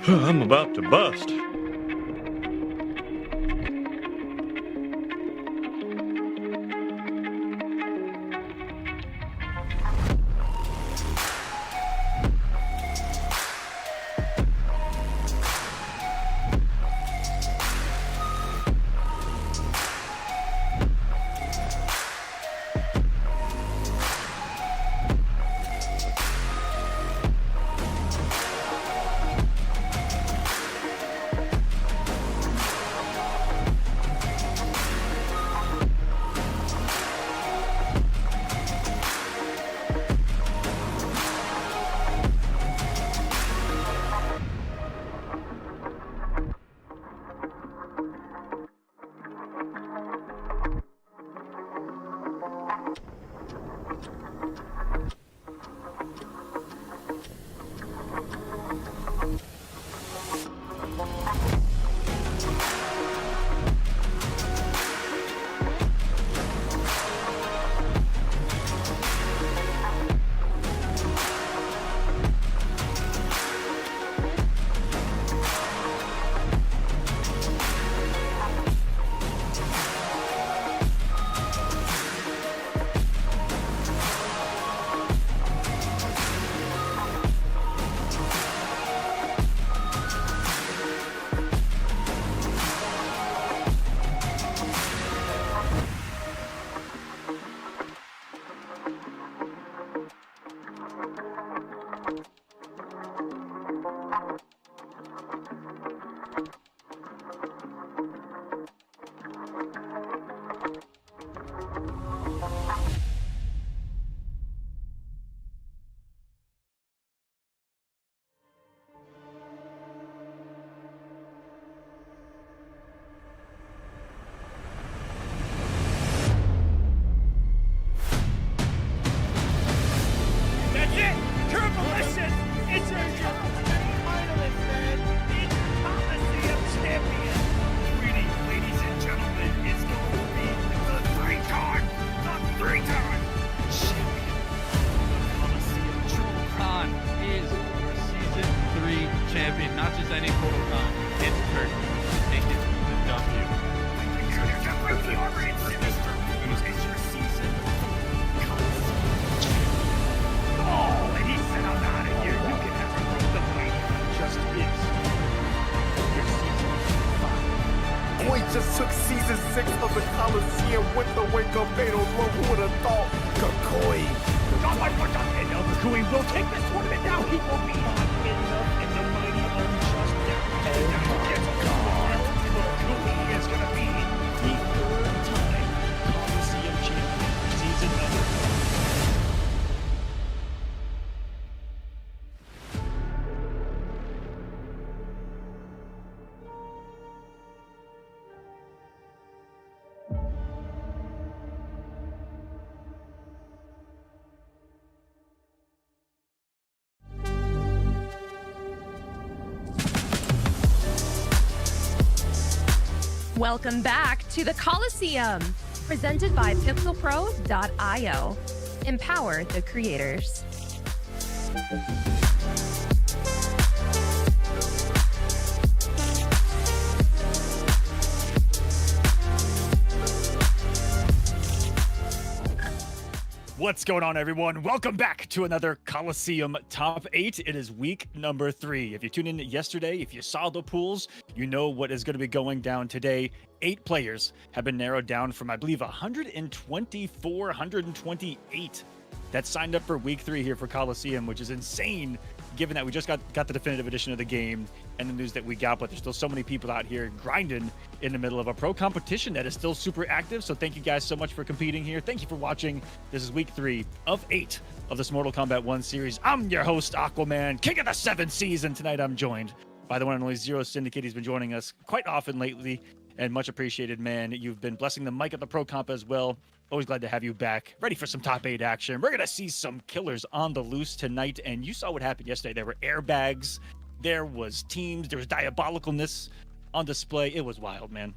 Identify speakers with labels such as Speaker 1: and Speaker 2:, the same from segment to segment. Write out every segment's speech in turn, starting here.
Speaker 1: I'm about to bust.
Speaker 2: Just took season 6 of the Kolosseum with the wake-up fatal blow. Who would have thought? Kakoi.
Speaker 3: Kakoi will take this tournament now. He will be on enough in the mighty unjust down. Kakoi is going to be the third time Kolosseum champion. Season number 4.
Speaker 4: Welcome back to the Kolosseum, presented by pixelpro.io. Empower the creators.
Speaker 3: What's going on, everyone? Welcome back to another Kolosseum Top 8. It is week number 3. If you tuned in yesterday, if you saw the pools, you know what is going to be going down today. 8 players have been narrowed down from, I believe, 124, 128 that signed up for week 3 here for Kolosseum, which is insane, given that we just got the definitive edition of the game and the news that we got, but there's still so many people out here grinding in the middle of a pro competition that is still super active. So thank you guys so much for competing here. Thank you for watching. This is week 3 of 8 of this Mortal Kombat 1 series. I'm your host, Aquaman, king of the 7th season. Tonight I'm joined by the one and only Zero Syndicate. He's been joining us quite often lately, and much appreciated, man. You've been blessing the mic at the pro comp as well. Always glad to have you back, ready for some top 8 action. We're gonna see some killers on the loose tonight, and you saw what happened yesterday. There were airbags, there was teams, there was diabolicalness on display. It was wild, man.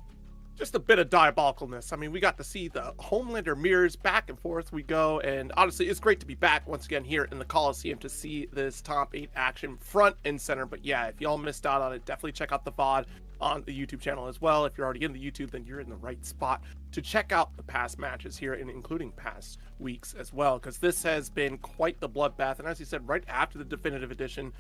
Speaker 1: just a bit of diabolicalness. I mean, we got to see the Homelander mirrors back and forth we go, and honestly, it's great to be back once again here in the Kolosseum to see this top 8 action front and center. But yeah, if y'all missed out on it, definitely check out the VOD on the YouTube channel as well. If you're already in the YouTube, then you're in the right spot to check out the past matches here, and including past weeks as well, because this has been quite the bloodbath. And as you said, right after the definitive edition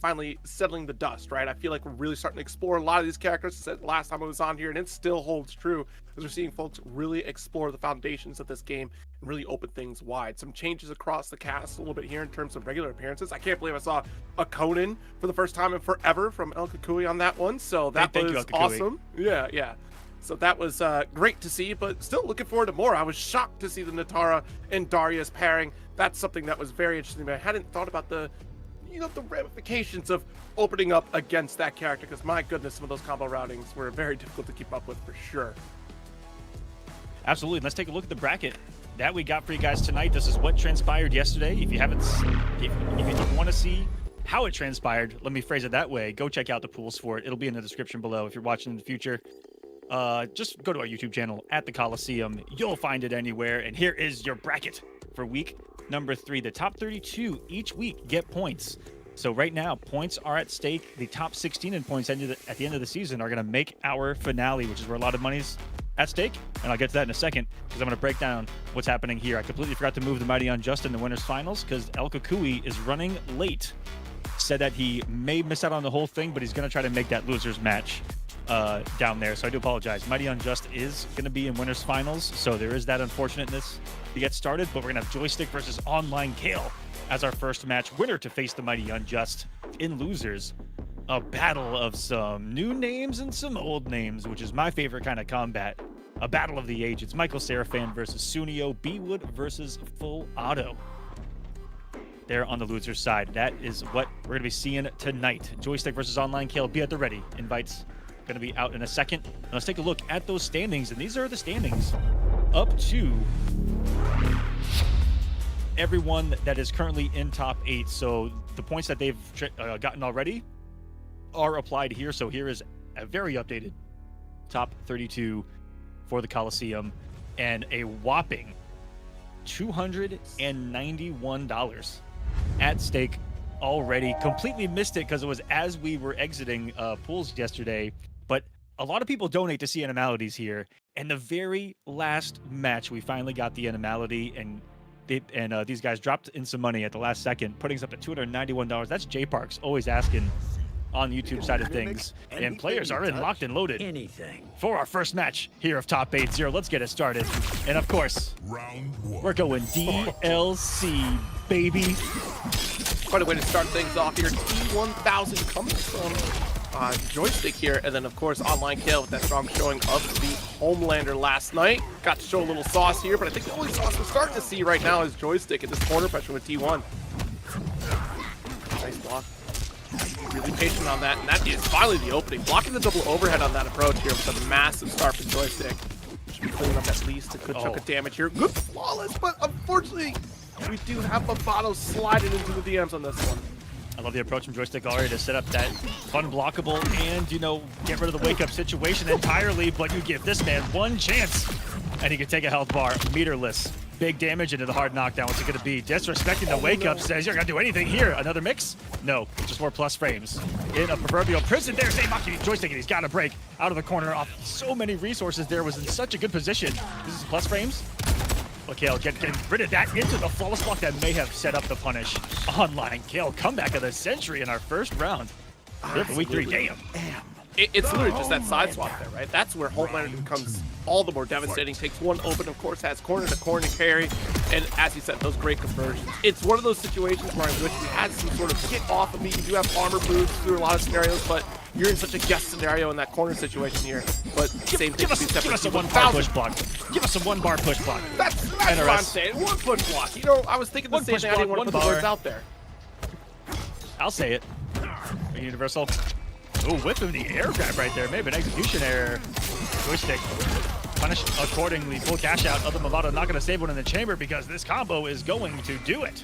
Speaker 1: finally settling the dust, right, I feel like we're really starting to explore a lot of these characters. I said last time I was on here, and it still holds true, as we're seeing folks really explore the foundations of this game and really open things wide. Some changes across the cast a little bit here in terms of regular appearances. I can't believe I saw a Conan for the first time in forever from El Kukui on that one, so that was awesome. Yeah. So that was great to see, but still looking forward to more. I was shocked to see the Natara and Darius pairing. That's something that was very interesting, but I hadn't thought about the ramifications of opening up against that character, because my goodness, some of those combo routings were very difficult to keep up with for sure.
Speaker 3: Absolutely. Let's take a look at the bracket that we got for you guys tonight. This is what transpired yesterday. If you want to see how it transpired, let me phrase it that way, go check out the pools for it. It'll be in the description below. If you're watching in the future, just go to our YouTube channel at the Kolosseum. You'll find it anywhere. And here is your bracket for week number 3. The top 32 each week get points. So right now, points are at stake. The top 16 in points at the end of the season are going to make our finale, which is where a lot of money's at stake. And I'll get to that in a second, because I'm going to break down what's happening here. I completely forgot to move the Mighty Unjust in the winners finals, because El Kukui is running late. Said that he may miss out on the whole thing, but he's going to try to make that losers match down there. So I do apologize. Mighty Unjust is going to be in winners finals, so there is that unfortunateness to get started. But we're going to have Joystick versus Online Kale as our first match. Winner to face the Mighty Unjust in losers. A battle of some new names and some old names, which is my favorite kind of combat. A battle of the age. It's Michael Seraphan versus Sunio. B-Wood versus Full Auto. There on the loser side. That is what we're going to be seeing tonight. Joystick versus Online Kale. Be at the ready. Invites going to be out in a second. Now let's take a look at those standings. And these are the standings up to everyone that is currently in top 8. So the points that they've gotten already are applied here. So here is a very updated top 32 for the Kolosseum, and a whopping $291 at stake already. Completely missed it because it was as we were exiting pools yesterday, but a lot of people donate to see animalities here, and the very last match we finally got the animality, and these guys dropped in some money at the last second, putting us up to $291. That's J Parks always asking on the YouTube side of things, and players are in locked and loaded for our first match here of top 8-0. Let's get it started. And of course, we're going DLC, baby.
Speaker 1: Quite a way to start things off here. T1000 comes from Joystick here, and then of course Online Kale with that strong showing of the Homelander last night. Got to show a little sauce here, but I think the only sauce we're starting to see right now is Joystick at this corner pressure with T1. Nice block. Really patient on that, and that is finally the opening. Blocking the double overhead on that approach here with a massive start for Joystick. Should be cleaning up at least a good chunk of damage here. Good flawless, but unfortunately, we do have Bavado sliding into the DMs on this one.
Speaker 3: I love the approach from Joystick already to set up that unblockable and, get rid of the wake-up situation entirely, but you give this man one chance, and he can take a health bar, meterless. Big damage into the hard knockdown. What's it going to be? Disrespecting the wake-up says, you're going to do anything here. Another mix? No, just more plus frames. In a proverbial prison there, Zaymaki Joystick, and he's got to break out of the corner off so many resources there. Was in such a good position. This is plus frames. Okay, Kale getting rid of that into the flawless block that may have set up the punish. Online Kale, comeback of the century in our first round. Here for week 3, damn.
Speaker 1: It's literally just that side swap there, right? That's where Homelander becomes all the more devastating. Takes one open, of course, has corner to corner carry, and as you said, those great conversions. It's one of those situations where I wish we had some sort of get off of me. You do have armor boots through a lot of scenarios, but you're in such a guest scenario in that corner situation here. But same thing.
Speaker 3: Give us a 1-bar push block. Give us a 1-bar push block.
Speaker 1: That's what I'm saying. 1 push block. I was thinking the same thing. I didn't want to put the words out there.
Speaker 3: I'll say it. Universal. Oh, whip him the air grab right there. Maybe an execution error. Joystick punished accordingly. Full cash out of the Movado. Not going to save one in the chamber because this combo is going to do it.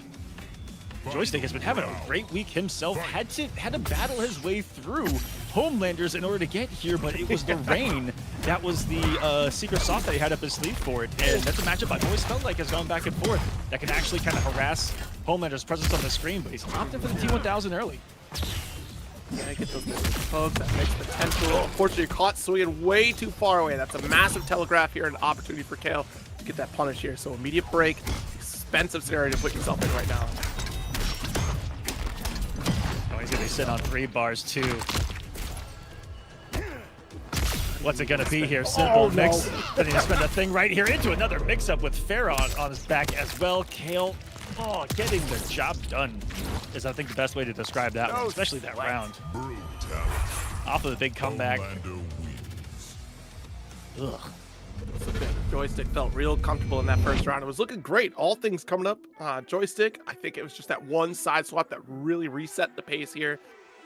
Speaker 3: Joystick has been having a great week himself. Had to battle his way through Homelanders in order to get here, but it was the rain that was the secret sauce that he had up his sleeve for it. And that's a matchup I've always felt like has gone back and forth that can actually kind of harass Homelander's presence on the screen, but he's opting for the T1000 early.
Speaker 1: Yeah, get those missile pokes. That makes potential. Unfortunately, you're caught swinging way too far away. That's a massive telegraph here, an opportunity for Kale to get that punish here. So immediate break, expensive scenario to put yourself in right now.
Speaker 3: Oh, he's gonna be sitting on 3 bars too. What's it gonna be here? Simple mix. Then he spend a thing right here into another mix-up with Farah on his back as well. Kale, getting the job done is, I think, the best way to describe that one, especially that round. Off of the big comeback. Ugh.
Speaker 1: Joystick felt real comfortable in that first round. It was looking great. All things coming up. Joystick, I think it was just that one side swap that really reset the pace here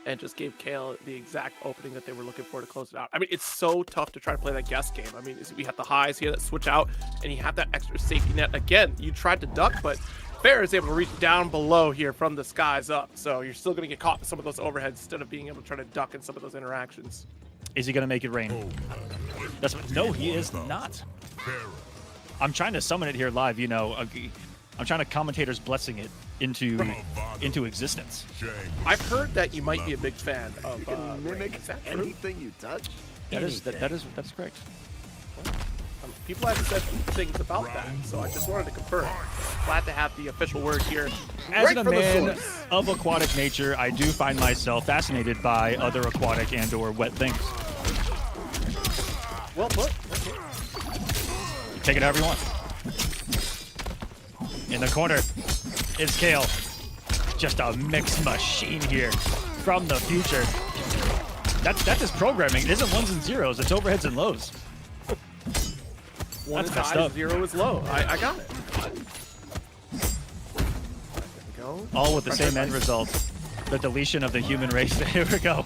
Speaker 1: and just gave Kale the exact opening that they were looking for to close it out. I mean, it's so tough to try to play that guess game. I mean, we have the highs here that switch out, and you have that extra safety net. Again, you tried to duck, but Fair is able to reach down below here from the skies up. So you're still going to get caught in some of those overheads instead of being able to try to duck in some of those interactions.
Speaker 3: Is he going to make it rain? That's what, no, he is not. I'm trying to summon it here live, you know. I'm trying to commentator's blessing it into existence.
Speaker 1: I've heard that you might be a big fan of
Speaker 2: You can mimic
Speaker 1: Is that true?
Speaker 2: anything you touch.
Speaker 3: That's correct.
Speaker 1: People have said things about that, so I just wanted to confirm. Glad to have the official word here.
Speaker 3: As
Speaker 1: right
Speaker 3: a
Speaker 1: from the
Speaker 3: man
Speaker 1: source.
Speaker 3: of aquatic nature, I do find myself fascinated by other aquatic and/or wet things.
Speaker 1: Well put.
Speaker 3: You take it however you want. In the corner is Kale. Just a mix machine here from the future. That's his programming. It isn't ones and zeros. It's overheads and lows.
Speaker 1: One
Speaker 3: That's
Speaker 1: is
Speaker 3: messed
Speaker 1: high,
Speaker 3: up.
Speaker 1: 0 is low. I got it. There we go.
Speaker 3: All with the same end result. The deletion of the human race. Here we go.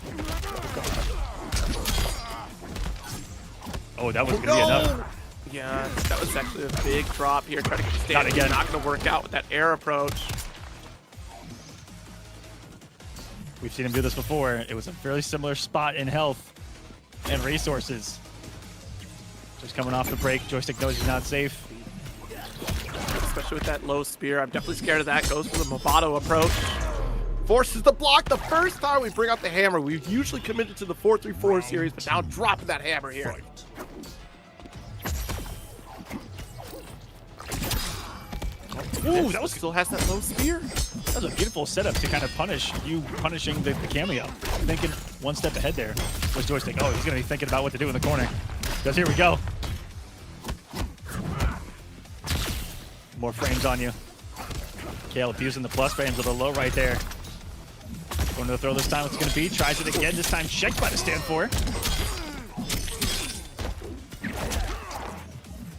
Speaker 3: Oh, that was going to be enough.
Speaker 1: Yeah, that was actually a big drop here. Trying to get the
Speaker 3: Not
Speaker 1: stand.
Speaker 3: again.
Speaker 1: Not going to work out with that air approach.
Speaker 3: We've seen him do this before. It was a fairly similar spot in health and resources. Just coming off the break. Joystick knows he's not safe.
Speaker 1: Especially with that low spear. I'm definitely scared of that. Goes for the Movado approach. Forces the block the first time we bring out the hammer. We've usually committed to the 4-3-4 series, but now dropping that hammer here.
Speaker 3: Ooh, that was
Speaker 1: Still has that low spear.
Speaker 3: That was a beautiful setup to kind of punishing the cameo. Thinking one step ahead there was Joystick. Oh, he's going to be thinking about what to do in the corner. Because here we go. More frames on you. Kale abusing the plus frames with a low right there. Going to the throw this time. What's it going to be? Tries it again. This time checked by the stand for.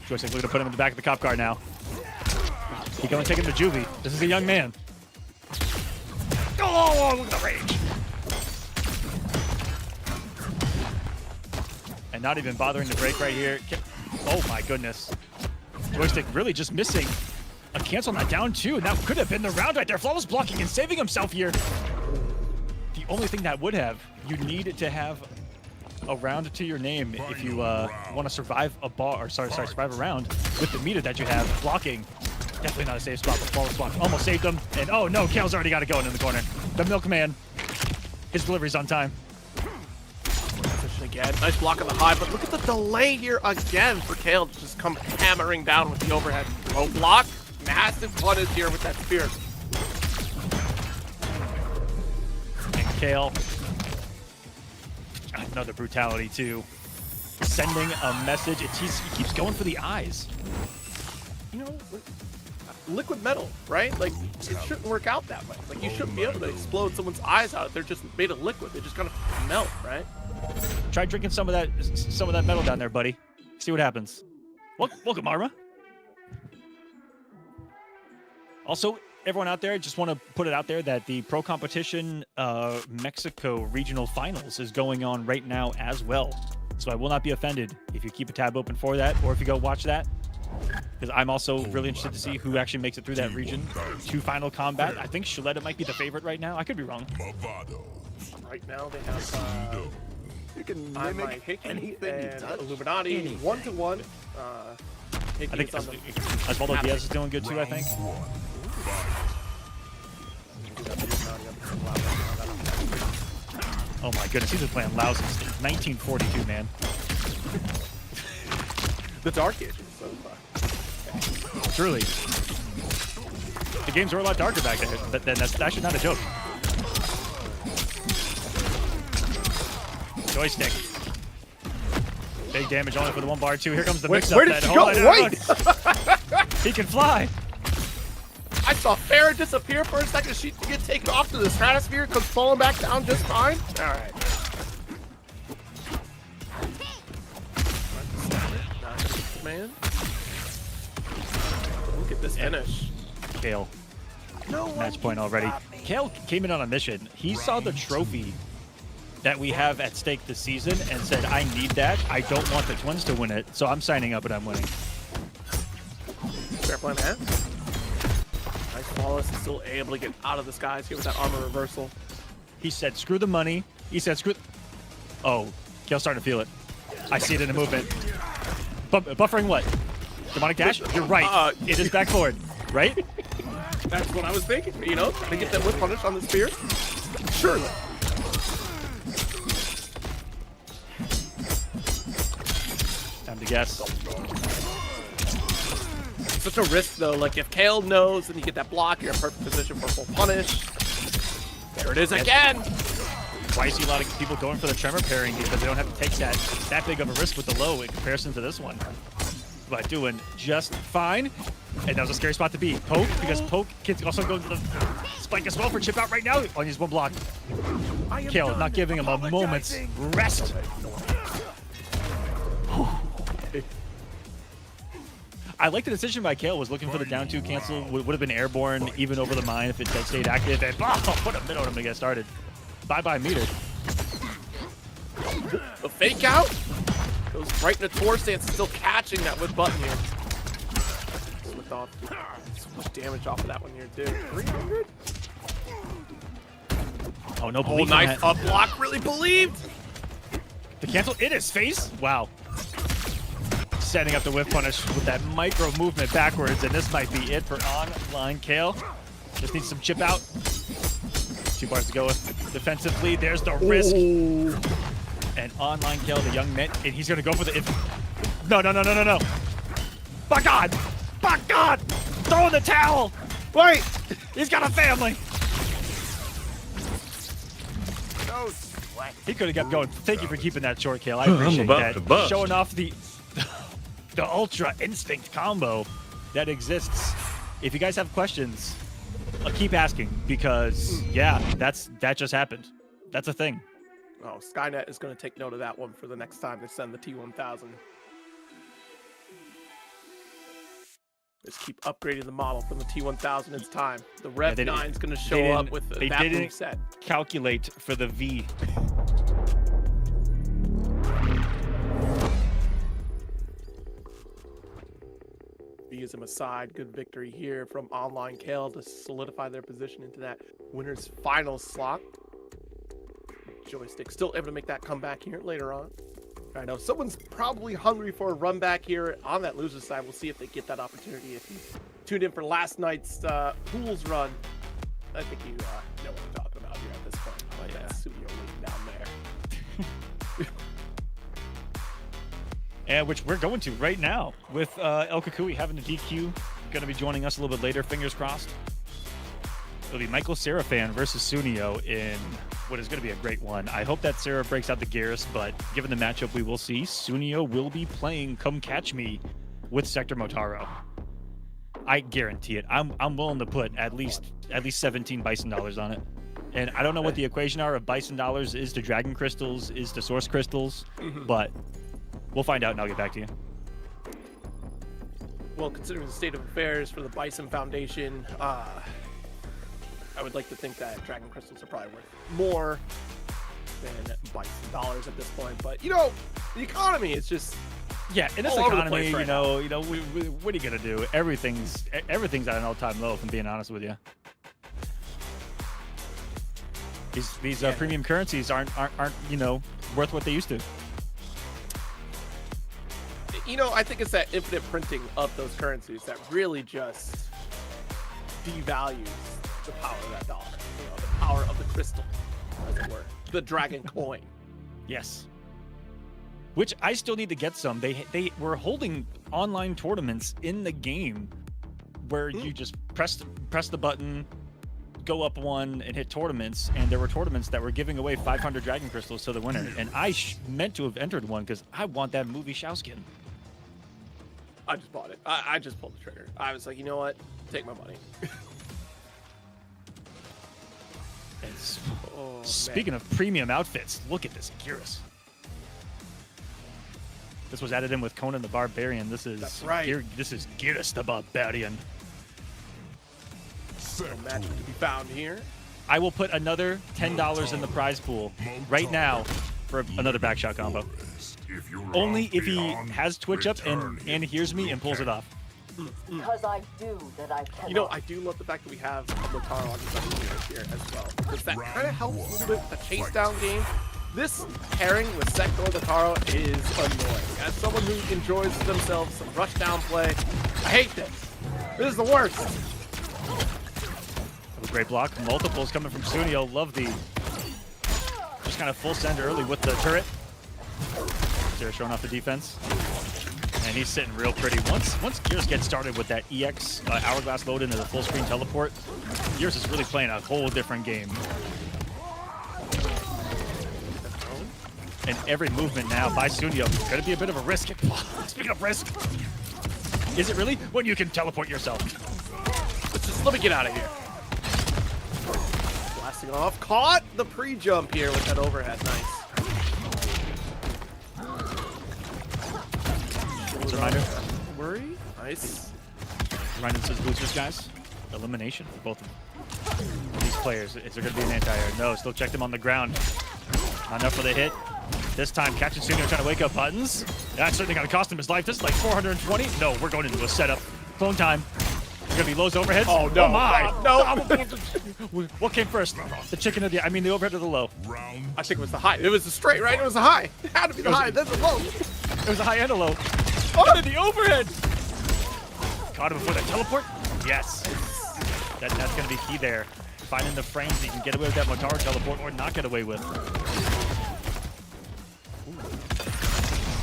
Speaker 3: Joystick looking to put him in the back of the cop car now. He going to take him to juvie. This is a young man. Oh, look at the rage. And not even bothering to break right here. Oh my goodness. Joystick really just missing a cancel on that down two, and that could have been the round right there. Flawless blocking and saving himself here. The only thing that would have, you need to have a round to your name if you want to survive a survive a round with the meter that you have. Blocking, definitely not a safe spot, but flawless block almost saved him. And oh no, Kale's already got it going in the corner. The milkman, his delivery's on time.
Speaker 1: Again, nice block on the high, but look at the delay here again for Kale to just come hammering down with the overhead. Low block, massive punish here with that spear.
Speaker 3: And Kale, another brutality too. Sending a message. He keeps going for the eyes.
Speaker 1: You know, liquid metal, right? Like, it shouldn't work out that way. Like, you shouldn't be able to explode someone's eyes out. They're just made of liquid. They just kind of melt, right?
Speaker 3: Try drinking some of that metal down there, buddy. See what happens. Welcome, Arma. Also, everyone out there, just want to put it out there that the Pro Competition Mexico Regional Finals is going on right now as well. So I will not be offended if you keep a tab open for that, or if you go watch that. Because I'm also really interested to see who actually makes it through that region to final combat. I think Shaletta might be the favorite right now. I could be wrong.
Speaker 1: Right now they have
Speaker 2: You can
Speaker 1: on my
Speaker 2: mimic
Speaker 1: Hickey
Speaker 2: anything you
Speaker 1: and
Speaker 2: touch.
Speaker 1: Illuminati 1-to-1.
Speaker 3: I think
Speaker 1: Hickey's on the
Speaker 3: Osvaldo Diaz is doing good too, I think. Oh my goodness, he's been playing lousy since 1942, man.
Speaker 1: the Dark Ages so far.
Speaker 3: Truly. The games were a lot darker back then, but then that's actually not a joke. Joystick. Big damage only for the 1 bar 2. Here comes the mix-up.
Speaker 1: Where did she go? Wait!
Speaker 3: He can fly.
Speaker 1: I saw Farah disappear for a second. She get taken off to the stratosphere, comes falling back down just fine. All right. Man. Look at this finish.
Speaker 3: Kale. Match point already. Kale came in on a mission. He saw the trophy that we have at stake this season and said, I need that. I don't want the Twins to win it, so I'm signing up and I'm winning.
Speaker 1: Fair play, man. Nice Wallace is still able to get out of the skies here with that armor reversal.
Speaker 3: He said, screw the money. He said, screw... Oh, Kale's starting to feel it. I see it in the movement. Buffering what? Demonic dash? You're right. It is back forward, right?
Speaker 1: That's what I was thinking. You know, trying to get that whip punish on the spear. Surely.
Speaker 3: Time to guess.
Speaker 1: Such a risk, though. Like, if Kale knows and you get that block, you're in perfect position for full punish. There it is again.
Speaker 3: Why you see a lot of people going for the tremor pairing because they don't have to take that big of a risk with the low in comparison to this one. But doing just fine. And that was a scary spot to be. Poke, because Poke can also go to the spike as well for chip out right now. Only use 1 block. Kale not giving him a moment's rest. I like the decision by Kale, was looking for the down 2 cancel. Would have been airborne even over the mine if it had stayed active. And put a mid on him to get started. Bye-bye meter.
Speaker 1: The fake out goes right into Tor stance, still catching that with button here. Slipped off. So much damage off of that one here, dude. 300?
Speaker 3: Oh, no
Speaker 1: Oh,
Speaker 3: belief in
Speaker 1: nice
Speaker 3: that.
Speaker 1: up block. Really believed.
Speaker 3: The cancel in his face? Wow. Setting up the whip punish with that micro movement backwards, and this might be it for online Kale. Just needs some chip out. 2 bars to go with defensively. There's the risk.
Speaker 1: Ooh.
Speaker 3: And online Kale, the young mint, and he's gonna go for the No. By God! By God! Throw in the towel! Wait! He's got a family! He could have kept going. Thank you for keeping that short, Kale. I appreciate that. Showing off the Ultra Instinct combo that exists. If you guys have questions, keep asking, because yeah, that just happened. That's a thing.
Speaker 1: Oh, Skynet is going to take note of that one for the next time they send the T1000. Just keep upgrading the model from the T1000. It's time. The Rev 9 is going to show up with that move set.
Speaker 3: Calculate for the V.
Speaker 1: V is him aside. Good victory here from online Kale to solidify their position into that winner's final slot. Joystick still able to make that comeback here later on. I know someone's probably hungry for a run back here on that loser's side. We'll see if they get that opportunity. If you tuned in for last night's pools run, I think you know what I'm talking about here at this point. Oh, yeah. That studio link down there.
Speaker 3: And which we're going to right now with El Kukui having a DQ. Going to be joining us a little bit later, fingers crossed. It'll be Michael Seraphan versus Sunio in what is going to be a great one. I hope that Sarah breaks out the gears, but given the matchup we will see, Sunio will be playing Come Catch Me with Sector Motaro. I guarantee it. I'm willing to put at least 17 Bison dollars on it. And I don't know what the equation are of Bison dollars is to Dragon Crystals, is to Source Crystals, but we'll find out and I'll get back to you.
Speaker 1: Well, considering the state of affairs for the Bison Foundation, I would like to think that Dragon Crystals are probably worth more than Bison dollars at this point. But, you know, the economy is just...
Speaker 3: Yeah, in this
Speaker 1: all over the
Speaker 3: economy,
Speaker 1: place right now.
Speaker 3: what are you going to do? Everything's at an all-time low, if I'm being honest with you. These premium currencies aren't you know, worth what they used to.
Speaker 1: You know, I think it's that infinite printing of those currencies that really just devalues the power of that dollar. You know, the power of the crystal, as it were, the dragon coin.
Speaker 3: Yes. Which I still need to get some. They were holding online tournaments in the game where you just press the button, go up one, and hit tournaments. And there were tournaments that were giving away 500 dragon crystals to the winner. And I meant to have entered one because I want that movie Shao skin.
Speaker 1: I just bought it. I just pulled the trigger. I was like, you know what? Take my money.
Speaker 3: Speaking of premium outfits, look at this Geras. This was added in with Conan the Barbarian. This is
Speaker 1: That's right.
Speaker 3: This is Geras the Barbarian.
Speaker 1: No magic to be found here.
Speaker 3: I will put another $10 in the prize pool right now for another backshot combo. Only if he has Twitch up and hears me and pulls it off.
Speaker 5: Because I do that I cannot.
Speaker 1: You know, I do love the fact that we have Motaro on the other here as well, because that kind of helps a little bit with the chase down game. This pairing with Sektor Motaro is annoying. As someone who enjoys themselves some rush down play, I hate this. This is the worst.
Speaker 3: A great block. Multiples coming from Sunio. Love the just kind of full send early with the turret. They're showing off the defense. And he's sitting real pretty. Once Geras gets started with that EX hourglass load into the full screen teleport, Geras is really playing a whole different game. And every movement now by Sunio is going to be a bit of a risk. Speaking of risk, is it really? When you can teleport yourself.
Speaker 1: Let me get out of here. Blasting off. Caught the pre-jump here with that overhead. Nice.
Speaker 3: It's a reminder.
Speaker 1: Worry. Nice.
Speaker 3: Reminder says boosters, guys. Elimination for both of these players. Is there going to be an anti-air? No, still checked him on the ground. Not enough for the hit. This time, catching Sunio trying to wake up buttons. That's certainly going to cost him his life. This is like 420. No, we're going into a setup. Clone time. There's going to be Lowe's overheads.
Speaker 1: Oh, no.
Speaker 3: Oh, my.
Speaker 1: No.
Speaker 3: What came first? The chicken or the... I mean, the overhead or the low?
Speaker 1: I think it was the high. It was the straight, right? It was the high. It had to be the high. Then the low.
Speaker 3: It was a high and a low. Oh, the overhead! Caught him before the teleport? Yes. That's going to be key there. Finding the frames that you can get away with that Motaro teleport or not get away with.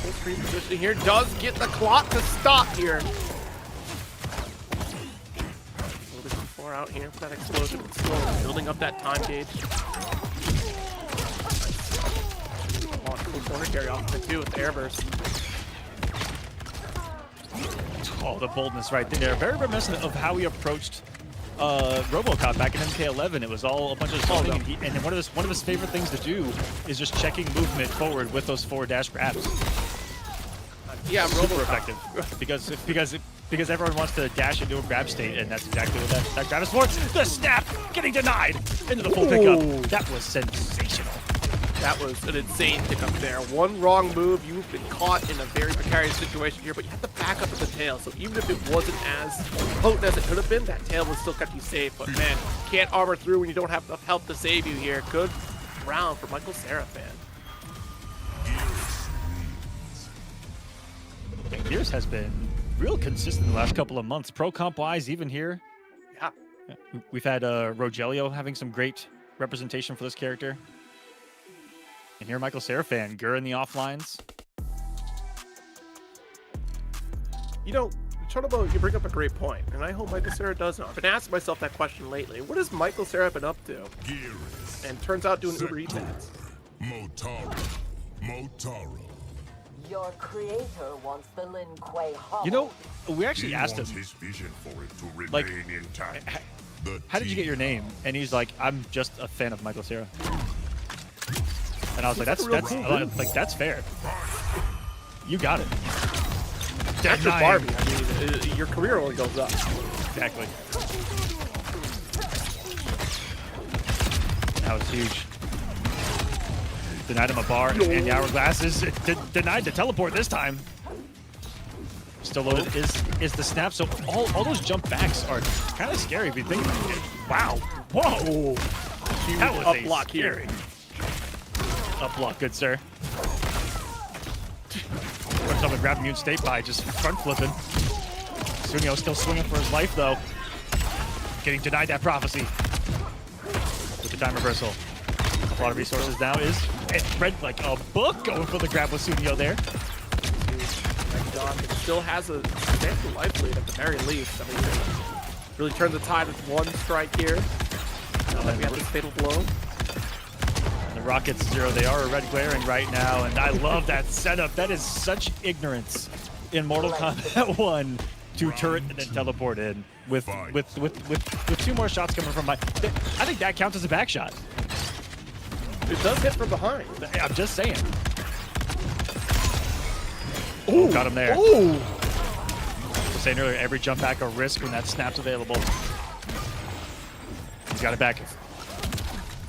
Speaker 1: Full screen positioning here. Does get the clock to stop here. A little bit too far out here for that explosion. It's still building up that time gauge. On full corner carry off the two with the air burst.
Speaker 3: Oh, the boldness right there. Very reminiscent of how he approached RoboCop back in MK11. It was all a bunch of zoning, and then one of his favorite things to do is just checking movement forward with those forward dash grabs.
Speaker 1: Yeah,
Speaker 3: Super
Speaker 1: RoboCop.
Speaker 3: effective because everyone wants to dash into a grab state, and that's exactly what that grab is for. The snap getting denied into the full pickup. That was sensational.
Speaker 1: That was an insane pickup there. One wrong move, you've been caught in a very precarious situation here, but you had the backup of the tail, so even if it wasn't as potent as it could have been, that tail would still kept you safe. But man, can't armor through when you don't have enough help to save you here. Good round for Michael Seraphan.
Speaker 3: And Geras has been real consistent the last couple of months. Pro comp wise, even here.
Speaker 1: Yeah.
Speaker 3: We've had Rogelio having some great representation for this character. And here, Michael Seraphan, Gur in the offlines.
Speaker 1: You know, Chonobo, you bring up a great point, and I hope Michael Seraphan does know. I've been asking myself that question lately. What has Michael Seraphan been up to?
Speaker 2: Geras.
Speaker 1: And turns out doing Uber Eats ads.
Speaker 2: Motaro.
Speaker 5: Your creator wants the Lin Kuei Hollow.
Speaker 3: You know, we actually asked him,
Speaker 2: His vision for it to remain
Speaker 3: like,
Speaker 2: intact.
Speaker 3: how did you get your name? And he's like, I'm just a fan of Michael Cera. And I was like, that's fair. You got it.
Speaker 1: After Barbie, I mean, your career only goes up.
Speaker 3: Exactly. That was huge. Denied him a bar and the hourglass is denied the teleport this time. Still loaded is the snap. So all those jump backs are kind of scary if you think about it. Wow. Whoa.
Speaker 1: Huge
Speaker 3: That was
Speaker 1: up
Speaker 3: a
Speaker 1: block here.
Speaker 3: Up block, good sir. Runs up and grab immune state by just front flipping. Sunio still swinging for his life though. Getting denied that prophecy. With the time reversal. A lot of resources now is read like a book going for the grab with Sunio there.
Speaker 1: It still has a substantial life lead at the very least. I mean, really turn the tide with one strike here. Now that we have this fatal blow.
Speaker 3: The Rockets 0, they are red glaring right now, and I love that setup. That is such ignorance in Mortal Kombat 1 to turret and then teleport in with 2 more shots coming from my. I think that counts as a back shot.
Speaker 1: It does hit from behind.
Speaker 3: I'm just saying. Ooh, got him there.
Speaker 1: Ooh.
Speaker 3: I was saying earlier, every jump back a risk when that snap's available. He's got it back.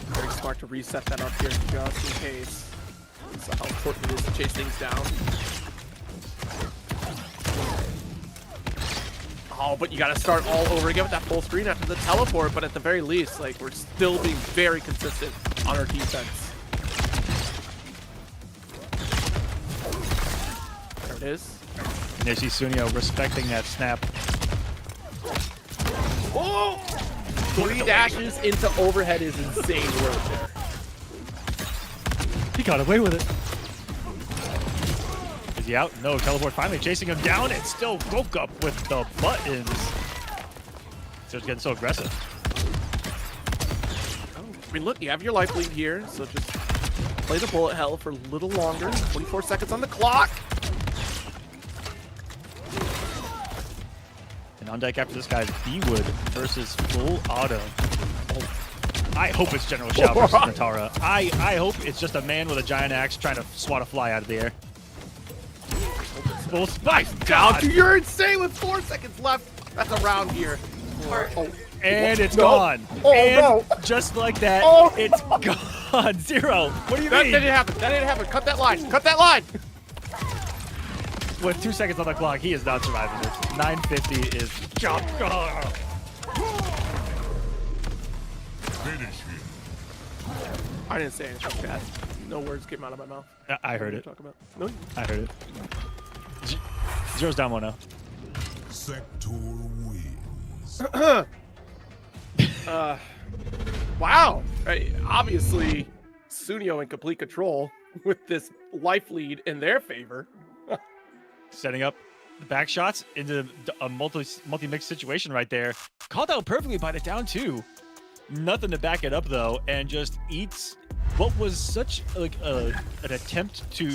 Speaker 1: Very smart to reset that up here just in case. So how important it is to chase things down. Oh, but you got to start all over again with that full screen after the teleport. But at the very least, like, we're still being very consistent on our defense. There it is.
Speaker 3: And there's Sunio respecting that snap.
Speaker 1: Oh! 3 dashes into overhead is insane work there.
Speaker 3: He got away with it. Is he out? No, teleport finally chasing him down and still woke up with the buttons. So it's getting so aggressive.
Speaker 1: Oh, I mean, look, you have your life lead here, so just play the bullet hell for a little longer. 24 seconds on the clock.
Speaker 3: And on deck after this guy is B-Wood versus full auto. Oh, I hope it's General Shao versus Natara. I hope it's just a man with a giant axe trying to swat a fly out of the air. Well, my God!
Speaker 1: Dude, you're insane with 4 seconds left. That's a round here. Oh.
Speaker 3: And it's
Speaker 1: No.
Speaker 3: gone.
Speaker 1: Oh,
Speaker 3: and
Speaker 1: no.
Speaker 3: just like that,
Speaker 1: Oh.
Speaker 3: it's gone. 0. What do you
Speaker 1: That
Speaker 3: mean?
Speaker 1: didn't happen. That didn't happen. Cut that line. Cut that line.
Speaker 3: With 2 seconds on the clock, he is not surviving this. 950 is jump.
Speaker 2: Finish him.
Speaker 1: I didn't say anything bad. No words came out of my mouth.
Speaker 3: I heard it.
Speaker 1: Talk about. No.
Speaker 3: I heard it. Zero's down 1-0.
Speaker 2: Sector wins.
Speaker 1: Wow. Obviously, Sunio in complete control with this life lead in their favor.
Speaker 3: Setting up the back shots into a multi-mix situation right there. Called out perfectly by the down 2. Nothing to back it up though, and just eats what was such like an attempt to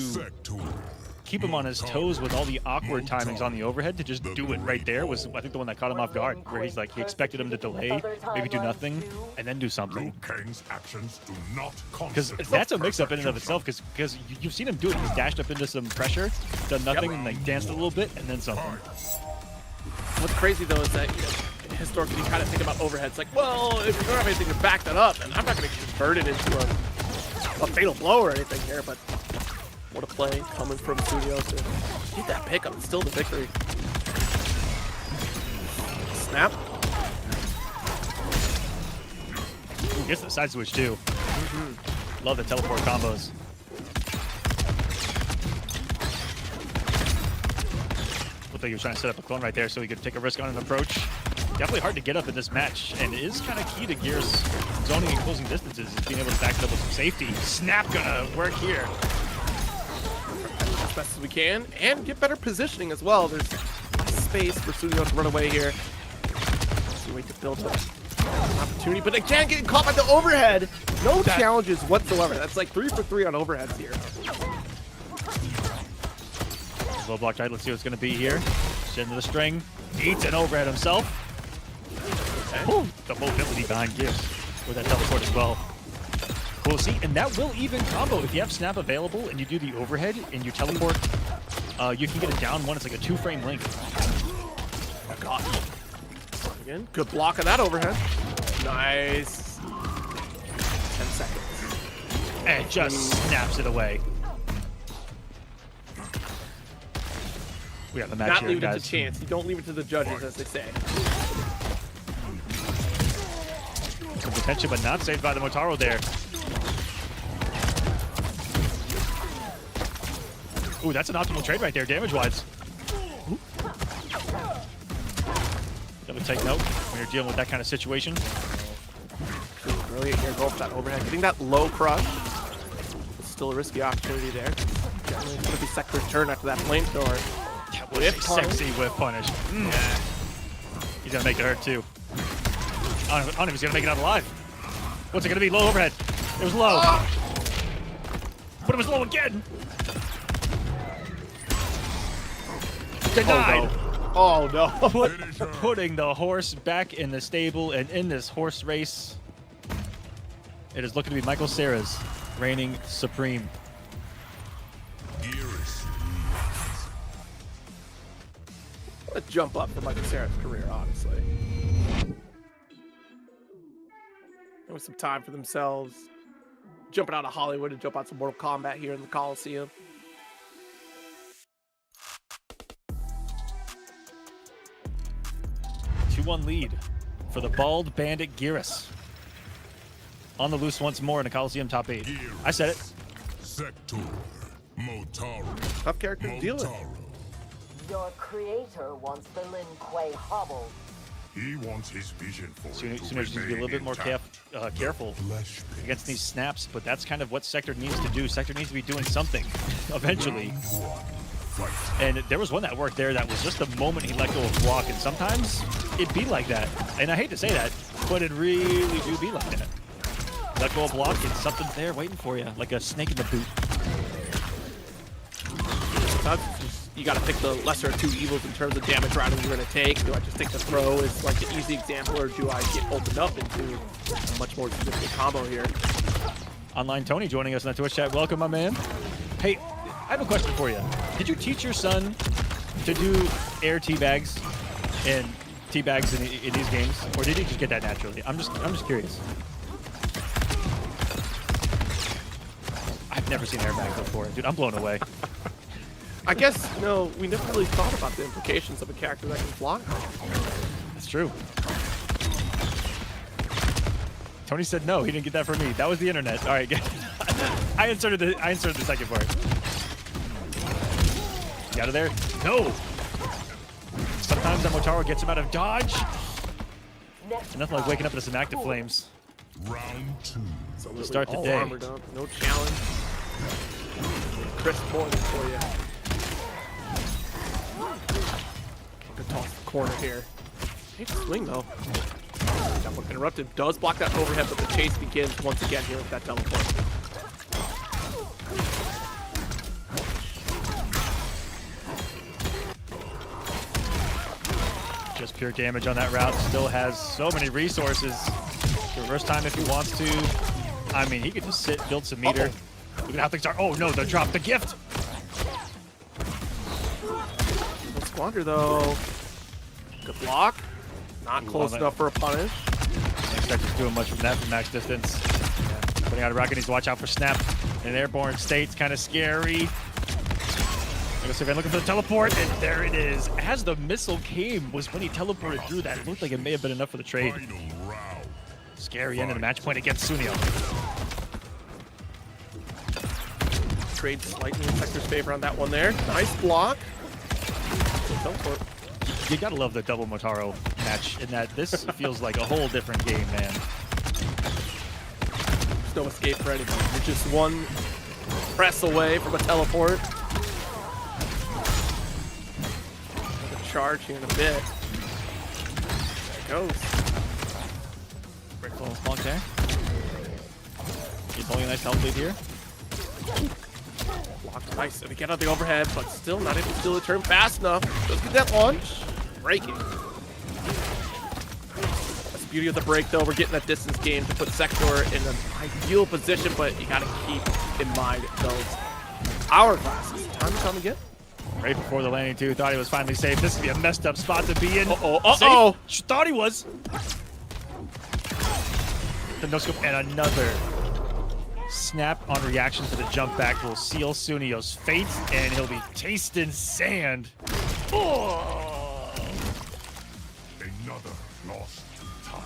Speaker 3: keep him on his toes with all the awkward timings on the overhead to just do it right there was, I think, the one that caught him off guard, where he's like, he expected him to delay, maybe do nothing, and then do something.
Speaker 2: Liu Kang's actions do not
Speaker 3: Because that's a mix-up in and of itself, because you've seen him do it. He's dashed up into some pressure, done nothing, and like danced a little bit, and then something.
Speaker 1: What's crazy though is that, you know, historically you kind of think about overheads like, well, if you don't have anything to back that up, then I'm not going to convert it into a fatal blow or anything here, but what a play coming from Sunio to get that pickup and still the victory. Snap.
Speaker 3: Ooh, gets the side switch too. Love the teleport combos. Looked like he was trying to set up a clone right there so he could take a risk on an approach. Definitely hard to get up in this match, and it is kind of key to Gear's zoning and closing distances, is being able to back it up with some safety. Snap gonna work here.
Speaker 1: As best as we can, and get better positioning as well. There's space for Sunio to run away here. So wait to build up an opportunity, but again, getting caught by the overhead. No challenges whatsoever. That's like 3 for 3 on overheads here.
Speaker 3: Low block tight. Let's see what's gonna be here. Shit into the string. Eats an overhead himself. Okay. The mobility behind Gear with that teleport as well. Cool to see, and that will even combo. If you have snap available and you do the overhead and you teleport, you can get it down 1. It's like a 2-frame link.
Speaker 1: Oh god. Again, good block of that overhead. Nice. 10 seconds.
Speaker 3: And just snaps it away. We got the match
Speaker 1: Not
Speaker 3: here,
Speaker 1: leave it
Speaker 3: guys.
Speaker 1: to chance. You don't leave it to the judges, as they say.
Speaker 3: Some potential, but not saved by the Motaro there. Ooh, that's an optimal trade right there, damage-wise. Gotta take note when you're dealing with that kind of situation.
Speaker 1: Brilliant here, go for that overhead. Getting that low crush. It's still a risky opportunity there. Definitely going to be Sector's turn after that flamethrower.
Speaker 3: That was a sexy whip punish. Yeah. He's gonna make it hurt too. I don't know if he's gonna make it out alive. What's it gonna be? Low overhead. It was low. But it was low again. Denied.
Speaker 1: Oh no.
Speaker 3: Putting the horse back in the stable and in this horse race. It is looking to be Michael Cera's reigning supreme.
Speaker 1: A jump up for Michael Cera's career, honestly. There was some time for themselves. Jumping out of Hollywood and jump out some Mortal Kombat here in the Kolosseum.
Speaker 3: Two-1 lead for the bald bandit Geras. On the loose once more in the Kolosseum top 8. I said it.
Speaker 6: Sector Motaro.
Speaker 1: Tough character to deal with.
Speaker 5: Your creator wants the Lin Kuei hobbled.
Speaker 6: He wants his vision for
Speaker 3: Soon
Speaker 6: it
Speaker 3: as
Speaker 6: to
Speaker 3: needs to be a little bit more careful
Speaker 6: Flesh
Speaker 3: against these snaps, but that's kind of what Sector needs to do. Sector needs to be doing something eventually.
Speaker 6: Fight.
Speaker 3: And there was one that worked there that was just the moment he let go of block, and sometimes it be like that. And I hate to say that, but it really do be like that. Let go of block and something's there waiting for you, like a snake in the boot.
Speaker 1: You got to pick the lesser of two evils in terms of damage routing you're going to take. Do I just take the throw as like an easy example, or do I get opened up into a much more significant combo here?
Speaker 3: Online Tony joining us in the Twitch chat. Welcome, my man. Hey, I have a question for you. Did you teach your son to do air teabags and teabags in these games, or did he just get that naturally? I'm just curious. I've never seen airbags before, dude. I'm blown away.
Speaker 1: I guess, we never really thought about the implications of a character that can block.
Speaker 3: That's true. Tony said no, he didn't get that from me. That was the internet. All right, I inserted the second part. Get out of there. No. Sometimes that Motaro gets him out of dodge. Nothing like waking up into some active flames.
Speaker 6: Round 2.
Speaker 3: Start the day.
Speaker 1: Armored up, no challenge. Crisp morning for you. Good toss the corner here. Great swing though. That one interrupted. Does block that overhead, but the chase begins once again here with that teleport.
Speaker 3: Just pure damage on that route. Still has so many resources. Reverse time if he wants to. I mean, he could just sit, build some meter. Look at how things are. Oh no, they dropped the gift.
Speaker 1: No squander though. Good block. Not close enough for a punish.
Speaker 3: I expect he's doing much from that from max distance. Yeah. Putting out a rocket needs to watch out for snap. In an airborne state's kind of scary. Looking for the teleport, and there it is. As the missile came, was when he teleported through that. It looked like it may have been enough for the trade. Scary end of the match point against Sunio.
Speaker 1: Trade slightly in Sector's favor on that one there. Nice block. Teleport.
Speaker 3: You gotta love the double Motaro match in that this feels like a whole different game, man.
Speaker 1: There's no escape for anybody. You're just one press away from a teleport. Charge here in a bit. There it goes.
Speaker 3: Great little block there. He's holding a nice health lead here.
Speaker 1: Blocked nice. And we get out the overhead, but still not able to steal the turn fast enough. Does get that launch. Breaking. That's the beauty of the break, though. We're getting that distance game to put Sector in an ideal position, but you got to keep in mind those hourglasses. Time to come again.
Speaker 3: Right before the landing, too. Thought he was finally safe. This would be a messed up spot to be in.
Speaker 1: Uh-oh.
Speaker 3: Safe. Thought he was. The no scope and another snap on reaction to the jump back will seal Sunio's fate, and he'll be tasting sand. Oh.
Speaker 6: Another lost time.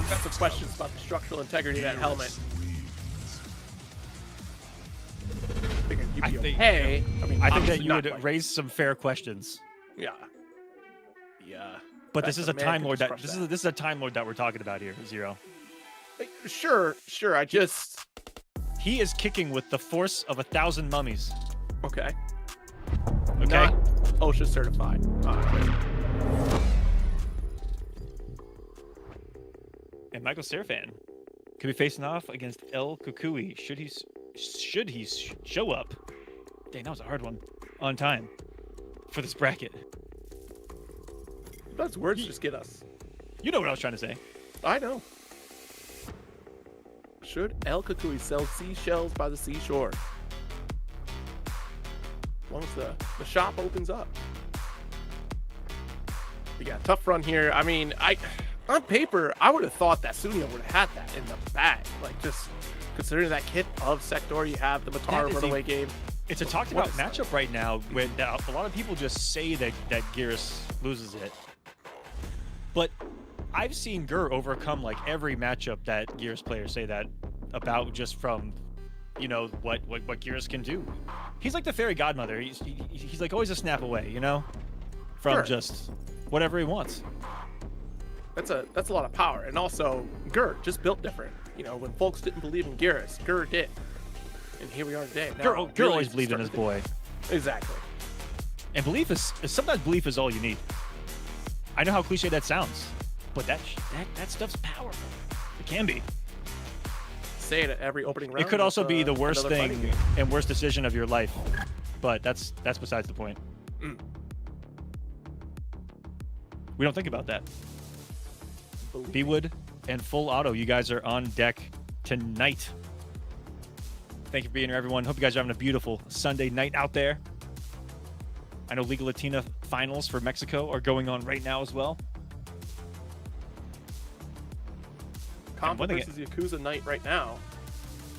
Speaker 1: Got some questions about the structural integrity of that helmet. Figured you'd be okay. I mean,
Speaker 3: I think that
Speaker 1: obviously
Speaker 3: you
Speaker 1: not
Speaker 3: would
Speaker 1: like-
Speaker 3: raise some fair questions.
Speaker 1: Yeah. Yeah.
Speaker 3: But this is a
Speaker 1: man
Speaker 3: Time
Speaker 1: could
Speaker 3: Lord
Speaker 1: just
Speaker 3: that
Speaker 1: crush
Speaker 3: this is a Time Lord that we're talking about here, Zero.
Speaker 1: Like, sure. I just
Speaker 3: He is kicking with the force of 1,000 mummies.
Speaker 1: okay.
Speaker 3: Okay.
Speaker 1: Not OSHA certified.
Speaker 3: And Michael Serafan could be facing off against El Kukui. Should he show up? Dang, that was a hard one. On time for this bracket.
Speaker 1: Those words just get us.
Speaker 3: You know what I was trying to say.
Speaker 1: I know. Should El Kukui sell seashells by the seashore? As long as the shop opens up. We got a tough run here. I mean, on paper, I would have thought that Sunio would have had that in the bag. Like, just considering that kit of Sector, you have the Motaro runaway game.
Speaker 3: It's a talked about matchup right now. When a lot of people just say that Geras loses it, but I've seen Gur overcome like every matchup that Geras players say that about, just from, you know, what Geras can do. He's like the fairy godmother. He's like always a snap away, you know, from
Speaker 1: Sure.
Speaker 3: just whatever he wants.
Speaker 1: That's a lot of power. And also, Gur just built different. You know, when folks didn't believe in Geras, Gur did. And here we are today. Now,
Speaker 3: Gur always believed in his boy.
Speaker 1: Exactly.
Speaker 3: And sometimes belief is all you need. I know how cliche that sounds, but that stuff's powerful. It can be.
Speaker 1: Say it at every opening round.
Speaker 3: It could also be the worst
Speaker 1: another fighting
Speaker 3: thing
Speaker 1: game.
Speaker 3: and worst decision of your life, but that's besides the point. We don't think about that. B-Wood and Full Auto, you guys are on deck tonight. Thank you for being here, everyone. Hope you guys are having a beautiful Sunday night out there. I know Liga Latina finals for Mexico are going on right now as well.
Speaker 1: Komp versus Yakuza Knight right now.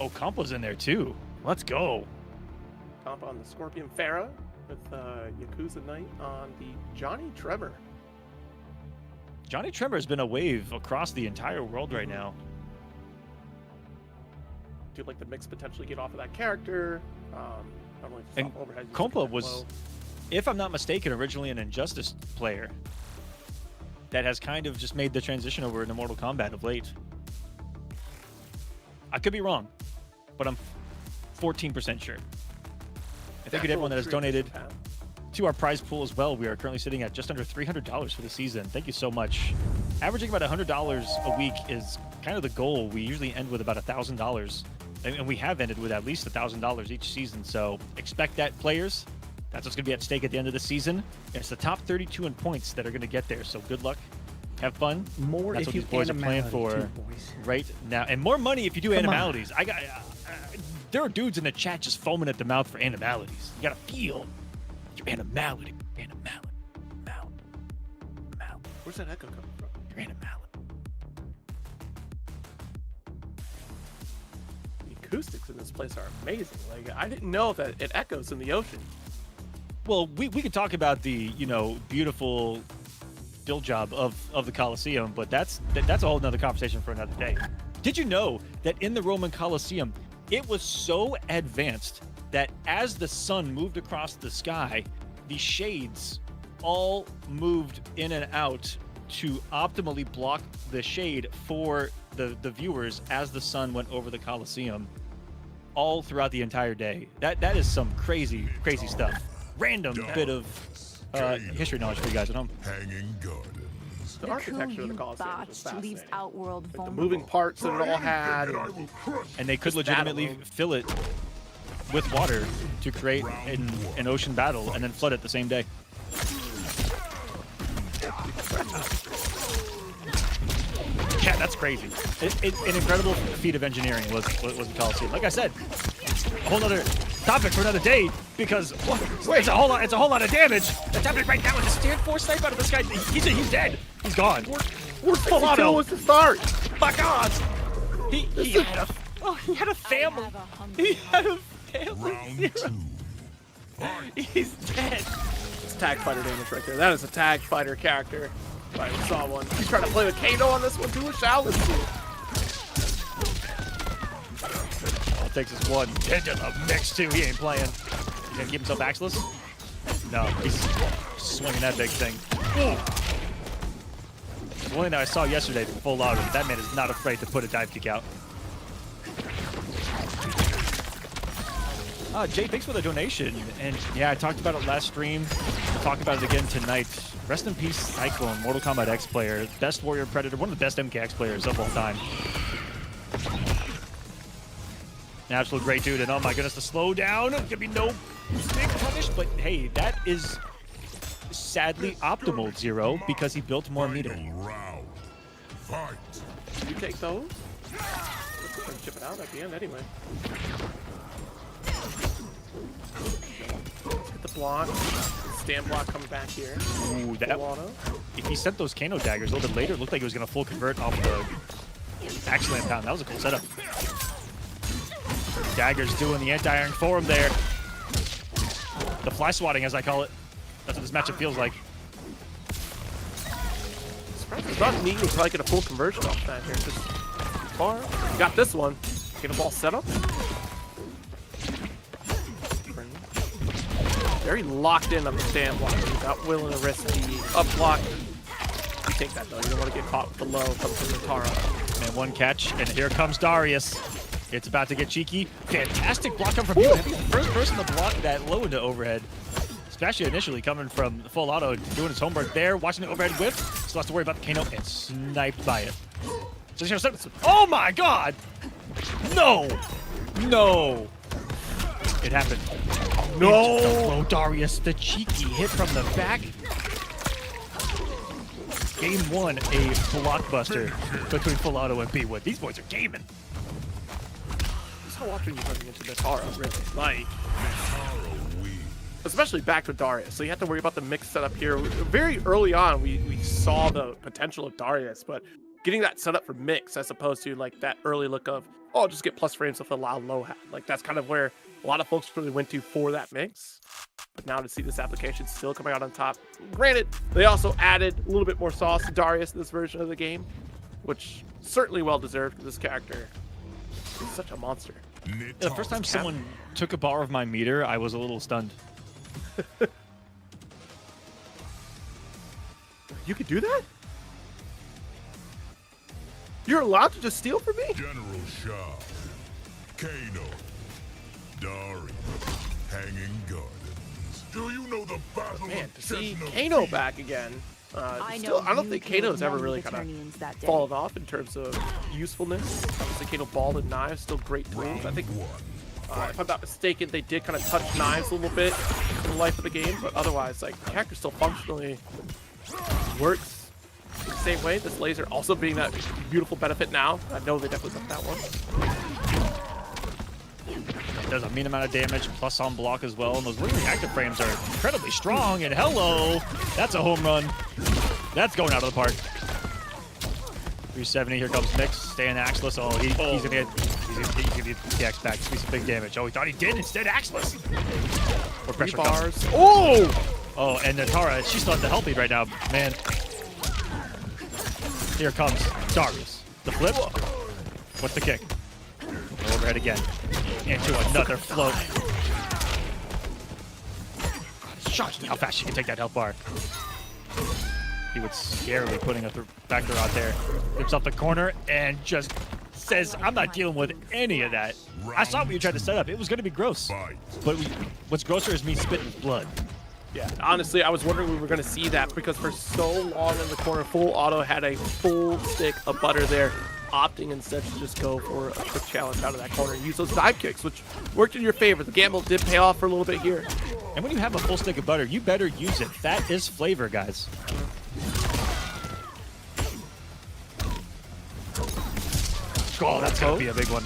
Speaker 3: Oh, Compo's in there too. Let's go.
Speaker 1: Komp on the Scorpion Farah with Yakuza Knight on the Johnny Tremor.
Speaker 3: Johnny Tremor has been a wave across the entire world right now.
Speaker 1: Do you like the mix potentially get off of that character? Normally just
Speaker 3: And
Speaker 1: off overhead, just
Speaker 3: Kompa
Speaker 1: like
Speaker 3: was,
Speaker 1: low.
Speaker 3: if I'm not mistaken, originally an Injustice player that has kind of just made the transition over into Mortal Kombat of late. I could be wrong, but I'm 14% sure. I thank you to everyone that has donated to our prize pool as well. We are currently sitting at just under $300 for the season. Thank you so much. Averaging about $100 a week is kind of the goal. We usually end with about $1,000, and we have ended with at least $1,000 each season. So expect that, players. That's what's going to be at stake at the end of the season. And it's the top 32 in points that are going to get there. So good luck. Have fun.
Speaker 7: More
Speaker 3: That's
Speaker 7: if
Speaker 3: what these boys are playing for right now. And more money if you do animalities. I got. There are dudes in the chat just foaming at the mouth for animalities. You got to feel your animality. Animality.
Speaker 1: Where's that echo coming from?
Speaker 3: Your animality.
Speaker 1: The acoustics in this place are amazing. Like, I didn't know that it echoes in the ocean.
Speaker 3: Well, we could talk about the, you know, beautiful build job of the Colosseum, but that's a whole nother conversation for another day. Did you know that in the Roman Colosseum, it was so advanced that as the sun moved across the sky, the shades all moved in and out to optimally block the shade for the viewers as the sun went over the Colosseum all throughout the entire day. That is some crazy stuff. Random bit of history knowledge for you guys at home.
Speaker 6: Hanging gardens.
Speaker 1: The architecture of the Colosseum was
Speaker 8: leaves
Speaker 1: fascinating.
Speaker 8: Outworld
Speaker 1: Like the
Speaker 8: vulnerable.
Speaker 1: moving parts that it all had.
Speaker 6: And I will crush
Speaker 3: And they could
Speaker 1: Just that
Speaker 3: legitimately
Speaker 1: alone.
Speaker 3: fill it with water to create an ocean battle and then flood it the same day. Yeah, that's crazy. An incredible feat of engineering was the Colosseum. Like I said, a whole other topic for another day because it's a whole lot of damage that's happening right now with the stand force snipe out of this guy. He's dead. He's gone.
Speaker 1: Where's the kill was to start?
Speaker 3: My God! He had a family. He had a family.
Speaker 6: round two.
Speaker 3: He's dead.
Speaker 1: It's tag fighter damage right there. That is a tag fighter character. Right, we saw one. He's trying to play with Kano on this one too. Let's see.
Speaker 3: All takes is one. Into the mix too. He ain't playing. He's gonna keep himself axeless? No, he's swinging that big thing. The one thing that I saw yesterday from full auto, that man is not afraid to put a dive kick out. Jay, thanks for the donation. And yeah, I talked about it last stream. We'll talk about it again tonight. Rest in peace, Cyclone, Mortal Kombat X player, best Warrior Predator, one of the best MKX players of all time. An absolute great dude, and oh my goodness, the slowdown. Gonna be no big punish, but hey, that is sadly optimal, Zero, because he built more meter.
Speaker 6: Round. Fight.
Speaker 1: You take those. Chip it out at the end anyway. Hit the block. Stand block coming back here.
Speaker 3: Ooh, that, if he sent those Kano daggers a little bit later, it looked like he was going to full convert off the Axe-Land Pound. That was a cool setup. Daggers doing the anti-iron for him there. The fly swatting, as I call it. That's what this matchup feels like.
Speaker 1: Surprised it's not needing to probably get a full conversion off that here. Just far. You got this one. Get a ball set up. Very locked in on the stand block. He's not willing to risk the up block. You take that though. You don't want to get caught with the low. Comes from the Tara.
Speaker 3: And one catch, and here comes Darius. It's about to get cheeky. Fantastic block come from you. First person to block that low into overhead. Especially initially coming from full auto, doing his homework there, watching the overhead whip. Still has to worry about the Kano and sniped by it. Oh my god! No! No! It happened.
Speaker 1: No!
Speaker 3: Oh, Darius, the cheeky hit from the back. Game one, a blockbuster between full auto and B1. These boys are gaming.
Speaker 1: So often you're running into the Tara, really. Like, especially back with Darius. So you have to worry about the mix setup here. Very early on, we saw the potential of Darius, but getting that set up for mix as opposed to like that early look of, oh, I'll just get plus frames with a loud low hat. Like that's kind of where a lot of folks really went to for that mix. But now to see this application still coming out on top. Granted, they also added a little bit more sauce to Darius in this version of the game, which certainly well deserved. This character is such a monster.
Speaker 3: Yeah, the first time someone took a bar of my meter, I was a little stunned.
Speaker 1: You could do that? You're allowed to just steal from me?
Speaker 6: General Shah, Kano, Dari, Hanging Gardens. Do you know the battle
Speaker 1: Man,
Speaker 6: of
Speaker 1: to see
Speaker 6: Chestnut
Speaker 1: Kano
Speaker 6: Peak?
Speaker 1: back again.
Speaker 7: I
Speaker 1: I don't think Kano's ever really kind of fallen off in terms of usefulness. Obviously, Kano ball and knives, still great tools. I think, if I'm not mistaken, they did kind of touch knives a little bit in the life of the game, but otherwise, like, the character still functionally works in the same way. This laser also being that beautiful benefit now. I know they definitely took that one.
Speaker 3: It does a mean amount of damage, plus on block as well, and those wing reactive frames are incredibly strong, and hello! That's a home run. That's going out of the park. 370, here comes Mix, staying axeless. Oh, he's gonna get the X back. See some big damage. Oh, he thought he did, instead axeless. Or pressure
Speaker 1: bars.
Speaker 3: comes.
Speaker 1: Oh!
Speaker 3: Oh, and Natara, she's still at the healthy right now, man. Here comes Darius. The flip. What's the kick? Overhead again. Into another float. Shocked how fast she can take that health bar. He would scarily putting a back throw out there. Rips off the corner and just says, I'm not dealing with any of that. I saw what you tried to set up. It was going to be gross. But what's grosser is me spitting blood.
Speaker 1: Yeah, honestly, I was wondering we were going to see that because for so long in the corner, full auto had a full stick of butter there, opting instead to just go for a quick challenge out of that corner and use those dive kicks, which worked in your favor. The gamble did pay off for a little bit here.
Speaker 3: And when you have a full stick of butter, you better use it. That is flavor, guys. Oh, that's going to be a big one.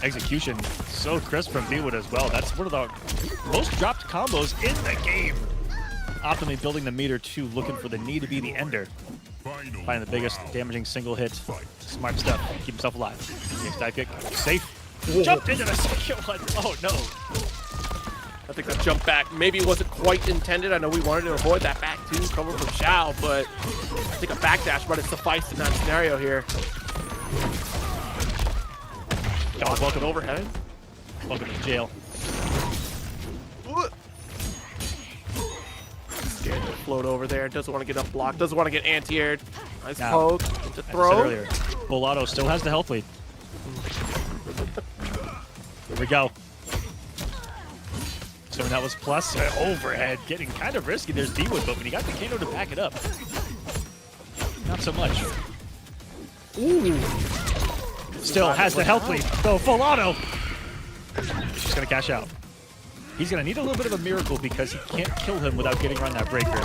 Speaker 3: Execution so crisp from B-Wood as well. That's one of the most dropped combos in the game. Optimally building the meter too, looking for the knee to be the ender. Finding the biggest damaging single hit. Smart stuff. Keep himself alive. Next dive kick. Safe. Jumped into the second one. Oh no.
Speaker 1: I think that jump back maybe wasn't quite intended. I know we wanted to avoid that back two cover from Shao, but I think a backdash might have sufficed in that scenario here.
Speaker 3: Oh, welcome
Speaker 1: overhead.
Speaker 3: Welcome to jail.
Speaker 1: Scared to float over there. Doesn't want to get up blocked. Doesn't want to get anti-aired. Nice
Speaker 3: Now,
Speaker 1: poke. Into
Speaker 3: As I said
Speaker 1: throw.
Speaker 3: earlier, full auto still has the health lead. Here we go. So that was plus overhead, getting kind of risky. There's D-Wood, but when he got the Kano to back it up, not so much.
Speaker 1: Ooh.
Speaker 3: Still has the health lead. Go full auto. He's gonna cash out. He's gonna need a little bit of a miracle because he can't kill him without getting around that breaker.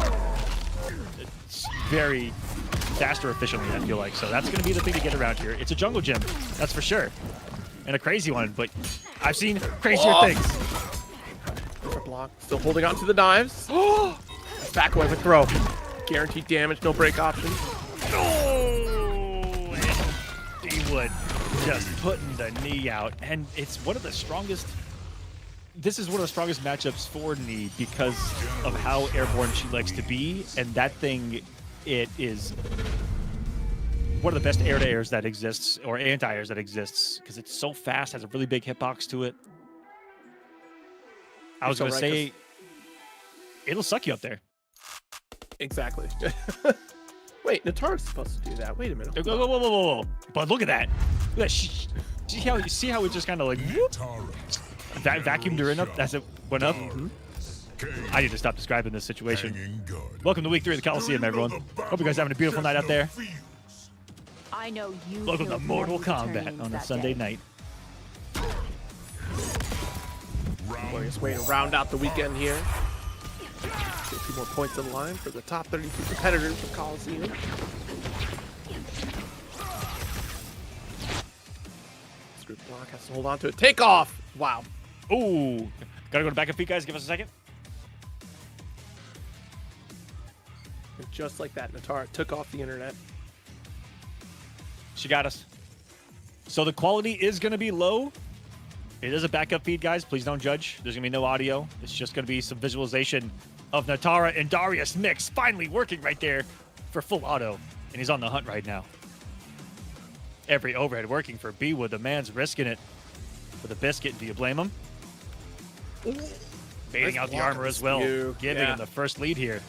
Speaker 3: It's very faster efficiently, I feel like. So that's gonna be the thing to get around here. It's a jungle gym, that's for sure. And a crazy one, but I've seen crazier things.
Speaker 1: Block. Still holding on to the knives. Back away with throw. Guaranteed damage, no break option.
Speaker 3: Oh, and D-Wood just putting the knee out. And it's one of the strongest. This is one of the strongest matchups for knee because of how airborne she likes to be. And that thing, it is one of the best air-to-airs that exists, or anti-airs that exists, because it's so fast, has a really big hitbox to it. I was going to say, it'll suck you up there.
Speaker 1: Exactly. Wait, Natara's supposed to do that. Wait a minute.
Speaker 3: Whoa. But look at that. Look at that. See how it just kind of like vacuumed her in up as it went up? I need to stop describing this situation. Welcome to week 3 of the Kolosseum, everyone. Hope you guys are having a beautiful night out there.
Speaker 5: I know you.
Speaker 3: Welcome to Mortal Kombat on a Sunday night.
Speaker 1: Glorious way to round out the weekend here. Get a few more points in line for the top 32 competitors of Kolosseum. Script block has to hold on to it. Take off! Wow.
Speaker 3: Ooh. Gotta go to back of feet, guys. Give us a second.
Speaker 1: And just like that, Natara took off the internet.
Speaker 3: She got us. So the quality is going to be low. It is a backup feed, guys. Please don't judge. There's going to be no audio. It's just going to be some visualization of Natara and Darius mix finally working right there for full auto. And he's on the hunt right now. Every overhead working for B-Wood. The man's risking it for the biscuit. Do you blame him? Baiting out the armor as well. Giving him the first lead here.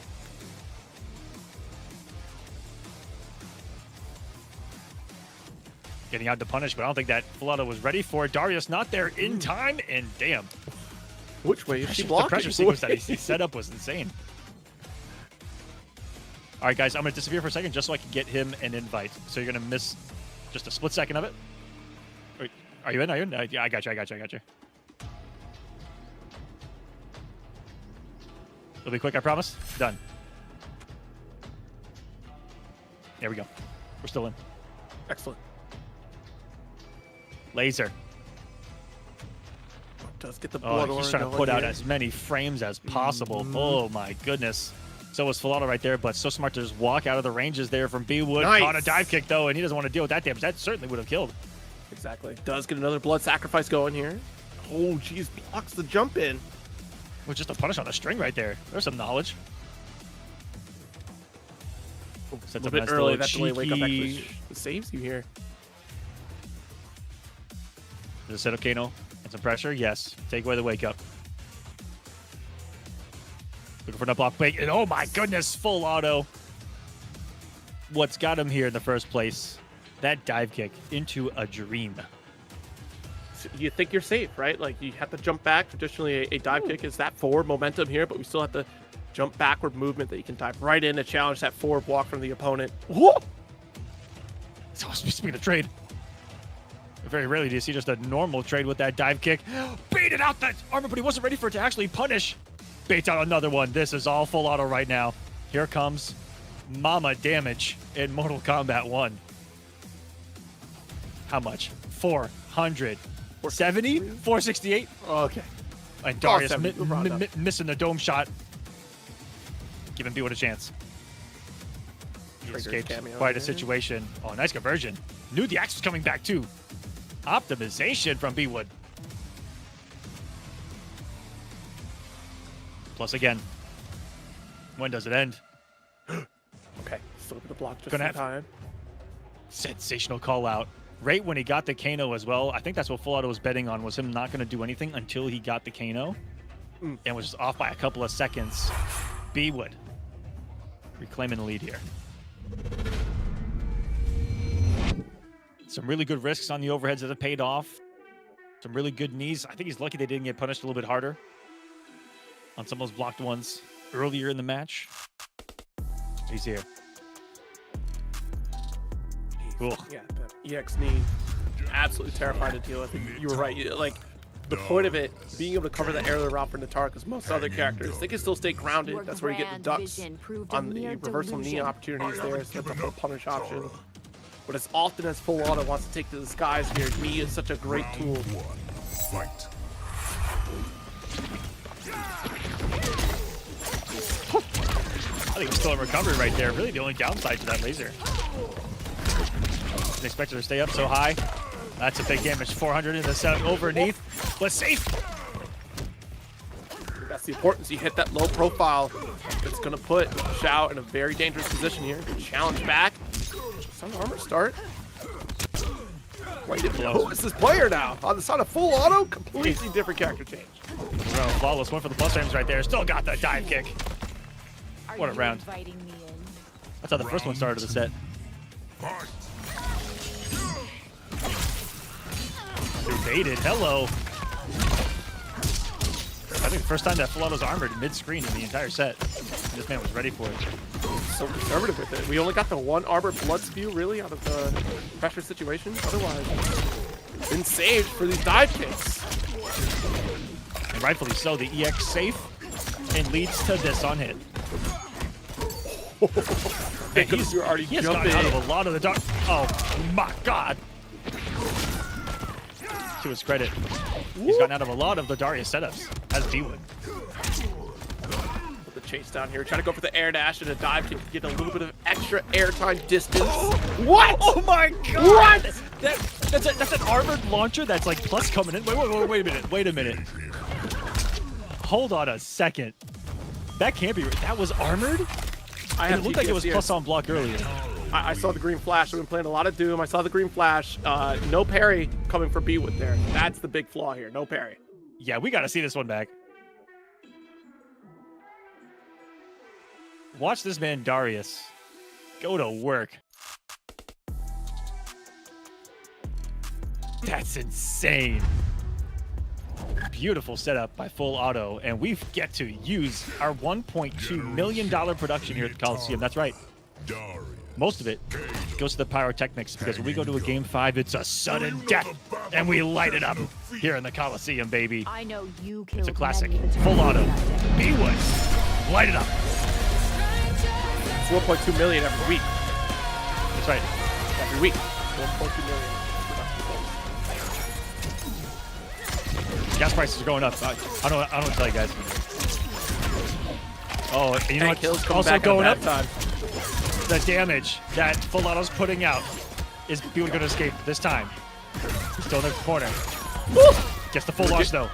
Speaker 3: Getting out to punish, but I don't think that full auto was ready for it. Darius not there in time, and damn.
Speaker 1: Which way is she blocking?
Speaker 3: The pressure sequence that he set up was insane. All right, guys, I'm going to disappear for a second just so I can get him an invite. So you're going to miss just a split second of it. Wait, are you in? Are you in? Yeah, I got you. It'll be quick, I promise. Done. There we go. We're still in.
Speaker 1: Excellent.
Speaker 3: Laser.
Speaker 1: Does get the blood
Speaker 3: he's trying to put out as many frames as possible. Oh my goodness. So was full auto right there, but so smart to just walk out of the ranges there from B-Wood.
Speaker 1: Nice.
Speaker 3: On a dive kick though, and he doesn't want to deal with that damage. That certainly would have killed.
Speaker 1: Exactly. Does get another blood sacrifice going here. Oh, geez, blocks the jump in.
Speaker 3: With just a punish on a string right there. There's some knowledge.
Speaker 1: Sets up a bit early. That delay wake up actually saves you here.
Speaker 3: Does a set up Kano and some pressure? Yes. Take away the wake up. Looking for an up block. Wait, and oh my goodness, full auto. What's got him here in the first place? That dive kick into a dream.
Speaker 1: So you think you're safe, right? Like you have to jump back. Traditionally, a dive kick is that forward momentum here, but we still have to jump backward movement that you can dive right in to challenge that forward walk from the opponent. Whoa!
Speaker 3: So speaking of trade, very rarely do you see just a normal trade with that dive kick. Baited out that armor, but he wasn't ready for it to actually punish. Baits out another one. This is all full auto right now. Here comes Mama Damage in Mortal Kombat 1. How much? 470? 468?
Speaker 1: Okay.
Speaker 3: And Darius missing the dome shot. Giving B-Wood a chance. He escaped quite a situation. Oh, nice conversion. Knew the axe was coming back too. Optimization from B-Wood. Plus again. When does it end?
Speaker 1: Okay, still gonna block just
Speaker 3: Gonna
Speaker 1: in
Speaker 3: have-
Speaker 1: time.
Speaker 3: Sensational call out. Right when he got the Kano as well. I think that's what Full Auto was betting on, was him not going to do anything until he got the Kano. And was just off by a couple of seconds. B Wood reclaiming the lead here. Some really good risks on the overheads that have paid off. Some really good knees. I think he's lucky they didn't get punished a little bit harder on some of those blocked ones earlier in the match. He's here. Cool.
Speaker 1: Yeah, the EX knee, absolutely terrifying to deal with. You were right. Like, the point of it, being able to cover the aerial route for Natar, because most other characters, they can still stay grounded. That's where you get the ducks on the reversal knee opportunities there. So that's a full punish option. But as often as Full Auto wants to take to the skies here, knee is such a great tool.
Speaker 6: Fight.
Speaker 3: I think he's still in recovery right there. Really the only downside to that laser. Didn't expect her to stay up so high. That's a big damage. 400 in the setup overneath, but safe.
Speaker 1: That's the importance. You hit that low profile. It's going to put Shao in a very dangerous position here. Challenge back. Sun armor start. Wait, who is this player now? On the side of Full Auto, completely different character change.
Speaker 3: Bro, flawless one for the plus frames right there. Still got that dive kick. What a round. That's how the first one started of the set.
Speaker 6: Fight.
Speaker 3: Evaded. Hello. I think the first time that Full Auto's armored mid-screen in the entire set. And this man was ready for it.
Speaker 1: So conservative with it. We only got the one arbor blood spew really out of the pressure situation. Otherwise, been saved for these dive kicks.
Speaker 3: And rightfully so, the EX safe and leads to this on hit. And
Speaker 1: You're already
Speaker 3: he has
Speaker 1: jumping.
Speaker 3: gotten out of a lot of the dark. Oh my god. To his credit, he's gotten out of a lot of the Darius setups as D-Wood.
Speaker 1: With the chase down here, trying to go for the air dash and a dive kick to get a little bit of extra airtime distance. What?
Speaker 3: Oh my god!
Speaker 1: What?
Speaker 3: That's an armored launcher that's like plus coming in. Wait a minute. Hold on a second. That can't be. That was armored?
Speaker 1: I
Speaker 3: And
Speaker 1: have
Speaker 3: it looked like it was
Speaker 1: PTSD.
Speaker 3: plus on block earlier.
Speaker 1: I saw the green flash. I've been playing a lot of Doom. I saw the green flash. No parry coming for B-Wood there. That's the big flaw here. No parry.
Speaker 3: Yeah, we got to see this one back. Watch this man, Darius, go to work. That's insane. Beautiful setup by Full Auto, and we get to use our $1.2 million production here at the Kolosseum. That's right.
Speaker 6: Darius.
Speaker 3: Most of it goes to the pyrotechnics, because when we go to a game 5, it's a sudden death, and we light it up here in the Kolosseum, baby.
Speaker 7: I know you killed
Speaker 3: It's a classic.
Speaker 7: many of the
Speaker 3: Full Auto.
Speaker 7: Terrorists.
Speaker 3: B-Wood. Light it up.
Speaker 1: It's 1.2 million every week.
Speaker 3: That's right.
Speaker 1: Every week. 1.2 million.
Speaker 3: Gas prices are going up. I don't tell you guys. Oh, and you know
Speaker 1: Tank Hill's
Speaker 3: what's
Speaker 1: coming
Speaker 3: also
Speaker 1: back
Speaker 3: going
Speaker 1: at
Speaker 3: up?
Speaker 1: a bad time.
Speaker 3: The damage that Full Auto's putting out is people going to escape this time. Still in the corner. Gets the full launch though.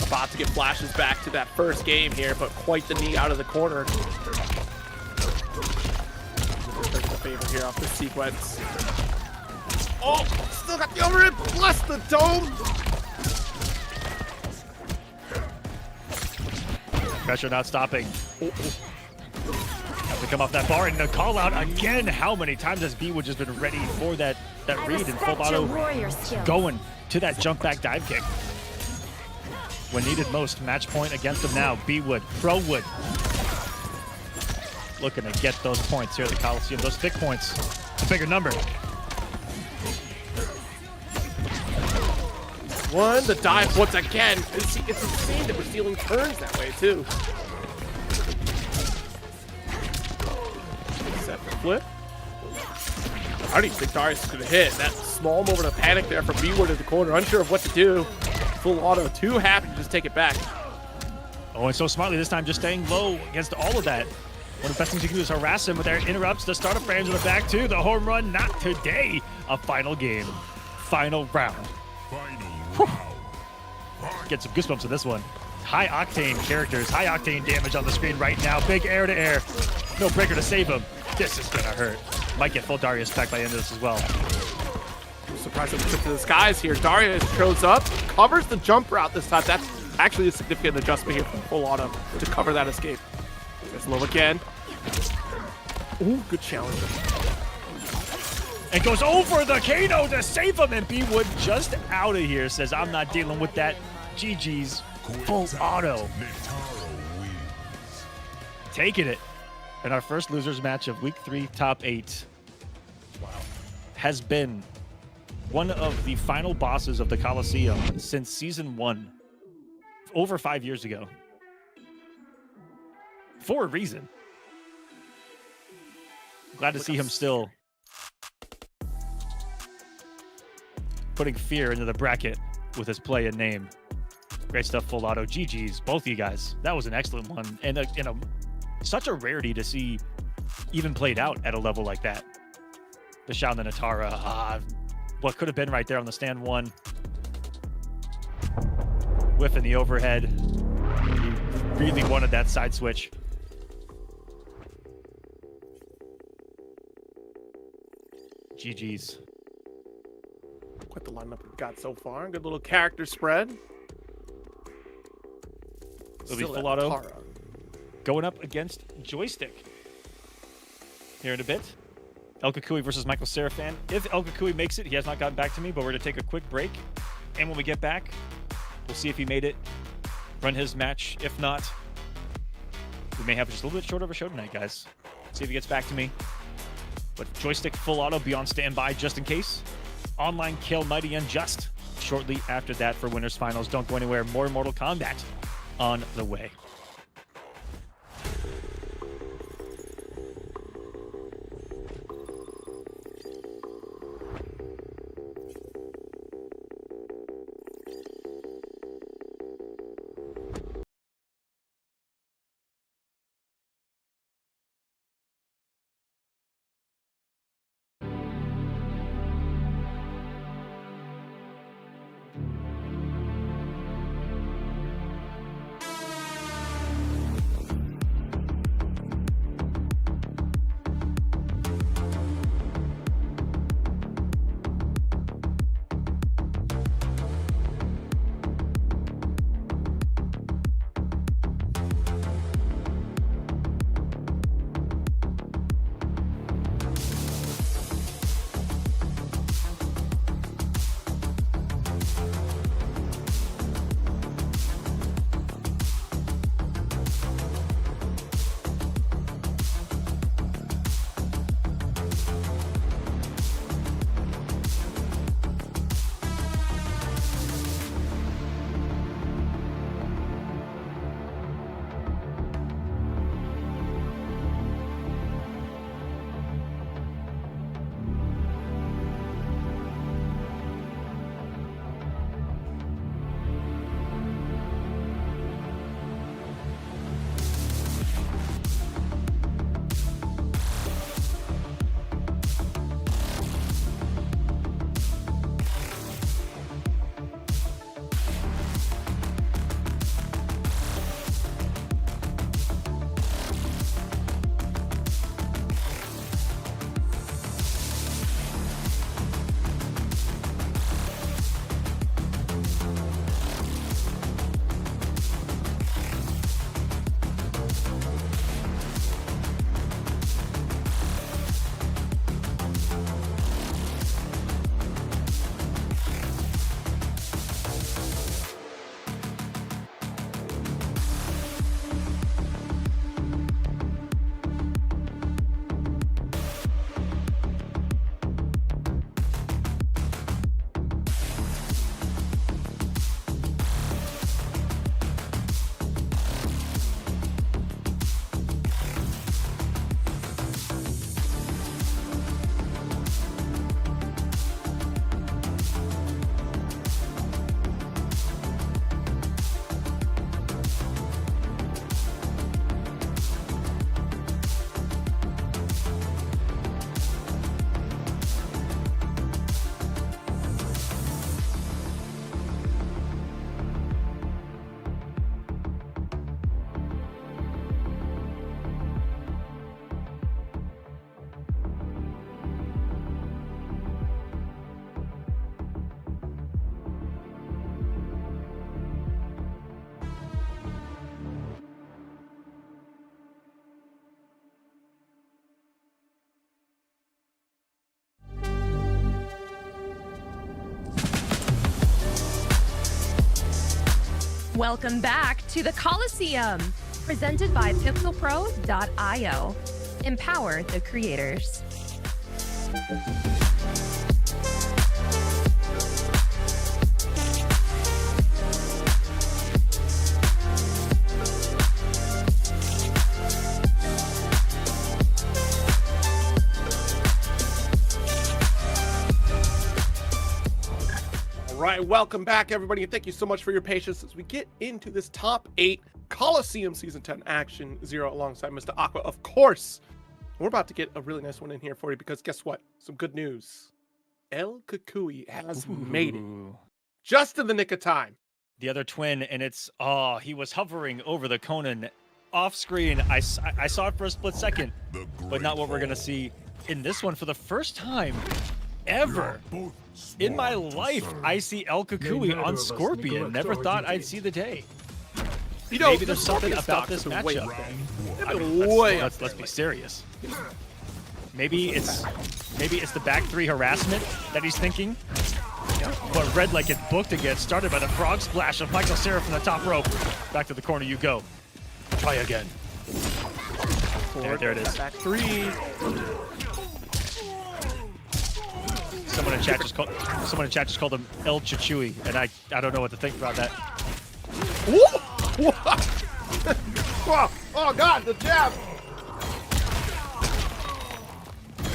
Speaker 1: About to get flashes back to that first game here, but quite the knee out of the corner. Taking the favor here off the sequence. Oh, still got the overhit plus the dome.
Speaker 3: Pressure not stopping. Have to come off that bar, and the call out again. How many times has B-Wood just been ready for that read, and Full Auto
Speaker 7: warrior skill.
Speaker 3: going to that jump back dive kick when needed most. Match point against him now. B-Wood, Pro-Wood, looking to get those points here at the Kolosseum. Those thick points, a bigger number.
Speaker 1: One, the dive once again. It's insane that we're stealing turns that way too. Set for flip. I don't even think Darius is gonna hit. That small moment of panic there from B-Wood in the corner, unsure of what to do. Full Auto, too happy to just take it back.
Speaker 3: Oh, and so smartly this time, just staying low against all of that. One of the best things you can do is harass him, but there interrupts the startup frames in the back too. The home run, not today. A final game, final round.
Speaker 6: Final round.
Speaker 3: Get some goosebumps in this one. high octane characters, high octane damage on the screen right now. Big air to air. No breaker to save him. This is gonna hurt. Might get full Darius back by the end of this as well.
Speaker 1: I'm surprised that we took to the skies here. Darius shows up, covers the jump route this time. That's actually a significant adjustment here from full auto to cover that escape. There's low again. Ooh, good challenge.
Speaker 3: And goes over the Kano to save him, and B-Wood just out of here. Says, I'm not dealing with that. GG's. Full auto. Taking it. And our first losers match of week 3, top 8. Wow. Has been one of the final bosses of the Kolosseum since season 1. Over 5 years ago. For a reason. Glad to see him still putting fear into the bracket with his play and name. Great stuff, full auto. GG's, both of you guys. That was an excellent one. And such a rarity to see even played out at a level like that. The Shao and the Natara. What could have been right there on the stand 1. Whiffing the overhead. He really wanted that side switch. GG's.
Speaker 1: Quite the lineup we've got so far. Good little character spread.
Speaker 3: It'll be
Speaker 1: Still
Speaker 3: full
Speaker 1: at
Speaker 3: auto.
Speaker 1: Natara.
Speaker 3: Going up against Joystick here in a bit. El Kakui versus Michael Seraphan. If El Kakui makes it, he has not gotten back to me, but we're going to take a quick break. And when we get back, we'll see if he made it, run his match. If not, we may have just a little bit short of a show tonight, guys. See if he gets back to me. But Joystick full auto, be on standby just in case. Online kill Mighty Unjust shortly after that for winners finals. Don't go anywhere. More Mortal Kombat on the way.
Speaker 4: Welcome back to the Kolosseum, presented by pixelpro.io. Empower the creators.
Speaker 1: All right, welcome back, everybody, and thank you so much for your patience as we get into this top 8 Kolosseum Season 10 Action Zero alongside Mr. Aqua, of course. We're about to get a really nice one in here for you because guess what? Some good news. El Kukui has made it just in the nick of time.
Speaker 3: The other twin, and it's, he was hovering over the Conan off screen. I saw it for a split second, but not what we're going to see in this one for the first time ever. In my life, I see El Kukui on Scorpion. Never thought I'd see the day.
Speaker 1: You know,
Speaker 3: Maybe there's something about this matchup. I mean, let's be serious. Maybe it's the back 3 harassment that he's thinking. But Red Light gets booked and gets started by the frog splash of Michael Cera from the top rope. Back to the corner you go. Try again. There it is.
Speaker 1: Back 3.
Speaker 3: Someone in chat just called him El Chichui, and I don't know what to think about that.
Speaker 1: Whoa! Oh God, the jab!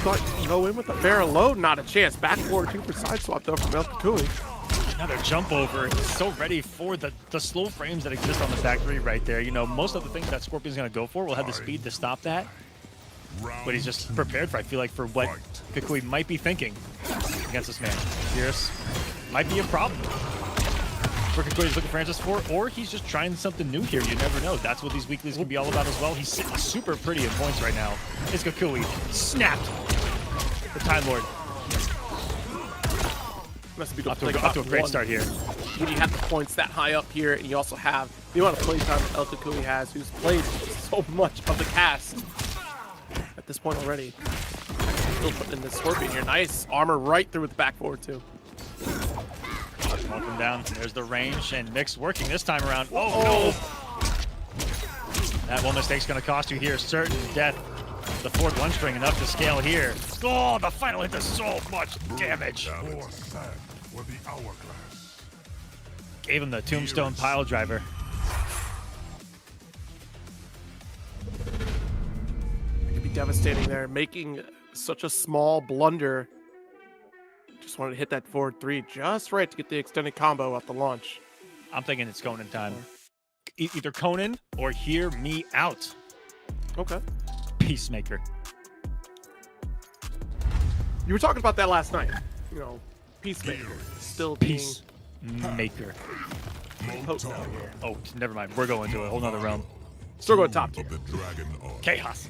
Speaker 1: Thought you go in with a barrel load, not a chance. Back forward 2 for side swap though from El Kukui.
Speaker 3: Another jump over. He's so ready for the slow frames that exist on the back 3 right there. You know, most of the things that Scorpion's gonna go for will have the speed to stop that. But he's just prepared for, I feel like, for what Kukui might be thinking against this man. Fierce might be a problem for Kukui is looking for answers for, or he's just trying something new here. You never know. That's what these weeklies can be all about as well. He's sitting super pretty in points right now. It's Kukui. Snapped. The Time Lord.
Speaker 1: Must be
Speaker 3: off to a great start here.
Speaker 1: When you have the points that high up here, and you also have the amount of playtime that El Kukui has, who's played so much of the cast at this point already. Still putting in this Scorpion here. Nice armor right through with the back forward too.
Speaker 3: Welcome down. There's the range, and Mix working this time around. Oh no! That one mistake's going to cost you here. Certain death. The 4th 1 string enough to scale here. Oh, the final hit does so much damage. Gave him the tombstone pile driver.
Speaker 1: It could be devastating there, making such a small blunder. Just wanted to hit that forward 3 just right to get the extended combo off the launch.
Speaker 3: I'm thinking it's Conan time. Either Conan or hear me out.
Speaker 1: Okay.
Speaker 3: Peacemaker.
Speaker 1: You were talking about that last night. You know, Peacemaker still being
Speaker 3: Peacemaker.
Speaker 1: potent out here.
Speaker 3: Oh, never mind. We're going to a whole nother realm.
Speaker 1: Still going top 2.
Speaker 3: Chaos.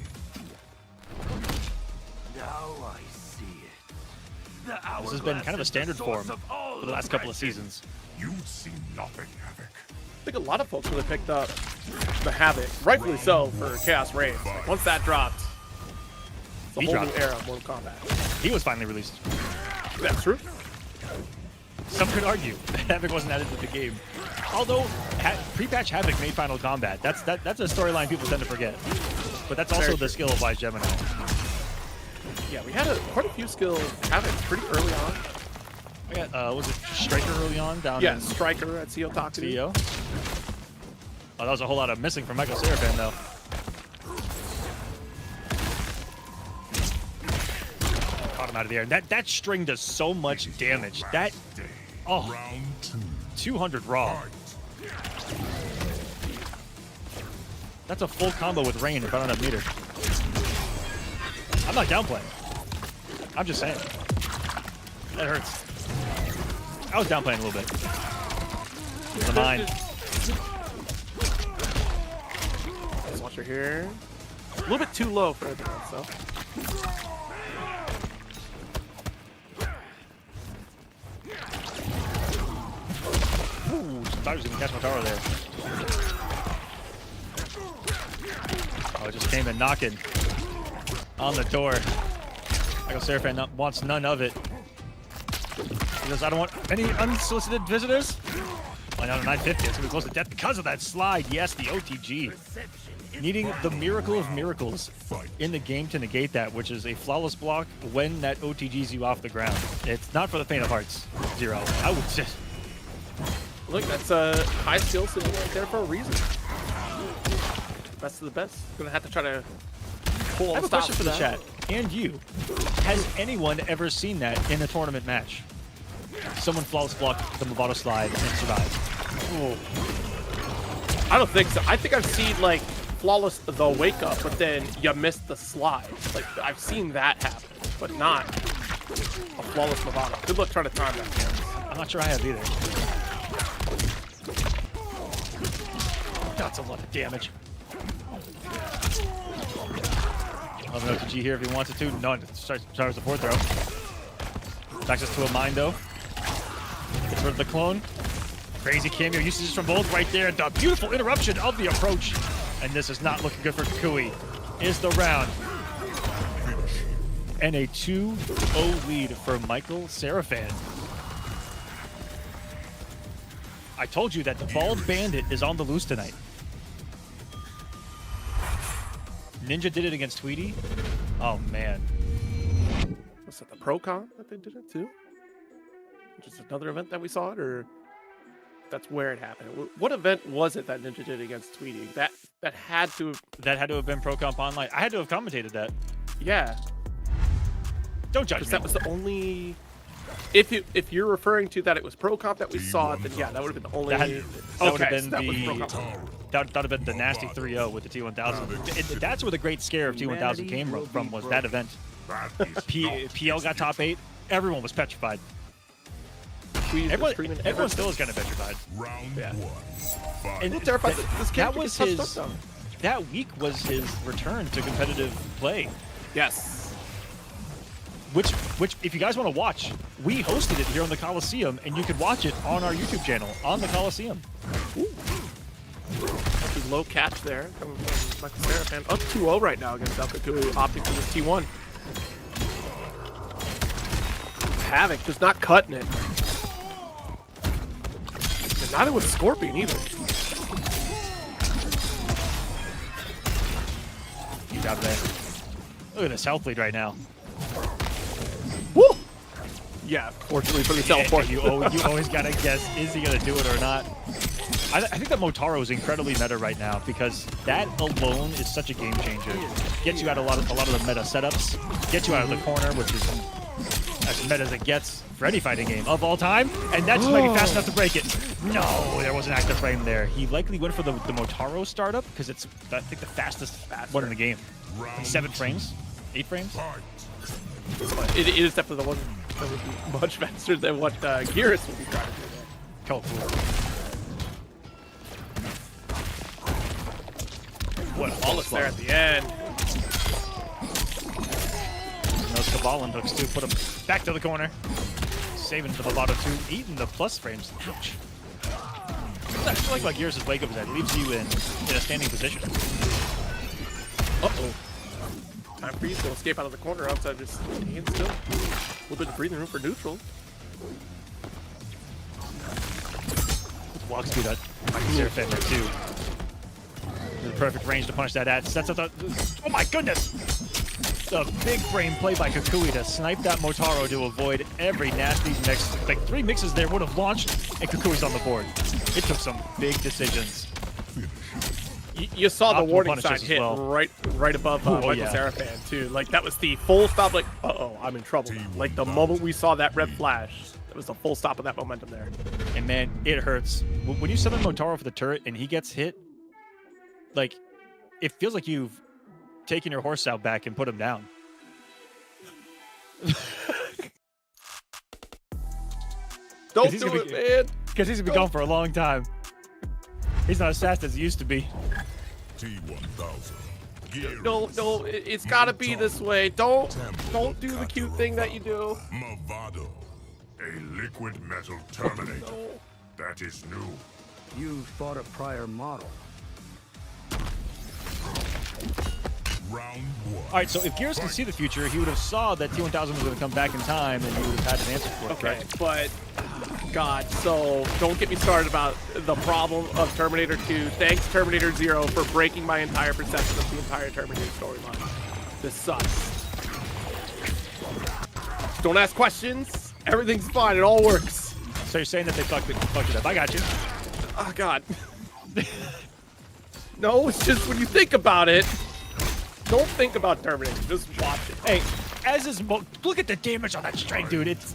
Speaker 2: Now I see it.
Speaker 3: This has been kind of a standard form for the last couple of seasons.
Speaker 6: You've seen nothing, Havoc.
Speaker 1: I think a lot of folks really picked up the Havoc, rightfully so, for Chaos Rage. Like, once that dropped, it's a whole new era of Mortal Kombat.
Speaker 3: He was finally released.
Speaker 1: That's true.
Speaker 3: Some could argue that Havoc wasn't added to the game. Although, pre-patch Havoc made Final Combat. That's a storyline people tend to forget. But that's also the skill of Wise Gemini.
Speaker 1: Yeah, we had quite a few skill Havoc pretty early on.
Speaker 3: I got, was it Striker early on down
Speaker 1: Yeah,
Speaker 3: in
Speaker 1: Striker at CO Talk
Speaker 3: CEO? Oh, that was a whole lot of missing from Michael Serafin, though. Caught him out of the air. That string does so much damage. That, oh, 200 raw. That's a full combo with Rain if I don't have meter. I'm not downplaying. I'm just saying. That hurts. I was downplaying a little bit. The mine.
Speaker 1: Let's watch her here. A little bit too low for everything else, though.
Speaker 3: Ooh, thought he was gonna catch my tower there. Oh, it just came in knocking on the door. Michael Serafin wants none of it. He goes, I don't want any unsolicited visitors. And on a 950, it's gonna be close to death because of that slide. Yes, the OTG. Needing the miracle of miracles in the game to negate that, which is a flawless block when that OTGs you off the ground. It's not for the faint of hearts, Zero. I would just...
Speaker 1: Look, that's a high skill sitting right there for a reason. Best of the best. Gonna have to try to pull
Speaker 3: I
Speaker 1: all
Speaker 3: have
Speaker 1: the
Speaker 3: a question
Speaker 1: stops
Speaker 3: for the
Speaker 1: that.
Speaker 3: chat, and you. Has anyone ever seen that in a tournament match? Someone flawless blocked the Movado slide and survived.
Speaker 1: Oh. I don't think so. I think I've seen like flawless the wake up, but then you missed the slide. Like I've seen that happen, but not a flawless Movado. Good luck trying to time that. Man.
Speaker 3: I'm not sure I have either. That's a lot of damage. I'll have an OTG here if he wants it to. No, it starts the fourth throw. Access to a mine though. Gets rid of the clone. Crazy cameo usages from both right there. The beautiful interruption of the approach. And this is not looking good for Kukui. Is the round. And a 2-0 lead for Michael Seraphan. I told you that the Bald Bandit is on the loose tonight. Ninja did it against Tweety. Oh, man.
Speaker 1: Was it the Pro-Con that they did it too? Which is another event that we saw it, or that's where it happened? What event was it that Ninja did against Tweety? That had to have...
Speaker 3: That had to have been Pro Comp Online. I had to have commentated that.
Speaker 1: Yeah.
Speaker 3: Don't judge me.
Speaker 1: That was the only... If you're referring to that it was Pro Comp that we saw it, then yeah, that would have been the only...
Speaker 3: That would have been
Speaker 1: that was Pro
Speaker 3: the...
Speaker 1: Comp.
Speaker 3: That would have been the nasty 3-0 with the T1000. That's where the great scare of T1000 came from, was that event. PL got top 8. Everyone was petrified. Everyone still is kind of petrified.
Speaker 6: Round
Speaker 3: Yeah.
Speaker 6: 1.
Speaker 3: And
Speaker 1: I'm terrified that this kid
Speaker 3: that
Speaker 1: could
Speaker 3: was
Speaker 1: get
Speaker 3: his...
Speaker 1: touched up, though.
Speaker 3: That week was his return to competitive play.
Speaker 1: Yes.
Speaker 3: Which, if you guys want to watch, we hosted it here on the Kolosseum, and you could watch it on our YouTube channel on the Kolosseum.
Speaker 1: Low catch there coming from Michael Seraphan. Up 2-0 right now against Kukui, opting for this T1. Havoc just not cutting it. And neither was Scorpion either.
Speaker 3: You got that. Look at this health lead right now.
Speaker 1: Woo! Yeah, fortunately for the teleport.
Speaker 3: You always gotta guess, is he gonna do it or not? I think that Motaro is incredibly meta right now because that alone is such a game changer. Gets you out a lot of the meta setups, gets you out of the corner, which is as meta as it gets for any fighting game of all time, and that just might be fast enough to break it. No, there was an active frame there. He likely went for the Motaro startup because it's, I think, the fastest one in the game. 7 frames? 8 frames?
Speaker 1: It is definitely the one that would be much faster than what Gearus would be trying to do there.
Speaker 3: Cool. What a
Speaker 1: Flawless there at the end.
Speaker 3: And those Caballan hooks too, put him back to the corner. Saving the Movado 2, eating the plus frames. Ouch. I feel like Gearus' wake up is that leaves you in a standing position.
Speaker 1: Uh-oh. Time for you to escape out of the corner outside just staying still. A little bit of breathing room for neutral.
Speaker 3: Walks through that Seraphan there too. The perfect range to punish that at. Sets up the... Oh my goodness! The big frame play by Kukui to snipe that Motaro to avoid every nasty mix. Like 3 mixes there would have launched, and Kukui's on the board. It took some big decisions.
Speaker 1: You saw the
Speaker 3: Optimal
Speaker 1: warning sign
Speaker 3: punishes as
Speaker 1: hit
Speaker 3: well.
Speaker 1: right above Michael
Speaker 3: yeah.
Speaker 1: Seraphan too. Like that was the full stop. Like, uh-oh, I'm in trouble. Like the moment we saw that red flash, it was the full stop of that momentum there.
Speaker 3: And man, it hurts. When you summon Motaro for the turret and he gets hit, like, it feels like you've taken your horse out back and put him down.
Speaker 1: Don't do it, man.
Speaker 3: Because he's gonna be gone for a long time. He's not as fast as he used to be.
Speaker 6: T1000.
Speaker 1: No, it's gotta be this way. Don't do the cute thing that you do.
Speaker 6: Movado. A liquid metal terminator.
Speaker 1: No.
Speaker 6: That is new.
Speaker 2: You fought a prior model.
Speaker 6: Round 1.
Speaker 3: All right, so if Gearus can see the future, he would have saw that T1000 was going to come back in time, and he would have had an answer for it.
Speaker 1: Okay,
Speaker 3: Correct?
Speaker 1: but God. So don't get me started about the problem of Terminator 2. Thanks, Terminator 0, for breaking my entire perception of the entire Terminator storyline. This sucks. Don't ask questions. Everything's fine. It all works.
Speaker 3: So you're saying that they fucked it up. I got you.
Speaker 1: Oh, God. No, it's just when you think about it, don't think about Terminator. Just watch it.
Speaker 3: Hey, as is look at the damage on that strike, dude. It's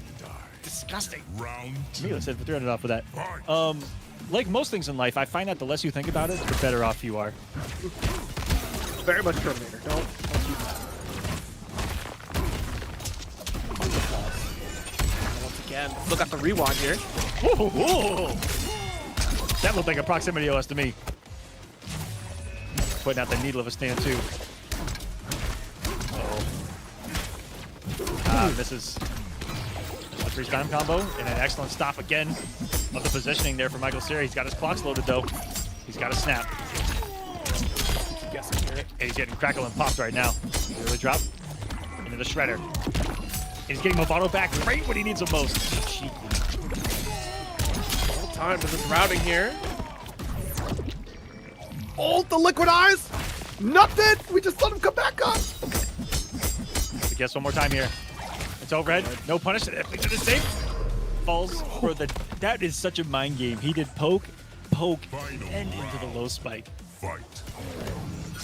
Speaker 3: disgusting.
Speaker 6: Round
Speaker 3: Me,
Speaker 6: 2.
Speaker 3: let's hit for 300 off of that.
Speaker 6: Fight.
Speaker 3: Like most things in life, I find out the less you think about it, the better off you are.
Speaker 1: Very much Terminator. Don't do that. Once again, look at the rewind here.
Speaker 3: Ooh. That looked like a proximity OS to me. Putting out the needle of a stand too. Misses a 3-time combo and an excellent stop again of the positioning there for Michael Cera. He's got his clocks loaded though. He's got a snap.
Speaker 1: Guessing here.
Speaker 3: And he's getting crackle and popped right now. Really drop into the shredder. And he's getting Movado back right when he needs him most. Cheeky.
Speaker 1: All time with this routing here. Ult the liquid eyes. Nothing. We just let him come back up.
Speaker 3: I guess one more time here. It's overhead. No punish. It is safe. Falls for the. That is such a mind game. He did poke, and into the low spike.
Speaker 6: Fight.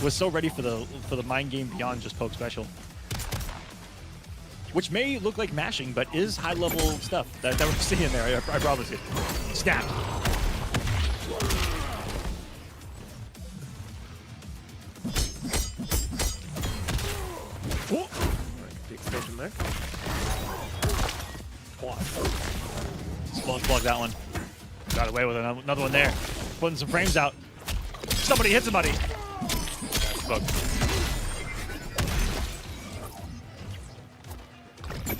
Speaker 3: Was so ready for the mind game beyond just poke special, which may look like mashing, but is high level stuff that we're seeing there. I promise you. Snap.
Speaker 1: Ooh. The extension there.
Speaker 3: Splash plug that one. Got away with another one there. Putting some frames out. Somebody hit somebody. Bug.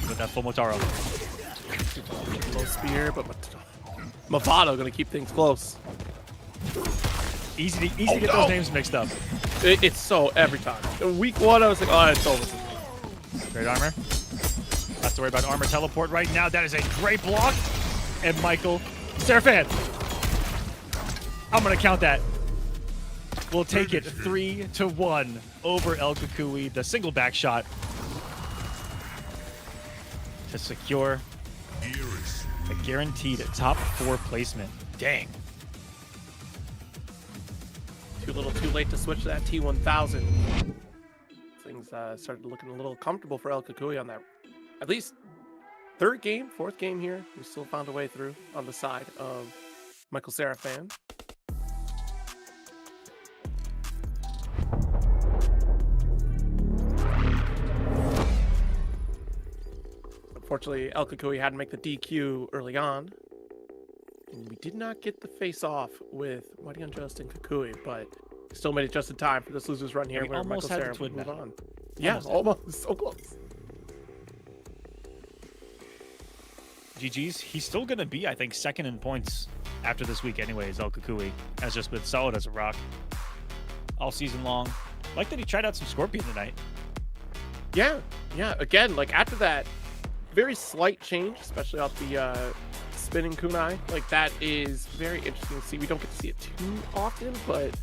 Speaker 3: With that full Motaro.
Speaker 1: Low spear, but Movado gonna keep things close.
Speaker 3: Easy to get those names mixed up.
Speaker 1: It's so every time. In week 1, I was like, oh, it's over.
Speaker 3: Great armor. Not to worry about armor teleport right now. That is a great block. And Michael Seraphan. I'm gonna count that. We'll take it 3-1 over El Kukui. The single back shot to secure a guaranteed top 4 placement. Dang.
Speaker 1: Too little, too late to switch to that T1000. Things started looking a little comfortable for El Kukui on that. At least 4th game here. We still found a way through on the side of Michael Seraphan. Unfortunately, El Kukui had to make the DQ early on. And we did not get the face-off with Mighty Unjust and Kukui, but still made it just in time for this loser's run here
Speaker 3: We
Speaker 1: where
Speaker 3: almost
Speaker 1: Michael
Speaker 3: had
Speaker 1: Cera
Speaker 3: the
Speaker 1: would move
Speaker 3: twin
Speaker 1: on. Yeah, almost. So close.
Speaker 3: GG's. He's still going to be, I think, 2nd in points after this week anyways, El Kukui. Has just been solid as a rock all season long. Like that he tried out some Scorpion tonight.
Speaker 1: Yeah. Again, like after that very slight change, especially off the spinning kunai, like that is very interesting to see. We don't get to see it too often, but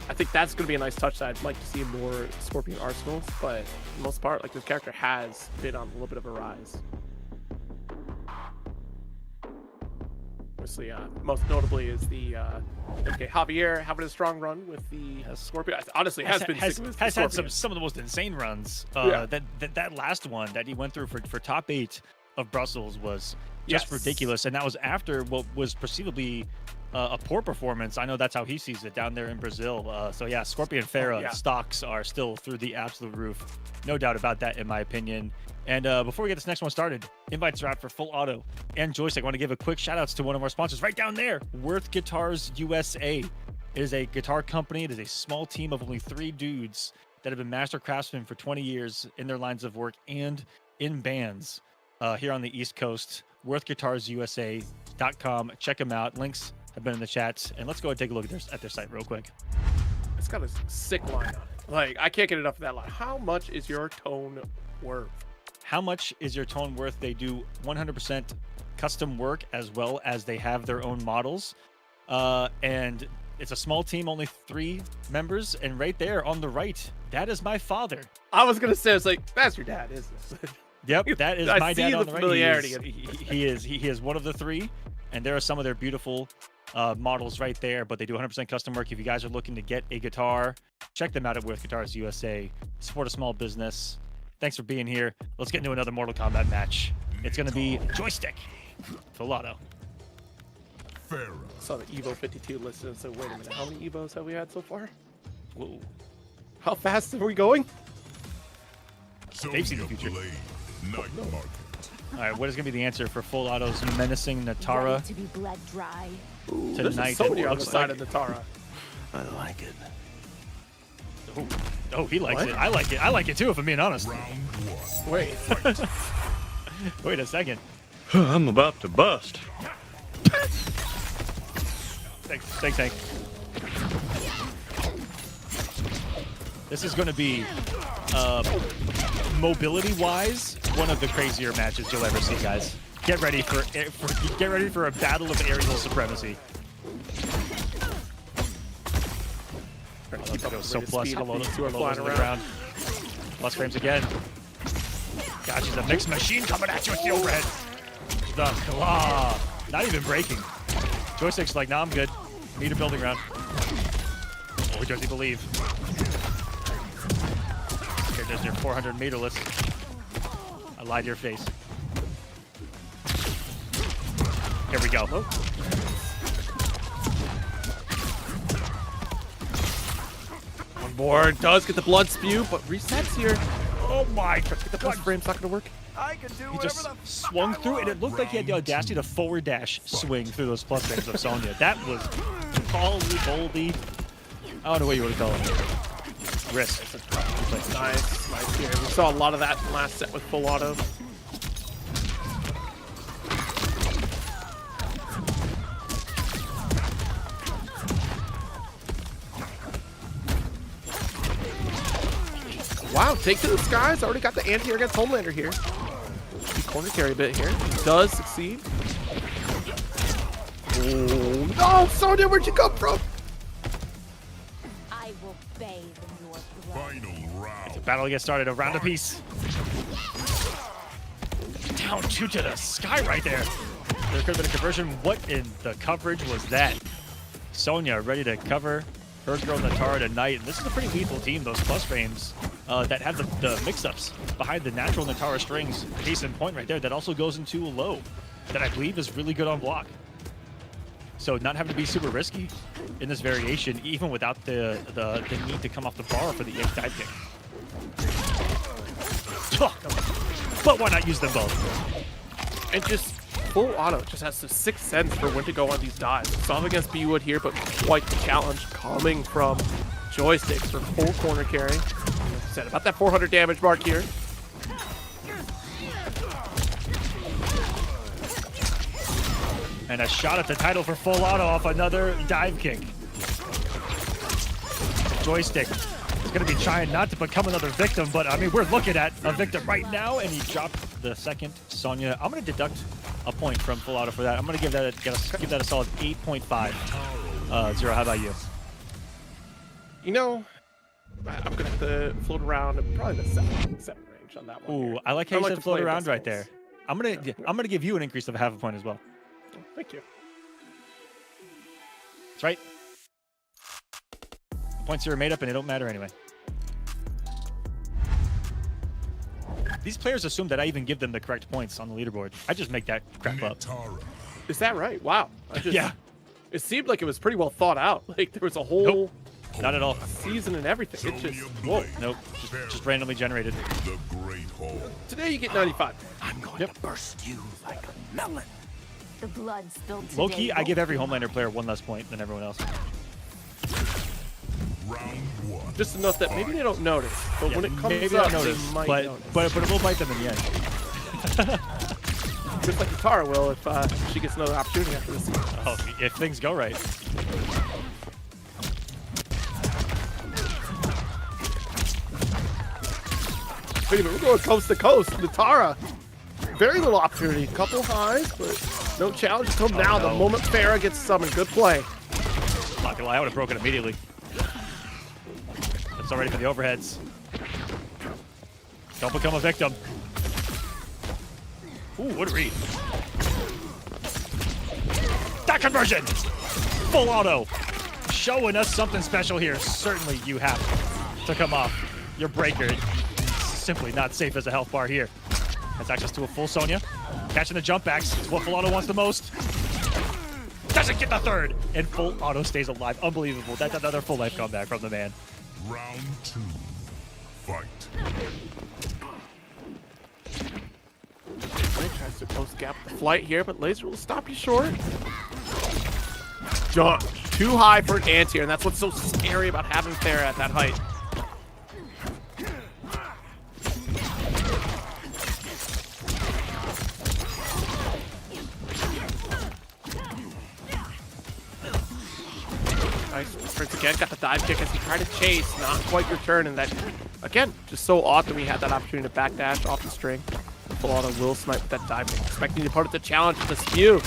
Speaker 1: I think that's going to be a nice touch that I'd like to see in more Scorpion arsenals. But for the most part, like this character has been on a little bit of a rise. Obviously, most notably is the MK Javier having a strong run with the Scorpion. Honestly, has
Speaker 3: had some of the most insane runs. That last one that he went through for top 8 of Brussels was just ridiculous, and that was after what was perceivably a poor performance. I know that's how he sees it down there in Brazil. So yeah, Scorpion Farah stocks are still through the absolute roof. No doubt about that, in my opinion. And before we get this next one started, invites are out for Full Auto and Joystick. I want to give a quick shout outs to one of our sponsors right down there, Worth Guitars USA. It is a guitar company. It is a small team of only 3 dudes that have been master craftsmen for 20 years in their lines of work and in bands here on the East Coast. WorthGuitarsUSA.com. Check them out. Links have been in the chats. And let's go and take a look at their site real quick.
Speaker 1: It's got a sick line on it. Like, I can't get enough of that line. How much is your tone worth?
Speaker 3: How much is your tone worth? They do 100% custom work as well as they have their own models. And it's a small team, only 3 members. And right there on the right, that is my father.
Speaker 1: I was gonna say, it's like, that's your dad, isn't it?
Speaker 3: Yep, that is
Speaker 1: I
Speaker 3: my
Speaker 1: see
Speaker 3: dad
Speaker 1: the
Speaker 3: on the right.
Speaker 1: familiarity.
Speaker 3: He is one of the 3, and there are some of their beautiful models right there. But they do 100% custom work. If you guys are looking to get a guitar, check them out at Worth Guitars USA. Support a small business. Thanks for being here. Let's get into another Mortal Kombat match. It's gonna be joystick. Full auto.
Speaker 6: Pharaoh.
Speaker 1: Saw the Evo 52 listed. So wait a minute, how many Evos have we had so far?
Speaker 3: Whoa.
Speaker 1: How fast are we going?
Speaker 3: They've seen the future.
Speaker 6: Blade, Night Market.
Speaker 3: All right, what is gonna be the answer for Full Auto's menacing Natara
Speaker 5: To be bled dry.
Speaker 1: There's
Speaker 3: tonight?
Speaker 1: somebody
Speaker 3: It
Speaker 1: on the
Speaker 3: looks
Speaker 1: side
Speaker 3: like-
Speaker 1: of Natara.
Speaker 2: I like it.
Speaker 3: Oh, he likes
Speaker 1: What?
Speaker 3: it. I like it. I like it too, if I'm being honest.
Speaker 6: Round 1.
Speaker 1: Wait.
Speaker 3: Wait a second.
Speaker 2: I'm about to bust.
Speaker 3: Thanks, Hank. This is going to be, mobility-wise, one of the crazier matches you'll ever see, guys. Get ready for a battle of aerial supremacy.
Speaker 1: Keep up
Speaker 3: Go
Speaker 1: with
Speaker 3: so
Speaker 1: the
Speaker 3: plus.
Speaker 1: speed of
Speaker 3: Hello,
Speaker 1: these two are
Speaker 3: hello
Speaker 1: flying
Speaker 3: to the
Speaker 1: around.
Speaker 3: ground. Plus frames again. God, she's a mixed machine coming at you with the overhead. The claw. Not even breaking. Joystick's like, nah, I'm good. Need a building round. Or does he believe? Here, there's your 400-meter list. I lied to your face. Here we go.
Speaker 1: On board, does get the blood spew, but resets here.
Speaker 3: Oh my!
Speaker 1: Get the plus frame's not gonna work.
Speaker 2: I can do
Speaker 3: He just swung through, and it looked like he had the audacity to forward dash swing through those plus frames of Sonya. That was boldy. I don't know what you would call it. Risk.
Speaker 1: Nice here. We saw a lot of that last set with full auto. Wow, take to the skies. Already got the anti-air against Homelander here. Corner carry a bit here. He does succeed. Oh, no! Sonya, where'd you come from?
Speaker 5: I will bathe in your blood.
Speaker 6: Final round.
Speaker 3: Battle gets started. A round apiece. Down 2 to the sky right there. There could have been a conversion. What in the coverage was that? Sonya ready to cover her girl Natara tonight. And this is a pretty lethal team, those plus frames that have the mix-ups behind the natural Natara strings. Case in point right there. That also goes into a low that I believe is really good on block. So not having to be super risky in this variation, even without the need to come off the bar for the dive kick. But why not use them both?
Speaker 1: And just full auto just has the 6th sense for when to go on these dives. Some against B-Wood here, but quite the challenge coming from Joystick for full corner carry. Like I said, about that 400 damage mark here.
Speaker 3: And a shot at the title for full auto off another dive kick. Joystick is going to be trying not to become another victim, but I mean, we're looking at a victim right now, and he dropped the second Sonya. I'm going to deduct a point from full auto for that. I'm going to give that a solid 8.5. Zero, how about you?
Speaker 1: You know, I'm going to have to float around at probably the 7 range on that one.
Speaker 3: Ooh,
Speaker 1: here.
Speaker 3: I like how you
Speaker 1: like
Speaker 3: said
Speaker 1: to
Speaker 3: float
Speaker 1: play
Speaker 3: around right
Speaker 1: pistols.
Speaker 3: there. I'm gonna give you an increase of a half a point as well.
Speaker 1: Thank you.
Speaker 3: That's right. Points here are made up and they don't matter anyway. These players assume that I even give them the correct points on the leaderboard. I just make that crap up.
Speaker 6: Natara.
Speaker 1: Is that right? Wow. I just,
Speaker 3: Yeah.
Speaker 1: It seemed like it was pretty well thought out. Like there was a whole
Speaker 3: Nope. Not at all.
Speaker 1: season and everything. It just,
Speaker 6: Sonya
Speaker 1: whoa.
Speaker 6: Blade.
Speaker 3: Nope. Just randomly generated.
Speaker 6: The Great Hall.
Speaker 1: Today you get 95.
Speaker 2: I'm going
Speaker 3: Yep.
Speaker 2: to burst you like a melon.
Speaker 5: The blood spilled today.
Speaker 3: Low key, I
Speaker 5: won't
Speaker 3: give every
Speaker 5: be
Speaker 3: Homelander player 1 less point than everyone else.
Speaker 6: Round 1.
Speaker 1: Just enough that maybe they don't notice, but when it comes
Speaker 3: maybe
Speaker 1: up,
Speaker 3: not notice,
Speaker 1: they might
Speaker 3: but,
Speaker 1: notice.
Speaker 3: but it will bite them in the end.
Speaker 1: Just like Tara will if she gets another opportunity after this season.
Speaker 3: Oh, if things go right.
Speaker 1: Wait a minute, we're going coast to coast. Natara very little opportunity. Couple highs, but no challenge until now.
Speaker 3: no.
Speaker 1: The moment Farah gets summoned. Good play.
Speaker 3: Not gonna lie, I would have broken immediately. It's already for the overheads. Don't become a victim. Ooh, what a read. That conversion! Full auto. Showing us something special here. Certainly you have to come off your breaker. Simply not safe as a health bar here. Has access to a full Sonya. Catching the jump backs. It's what full auto wants the most. Doesn't get the third. And full auto stays alive. Unbelievable. That's another full life comeback from the man.
Speaker 6: Round 2. Fight.
Speaker 1: Tries to close the gap with the flight here, but Laser will stop you short. Jump. Too high for an anti-air, and that's what's so scary about having Farah at that height. Nice. Prince again got the dive kick as he tried to chase. Not quite your turn, and that, again, just so often we had that opportunity to backdash off the string. Full auto will snipe with that dive kick, expecting the opponent to challenge the spew.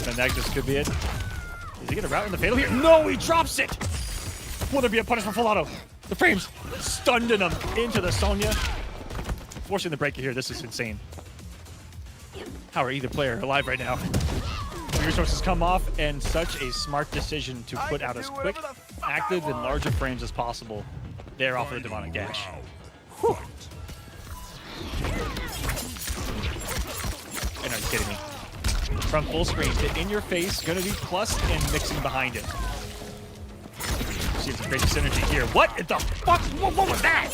Speaker 3: And that just could be it. Is he gonna route in the fatal here? No, he drops it! Will there be a punish for full auto? The frames stunned him into the Sonya. Forcing the breaker here, this is insane. How are either player alive right now? Resources come off, and such a smart decision to put out as quick, active, and larger frames as possible. They're off of the demonic dash. Whew. And are you kidding me? From full screen to in your face, gonna be plus and mixing behind it. See some great synergy here. What in the fuck? What was that?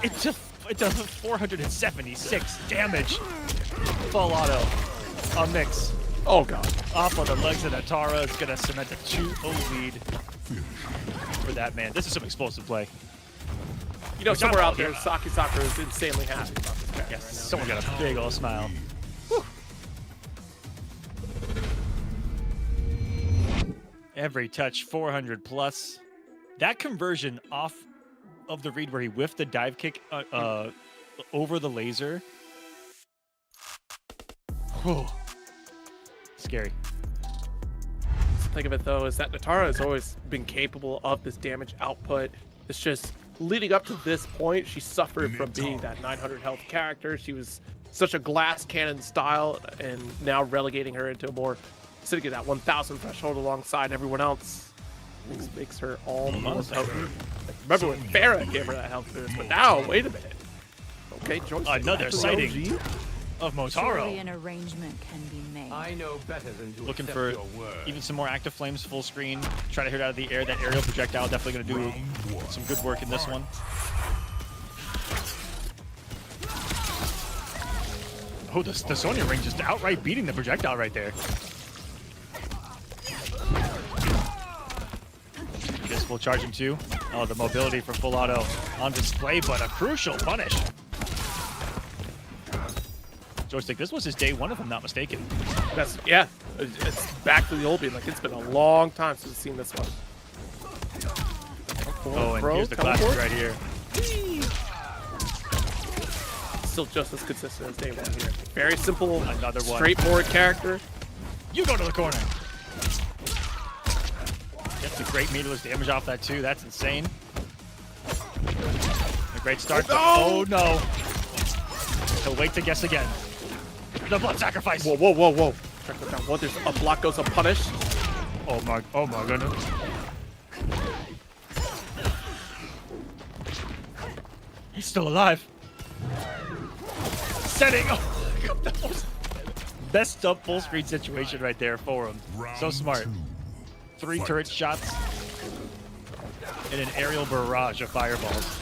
Speaker 3: It's a 476 damage. Full auto. A mix.
Speaker 1: Oh god.
Speaker 3: Off of the legs of Natara. It's gonna cement a 2-0 lead for that man. This is some explosive play.
Speaker 1: You know, somewhere out there, Saki Sakura is insanely happy about this character.
Speaker 3: Yes, someone got a big old smile. Whew. Every touch, 400 plus. That conversion off of the read where he whiffed the dive kick over the laser. Whew. Scary.
Speaker 1: Think of it though is that Natara has always been capable of this damage output. It's just leading up to this point, she suffered from being that 900 health character. She was such a glass cannon style, and now relegating her into a more sitting at that 1,000 threshold alongside everyone else makes her all the more potent. Remember when Farah gave her that health boost, but now wait a minute. Okay, Joyce,
Speaker 3: another sighting of
Speaker 7: Surely
Speaker 3: Motaro.
Speaker 7: an arrangement can be made.
Speaker 2: I know better than to
Speaker 3: Looking
Speaker 2: accept
Speaker 3: for
Speaker 2: your word.
Speaker 3: even some more active flames, full screen. Try to hit it out of the air. That aerial projectile definitely going to do some good work in this one. Oh, the Sonya ring just outright beating the projectile right there. This full charging too. Oh, the mobility for full auto on display, but a crucial punish. Joystick, this was his day one, if I'm not mistaken.
Speaker 1: That's, yeah, it's back to the old beat. Like, it's been a long time since we've seen this one.
Speaker 3: Oh, and here's the classic right here.
Speaker 1: Still just as consistent as day one here. Very simple,
Speaker 3: Another one.
Speaker 1: straightforward character.
Speaker 3: You go to the corner. Gets a great meterless damage off that too. That's insane. A great start. Oh no! He'll wait to guess again. The blood sacrifice.
Speaker 1: Whoa, whoa, whoa, whoa. Check that down. What? There's a block goes unpunished.
Speaker 3: Oh my goodness. He's still alive. Setting. Oh, best up full screen situation right there for him. So smart. 3 turret shots and an aerial barrage of fireballs.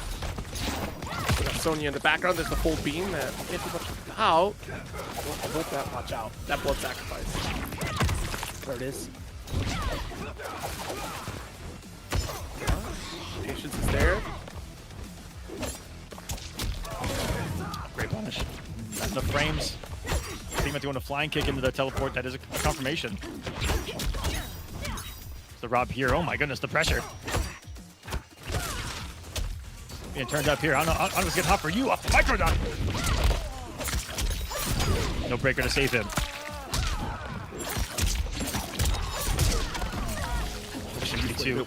Speaker 1: We got Sonya in the background. There's the full beam that can't do much about. I hope that, watch out. That blood sacrifice. There it is. Patience is there.
Speaker 3: Great punish. And the frames. Team doing a flying kick into the teleport. That is a confirmation. The rob here. Oh my goodness, the pressure. Getting turned up here. I'm just getting hot for you off the micro dot. No breaker to save him.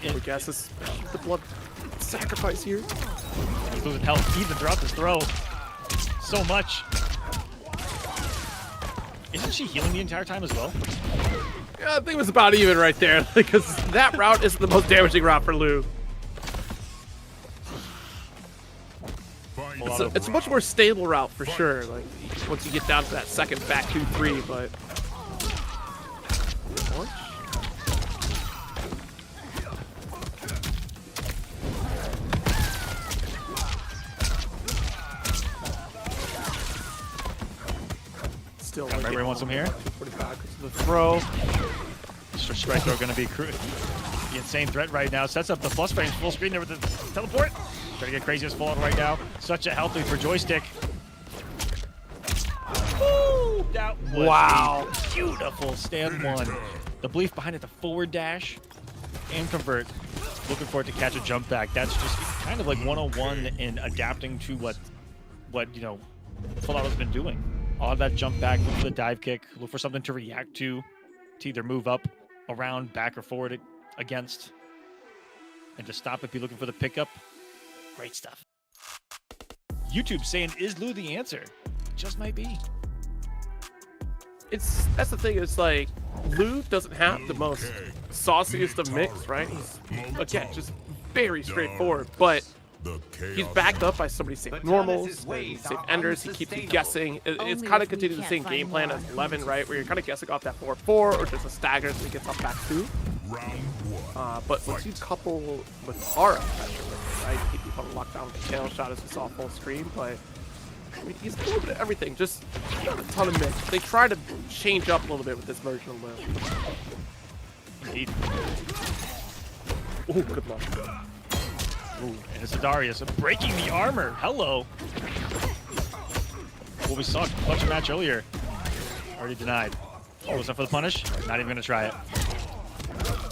Speaker 1: I guess it's the blood sacrifice here.
Speaker 3: He's losing health even throughout this throw. So much. Isn't she healing the entire time as well?
Speaker 1: Yeah, I think it was about even right there, because that route is the most damaging route for Lou. It's a much more stable route for sure. Like once you get down to that second back 2-3, but still
Speaker 3: everyone wants him here.
Speaker 1: 245 because of the throw.
Speaker 3: Mr. Strike Throw gonna be the insane threat right now. Sets up the plus range full screen there with the teleport. Trying to get crazy as Fallout right now. Such a healthy for joystick. Woo! That was a beautiful stand one. The belief behind it, the forward dash and convert. Looking for it to catch a jump back. That's just kind of like 101 in adapting to what you know Fallout has been doing. All of that jump back, look for the dive kick, look for something to react to either move up, around, back, or forward against, and to stop if you're looking for the pickup. Great stuff. YouTube saying, is Lou the answer? Just might be.
Speaker 1: That's the thing. It's like Lou doesn't have the most sauciest of mix, right? He's again just very straightforward, but he's backed up by somebody safe normals, safe enders. He keeps you guessing. It's kind of continuing the same game plan as 11, right? Where you're kind of guessing off that 4-4 or just a stagger so he gets up back 2. But once you couple with aura pressure with it, right? Keep people locked down with the tail shot as we saw full screen, but I mean, he's a little bit of everything. Just not a ton of mix. They try to change up a little bit with this version of Lou.
Speaker 3: Indeed.
Speaker 1: Ooh, good luck.
Speaker 3: Ooh, and it's Darius breaking the armor. Hello. Well, we saw a clutch match earlier. Already denied. Oh, was that for the punish? Not even gonna try it.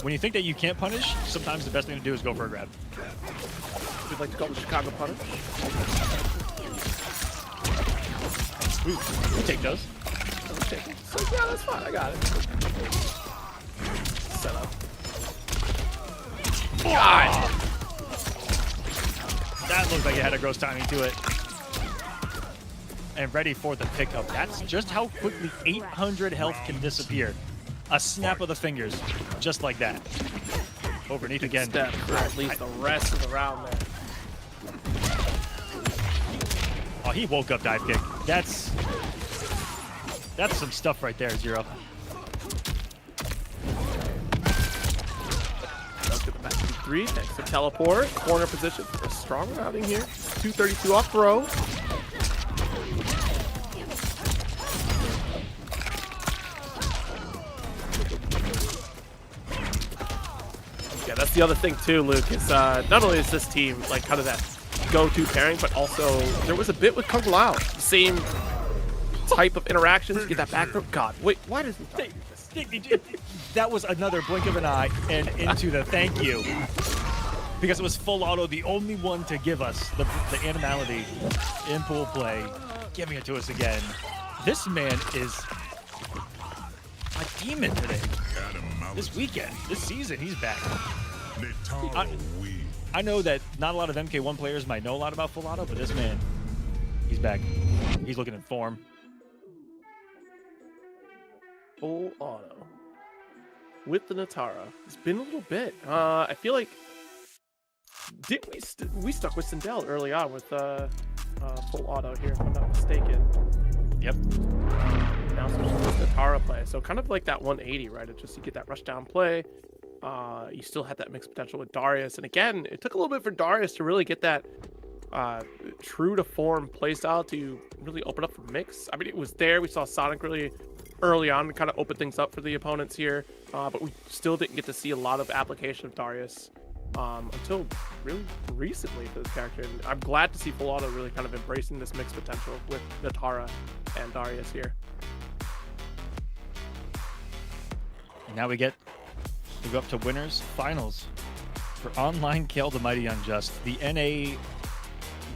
Speaker 3: When you think that you can't punish, sometimes the best thing to do is go for a grab.
Speaker 1: We'd like to call the Chicago punish.
Speaker 3: Ooh, we'll take those.
Speaker 1: So, yeah, that's fine. I got it. Set up.
Speaker 3: God! That looks like it had a gross timing to it. And ready for the pickup. That's just how quickly 800 health can disappear. A snap of the fingers, just like that. Overneath again.
Speaker 1: Step for at least the rest of the round there.
Speaker 3: Oh, he woke up dive kick. That's some stuff right there, Zero.
Speaker 1: Let's get the back 2-3. Thanks to teleport. Corner position for a strong routing here. 232 off throw. Yeah, that's the other thing too, Luke, is not only is this team like kind of that go-to pairing, but also there was a bit with Kung Lao. Same type of interactions. You get that back throw. God, wait, why does he do this?
Speaker 3: That was another blink of an eye and into the thank you. Because it was full auto, the only one to give us the animality in pool play, giving it to us again. This man is a demon today. This weekend, this season, he's back. I know that not a lot of MK1 players might know a lot about full auto, but this man, he's back. He's looking in form.
Speaker 1: Full auto with the Natara. It's been a little bit. I feel like we stuck with Sindel early on with full auto here, if I'm not mistaken.
Speaker 3: Yep.
Speaker 1: Now switching to the Natara play, so kind of like that 180, right? It's just you get that rush down play. You still had that mixed potential with Darius, and again, it took a little bit for Darius to really get that true to form playstyle to really open up for mix. I mean, it was there. We saw Sonic really early on to kind of open things up for the opponents here, but we still didn't get to see a lot of application of Darius until really recently for this character. And I'm glad to see full auto really kind of embracing this mixed potential with Natara and Darius here.
Speaker 3: And now we go up to winners finals for online Kale the Mighty Unjust. The NA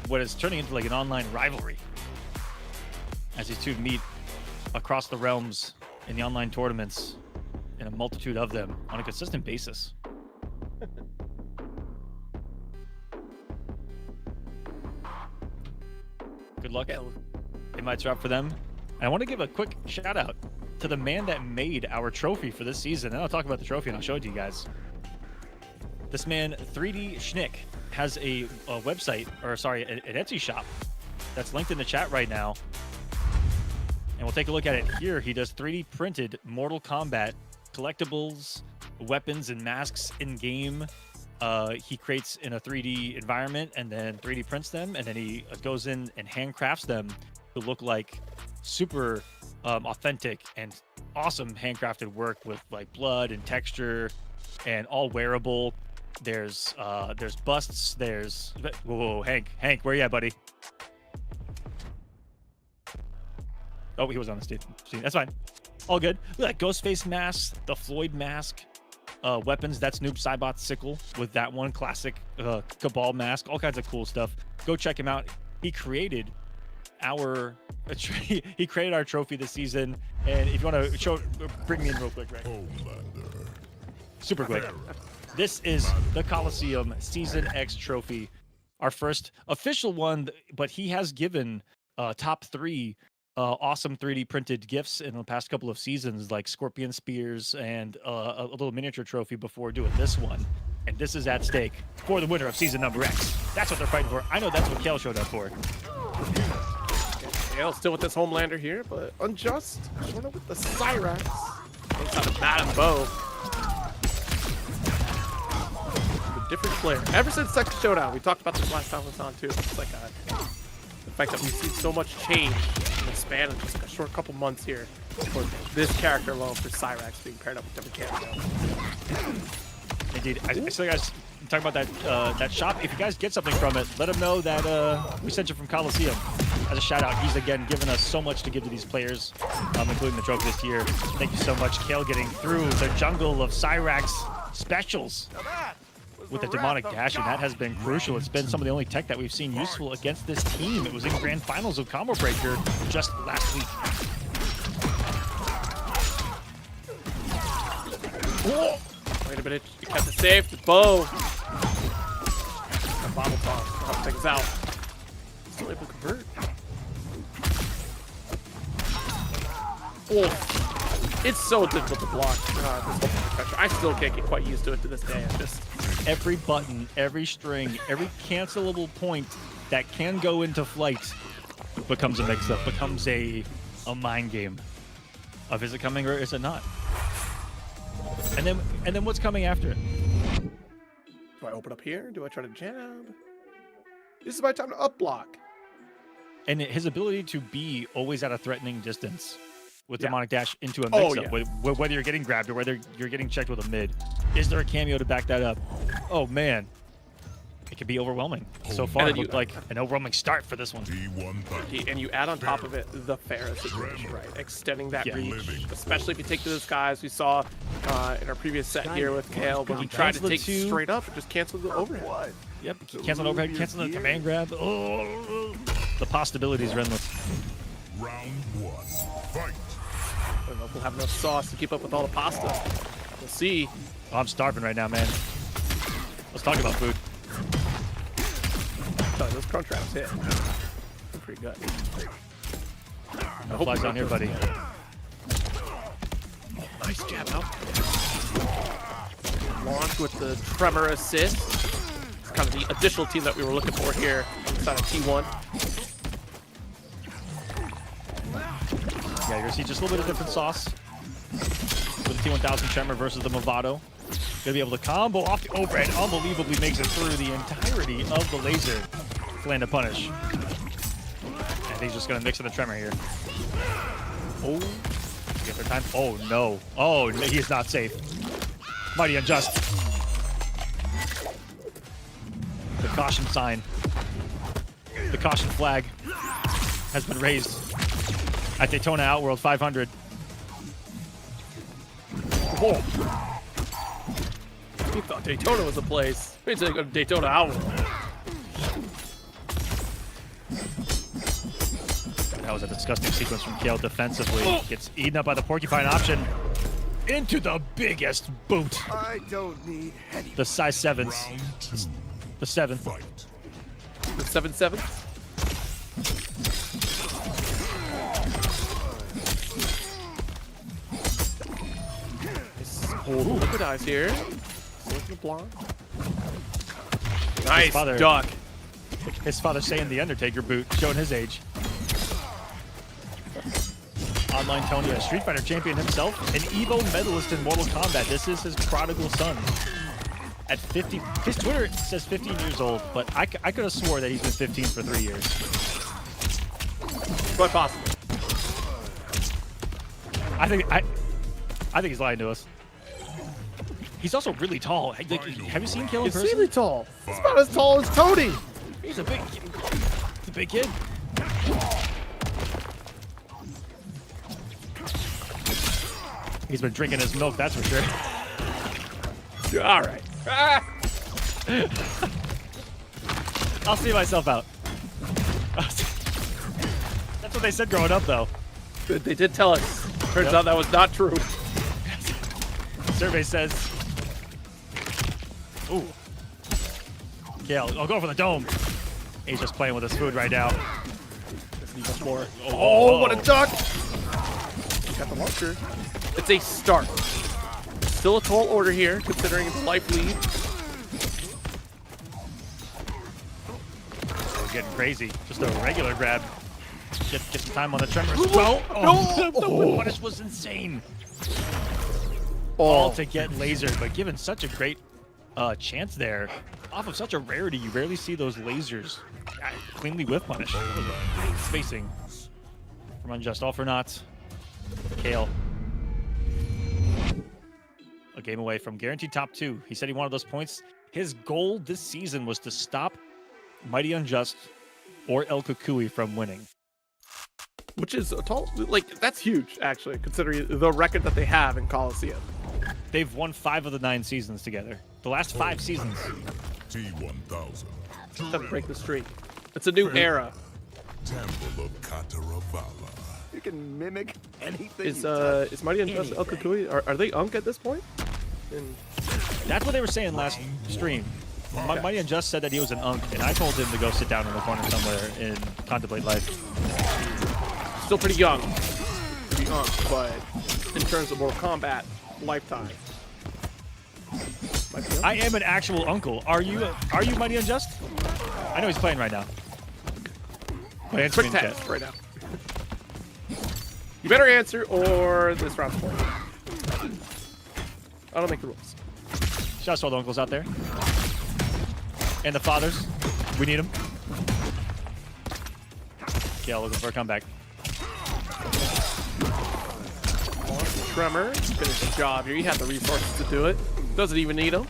Speaker 3: what is turning into like an online rivalry as these two meet across the realms in the online tournaments, and a multitude of them on a consistent basis. Good luck. It might drop for them. And I want to give a quick shout out to the man that made our trophy for this season. And I'll talk about the trophy and I'll show it to you guys. This man, 3D Schnick, has a website, or sorry, an Etsy shop that's linked in the chat right now. And we'll take a look at it here. He does 3D printed Mortal Kombat collectibles, weapons, and masks in game. He creates in a 3D environment and then 3D prints them, and then he goes in and handcrafts them to look like super authentic and awesome handcrafted work with like blood and texture and all wearable. There's busts. There's whoa, Hank, where you at, buddy? Oh, he was on the stage. That's fine. All good. Look at that Ghostface mask, the Floyd mask, weapons. That's Noob Saibot's sickle with that one classic Cabal mask. All kinds of cool stuff. Go check him out. He created our trophy this season. And if you want to bring me in real quick, right?
Speaker 6: Homelander.
Speaker 3: Super quick. This is the Kolosseum Season X trophy, our first official one. But he has given top 3 awesome 3D printed gifts in the past couple of seasons, like scorpion spears and a little miniature trophy before doing this one. And this is at stake for the winner of season number X. That's what they're fighting for. I know that's what Kale showed up for.
Speaker 1: Kale still with this Homelander here, but Unjust showing up with the Cyrax. Inside of Madam Bow. A different player. Ever since Second Showdown, we talked about this last time it was on too. It's like the fact that we've seen so much change in the span of just like a short couple months here for this character alone, for Cyrax being paired up with different characters.
Speaker 3: Indeed. I saw you guys talking about that shop. If you guys get something from it, let them know that we sent you from Kolosseum. As a shout out, he's again given us so much to give to these players, including the trophy this year. Thank you so much, Kale, getting through the jungle of Cyrax specials with the demonic dash, and that has been crucial. It's been some of the only tech that we've seen useful against this team. It was in grand finals of Combo Breaker just last week.
Speaker 1: Whoa. Wait a minute, you kept it safe. The bow. The bottle toss to help things out. Still able to convert. Oh, it's so difficult to block this whole pressure. I still can't get quite used to it to this day. It's just
Speaker 3: every button, every string, every cancelable point that can go into flight becomes a mix-up, becomes a mind game of is it coming or is it not? And then what's coming after it?
Speaker 1: Do I open up here? Do I try to jab? This is my time to up block.
Speaker 3: And his ability to be always at a threatening distance with demonic dash into a mix-up, whether you're getting grabbed or whether you're getting checked with a mid. Is there a cameo to back that up? Oh man, it could be overwhelming. So far, it looked like an overwhelming start for this one.
Speaker 1: And you add on top of it the Pharah situation, right? Extending that reach, especially if you take to the skies. We saw in our previous set here with Kale, when he tried to take straight up and just cancel the overhead.
Speaker 3: Yep, cancel overhead, cancel the command grab. Oh, the possibilities are endless.
Speaker 6: Round 1, fight.
Speaker 1: I don't know if we'll have enough sauce to keep up with all the pasta. We'll see.
Speaker 3: Oh, I'm starving right now, man. Let's talk about food.
Speaker 1: Oh, those crunch wraps hit. They're pretty good.
Speaker 3: No flags on here, buddy.
Speaker 1: Nice jab out. Launch with the tremor assist. It's kind of the additional team that we were looking for here inside of T1.
Speaker 3: Yeah, you're gonna see just a little bit of different sauce with the T1000 Tremor versus the Movado. Gonna be able to combo off the overhead, unbelievably makes it through the entirety of the laser to land a punish. And he's just gonna mix in the Tremor here. Oh, get their time. Oh no. Oh, he is not safe. Mighty Unjust. The caution sign. The caution flag has been raised at Daytona Outworld 500.
Speaker 1: Whoa. We thought Daytona was a place. We need to go to Daytona Outworld.
Speaker 3: That was a disgusting sequence from Kale defensively. Gets eaten up by the porcupine option. Into the biggest boot.
Speaker 2: I don't need any.
Speaker 3: The size 7s.
Speaker 6: Round 2.
Speaker 3: The 7.
Speaker 6: Fight.
Speaker 1: The 7-7. Hold liquid eyes here. Liquid blonde. Nice
Speaker 3: father-
Speaker 1: duck.
Speaker 3: His father saying the Undertaker boot, showing his age. Online Tony, a Street Fighter champion himself, an Evo medalist in Mortal Kombat. This is his prodigal son. At 50, his Twitter says 15 years old, but I could have swore that he's been 15 for 3 years.
Speaker 1: Quite possible.
Speaker 3: I think he's lying to us. He's also really tall. Like, have you seen Kale in
Speaker 1: He's
Speaker 3: person?
Speaker 1: really tall. He's about as tall as Tony.
Speaker 3: He's a big kid. He's been drinking his milk, that's for sure.
Speaker 1: All right.
Speaker 3: I'll see myself out. That's what they said growing up, though.
Speaker 1: They did tell us. Turns
Speaker 3: Yep.
Speaker 1: out that was not true.
Speaker 3: Survey says. Ooh. Yeah, I'll go for the dome. He's just playing with his food right now.
Speaker 1: More. Oh, what a duck! Got the launcher. It's a start. Still a tall order here, considering it's life lead.
Speaker 3: We're getting crazy. Just a regular grab. Get some time on the tremors.
Speaker 1: No!
Speaker 3: Oh, the whip punish was insane. All to get lasered, but given such a great chance there, off of such a rarity, you rarely see those lasers cleanly whip punish. Great spacing from Unjust All for Naught. Kale. A game away from guaranteed top 2. He said he wanted those points. His goal this season was to stop Mighty Unjust or El Kukui from winning.
Speaker 1: Which is a tall, like, that's huge, actually, considering the record that they have in Kolosseum.
Speaker 3: They've won 5 of the 9 seasons together. The last 5 seasons.
Speaker 6: T1000.
Speaker 1: Doesn't break the streak. It's a new era.
Speaker 6: Temple of Kataravala.
Speaker 2: You can mimic anything.
Speaker 1: Is Mighty Unjust El Kukui, are they Unk at this point?
Speaker 3: That's what they were saying last stream. Mighty Unjust said that he was an Unk, and I told him to go sit down in the corner somewhere and contemplate life.
Speaker 1: Still pretty young to be Unk, but in terms of Mortal Kombat, lifetime.
Speaker 3: I am an actual uncle. Are you Mighty Unjust? I know he's playing right now. But answer me
Speaker 1: Quick
Speaker 3: in the
Speaker 1: test
Speaker 3: chat.
Speaker 1: right now. You better answer or this round's point. I don't make the rules.
Speaker 3: Shouts to all the uncles out there. And the fathers. We need them. Yeah, looking for a comeback.
Speaker 1: Tremor, finish the job here. He had the resources to do it. Doesn't even need them.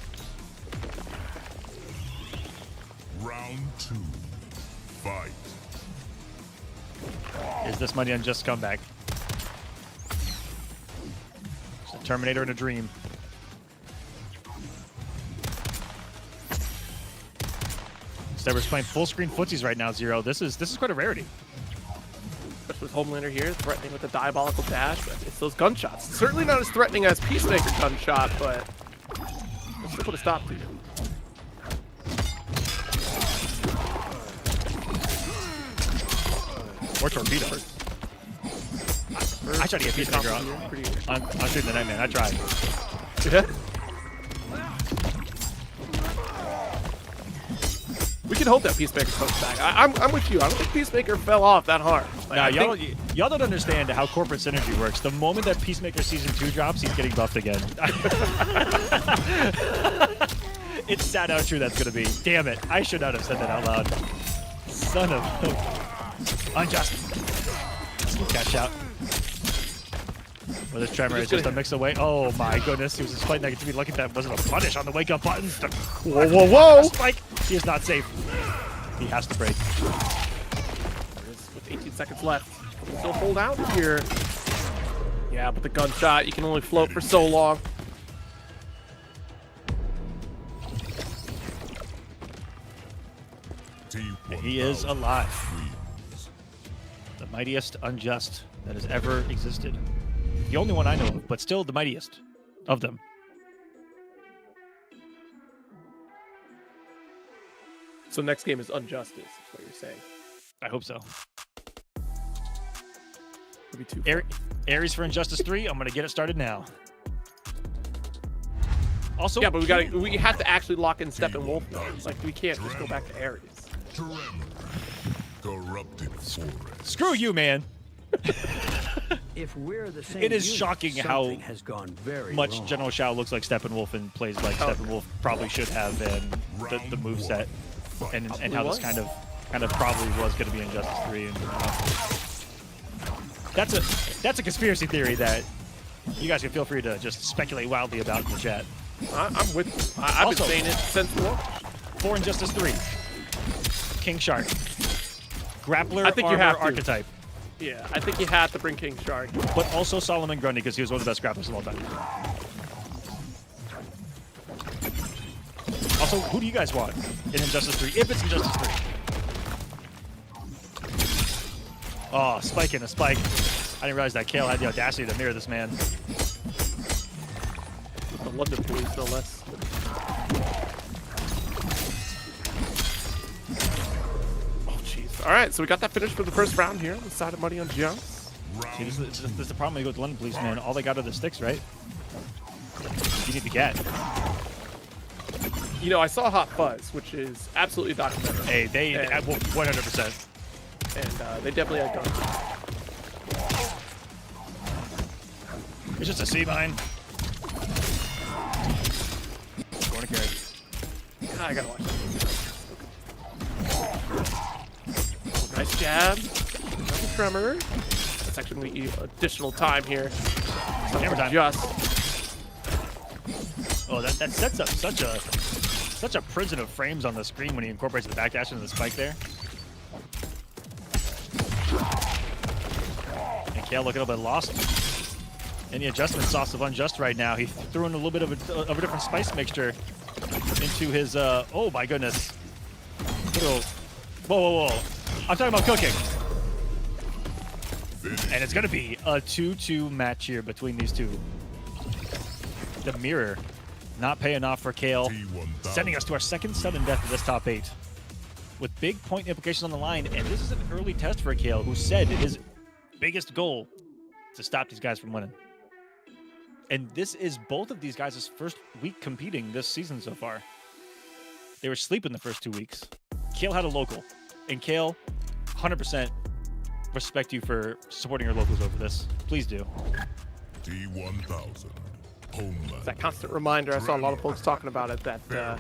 Speaker 6: Round 2. Fight.
Speaker 3: Is this Mighty Unjust comeback? It's a Terminator in a dream. Stever's playing full screen footsies right now, Zero. This is quite a rarity.
Speaker 1: Especially with Homelander here, threatening with the diabolical dash. But it's those gunshots. Certainly not as threatening as Peacemaker gunshot, but let's still put a stop to you.
Speaker 3: Or Torpedo. I tried to get Peacemaker on shooting the Nightman. I tried.
Speaker 1: Yeah. We can hope that Peacemaker comes back. I'm with you. I don't think Peacemaker fell off that hard. Like,
Speaker 3: Now, y'all don't understand how corporate synergy works. The moment that Peacemaker Season 2 drops, he's getting buffed again. It's sad how true that's going to be. Damn it. I should not have said that out loud. Son of... Unjust. Cash out. Well, this Tremor is just a mix away. Oh my goodness. He was just playing negativity. Look at that. Wasn't a punish on the wake up button.
Speaker 1: Whoa, whoa, whoa!
Speaker 3: Spike. He is not safe. He has to break.
Speaker 1: With 18 seconds left. Can still hold out here. Yeah, but the gunshot, you can only float for so long.
Speaker 3: He is alive. The The mightiest unjust that has ever existed. The only one I know of, but still the mightiest of them.
Speaker 1: So next game is Unjustice, is what you're saying.
Speaker 3: I hope so.
Speaker 1: Would be too fun.
Speaker 3: Ares for Injustice 3. I'm gonna get it started now. Also,
Speaker 1: Yeah, but we have to actually lock in Steppenwolf though. Like we can't just go back to Ares.
Speaker 6: Tremor. Corrupted forest.
Speaker 3: Screw you, man.
Speaker 8: If we're the same
Speaker 3: It is
Speaker 8: unit,
Speaker 3: shocking how
Speaker 8: something has gone very
Speaker 3: much
Speaker 8: wrong.
Speaker 3: General Shao looks like Steppenwolf and plays like Steppenwolf probably should have, and the moveset, and how this kind of probably was going to be Injustice 3. And that's a conspiracy theory that you guys can feel free to just speculate wildly about in the chat.
Speaker 1: I'm with you. I've been
Speaker 3: Also-
Speaker 1: saying it since launch.
Speaker 3: For Injustice 3, King Shark, grappler
Speaker 1: I think you
Speaker 3: armor
Speaker 1: have to.
Speaker 3: archetype,
Speaker 1: Yeah, I think you have to bring King Shark.
Speaker 3: but also Solomon Grundy because he was one of the best grapplers of all time. Also, who do you guys want in Injustice 3, if it's Injustice 3? Oh, spike in a spike. I didn't realize that Kale had the audacity to mirror this man.
Speaker 1: The London police, no less. Oh, jeez. All right, so we got that finished for the first round here on the side of Muddy Unjust.
Speaker 3: See, this is the problem when you go with the London Police, man. All they got are the sticks, right? You need the cat.
Speaker 1: You know, I saw Hot Fuzz, which is absolutely documented.
Speaker 3: Hey, they
Speaker 1: And-
Speaker 3: 100%.
Speaker 1: And they definitely had guns.
Speaker 3: It's just a C mine. Going to carry.
Speaker 1: I gotta watch that. Nice jab. Another tremor. That's actually going to be additional time here.
Speaker 3: Hammer time.
Speaker 1: Just.
Speaker 3: Oh, that sets up such a prison of frames on the screen when he incorporates the backdash into the spike there. And Kale looking a little bit lost in the adjustment sauce of Unjust right now. He threw in a little bit of a different spice mixture into his, oh my goodness. Little, whoa. I'm talking about cooking. And it's going to be a 2-2 match here between these two. The mirror not paying off for Kale, sending us to our second sudden death of this top 8. With big point implications on the line, and this is an early test for Kale, who said his biggest goal is to stop these guys from winning. And this is both of these guys' first week competing this season so far. They were sleeping the first 2 weeks. Kale had a local, and Kale, 100% respect you for supporting your locals over this. Please do.
Speaker 6: T1000. Homeland.
Speaker 1: It's that constant reminder. I saw a lot of folks talking about it, that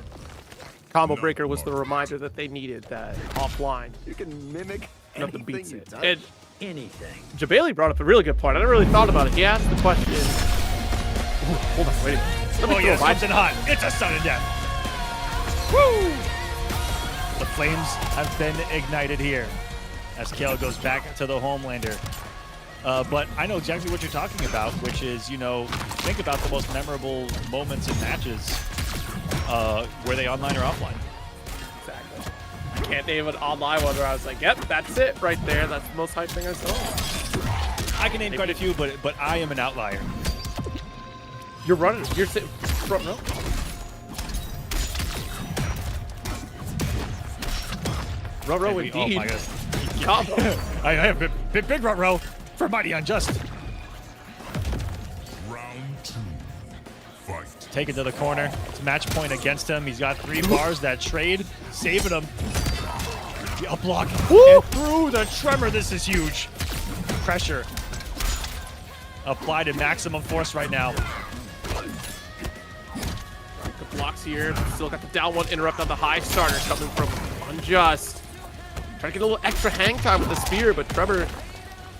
Speaker 1: Combo Breaker was the reminder that they needed, that offline.
Speaker 2: You can mimic
Speaker 1: Nothing
Speaker 2: anything
Speaker 1: beats
Speaker 2: you
Speaker 1: it.
Speaker 2: touch.
Speaker 1: And
Speaker 8: Anything.
Speaker 1: Jabali brought up a really good point. I never really thought about it. He asked the question. Ooh, hold on, wait a minute. Let me
Speaker 3: Oh
Speaker 1: throw
Speaker 3: yeah,
Speaker 1: a vibe.
Speaker 3: comes in hot. It's a sudden death. Woo! The flames have been ignited here as Kale goes back to the Homelander. But I know exactly what you're talking about, which is, you know, think about the most memorable moments in matches. Were they online or offline?
Speaker 1: Exactly. I can't name an online one where I was like, yep, that's it right there. That's the most hype thing I saw.
Speaker 3: I can name quite a few, but I am an outlier.
Speaker 1: You're running. You're sitting front row. Row
Speaker 3: Oh
Speaker 1: indeed.
Speaker 3: my goodness.
Speaker 1: Combo.
Speaker 3: I have big rut row for Mighty Unjust.
Speaker 6: Round 2. Fight.
Speaker 3: Take it to the corner. It's match point against him. He's got 3 bars. That trade saving him. The up block. And through the tremor. This is huge. Pressure applied at maximum force right now.
Speaker 1: The blocks here. Still got the down one interrupt on the high starter coming from Unjust. Trying to get a little extra hang time with the spear, but Trevor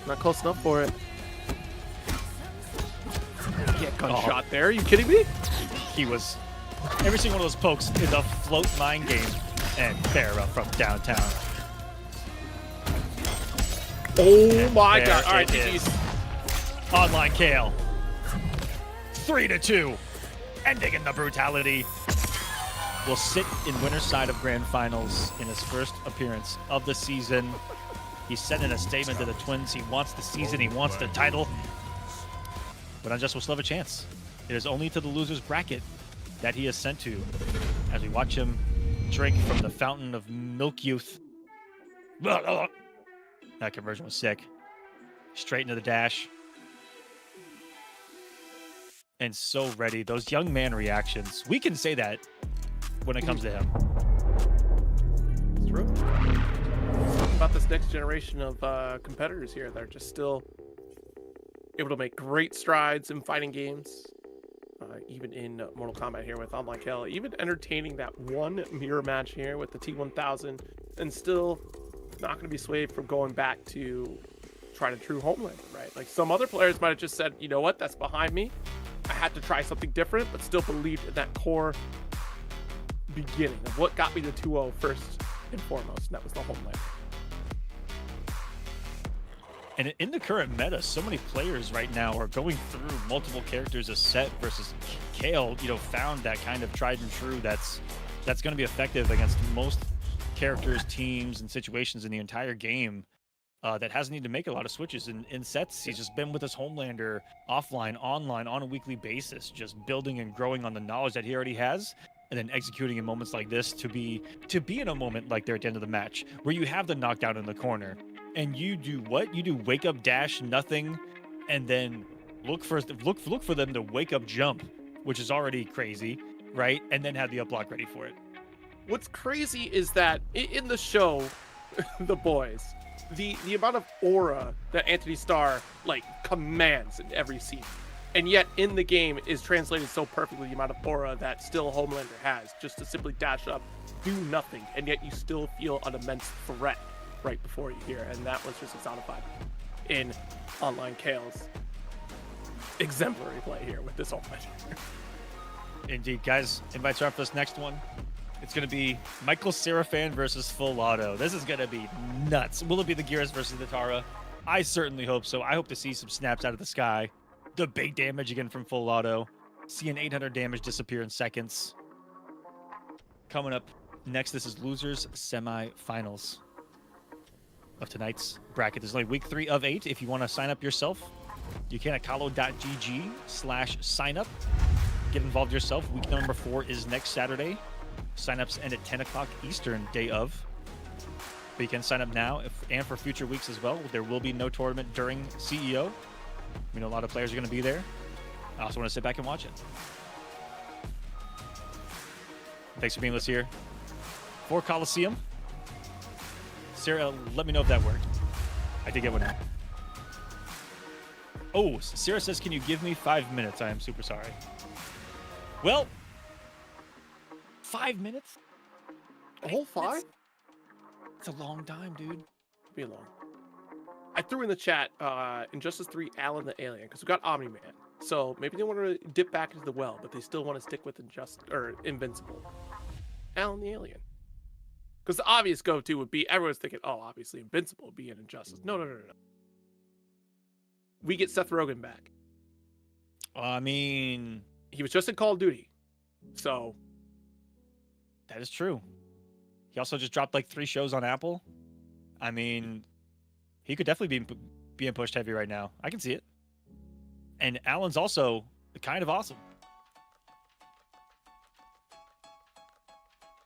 Speaker 1: not close enough for it. Get gunshot there. Are you kidding me?
Speaker 3: He was. Every single one of those pokes is a float mind game. And Farrah from downtown.
Speaker 1: Oh my
Speaker 3: there
Speaker 1: god. All right,
Speaker 3: it is.
Speaker 1: GG's.
Speaker 3: Online Kale. 3-2. Ending in the brutality. Will sit in winner's side of grand finals in his first appearance of the season. He's sending a statement to the Twins. He wants the season. He wants the title. But Unjust will still have a chance. It is only to the loser's bracket that he is sent to, as we watch him drink from the fountain of milk youth. That conversion was sick. Straight into the dash. And so ready. Those young man reactions. We can say that when it comes to him.
Speaker 1: It's true. Something about this next generation of competitors here that are just still able to make great strides in fighting games. Even in Mortal Kombat here with Online Kill. Even entertaining that one mirror match here with the T1000. And still not going to be swayed from going back to trying a true Homelander, right? Like some other players might have just said, you know what, that's behind me. I had to try something different, but still believed in that core beginning of what got me to 2-0 first and foremost, and that was the Homelander.
Speaker 3: And in the current meta, so many players right now are going through multiple characters a set versus Kale, found that kind of tried and true that's going to be effective against most characters, teams, and situations in the entire game. That hasn't needed to make a lot of switches in sets. He's just been with his Homelander offline, online, on a weekly basis, just building and growing on the knowledge that he already has, and then executing in moments like this to be in a moment like there at the end of the match, where you have the knockdown in the corner, and you do what? You do wake up dash, nothing, and then look for them to wake up jump, which is already crazy, right? And then have the up block ready for it.
Speaker 1: What's crazy is that in the show, The Boys, the amount of aura that Anthony Starr commands in every scene, and yet in the game is translated so perfectly, the amount of aura that still Homelander has, just to simply dash up, do nothing, and yet you still feel an immense threat right before you here, and that was just personified in Online Kale's exemplary play here with this Homelander.
Speaker 3: Indeed, guys. Invites are up for this next one. It's going to be Michael Seraphan versus Full Auto. This is going to be nuts. Will it be the Gears versus the Tara? I certainly hope so. I hope to see some snaps out of the sky. The big damage again from Full Auto. See an 800 damage disappear in seconds. Coming up next, this is Losers Semi-Finals of tonight's bracket. There's only week 3 of 8. If you want to sign up yourself, you can at kolo.gg/signup. Get involved yourself. Week number 4 is next Saturday. Signups end at 10 o'clock Eastern, day of. But you can sign up now and for future weeks as well. There will be no tournament during CEO. We know a lot of players are going to be there. I also want to sit back and watch it. Thanks for being with us here for Kolosseum. Sarah, let me know if that worked. I did get one out. Oh, Sarah says, can you give me 5 minutes? I am super sorry. Well, 5 minutes?
Speaker 1: A whole 5?
Speaker 3: It's a long time, dude.
Speaker 1: Be long. I threw in the chat Injustice 3 Alan the Alien, because we got Omni-Man. So maybe they want to dip back into the well, but they still want to stick with Invincible. Alan the Alien. Because the obvious go-to would be, everyone's thinking, oh, obviously Invincible would be an Injustice. No. We get Seth Rogen back.
Speaker 3: I mean,
Speaker 1: he was just in Call of Duty. So
Speaker 3: that is true. He also just dropped 3 shows on Apple. I mean, he could definitely be being pushed heavy right now. I can see it. And Alan's also kind of awesome.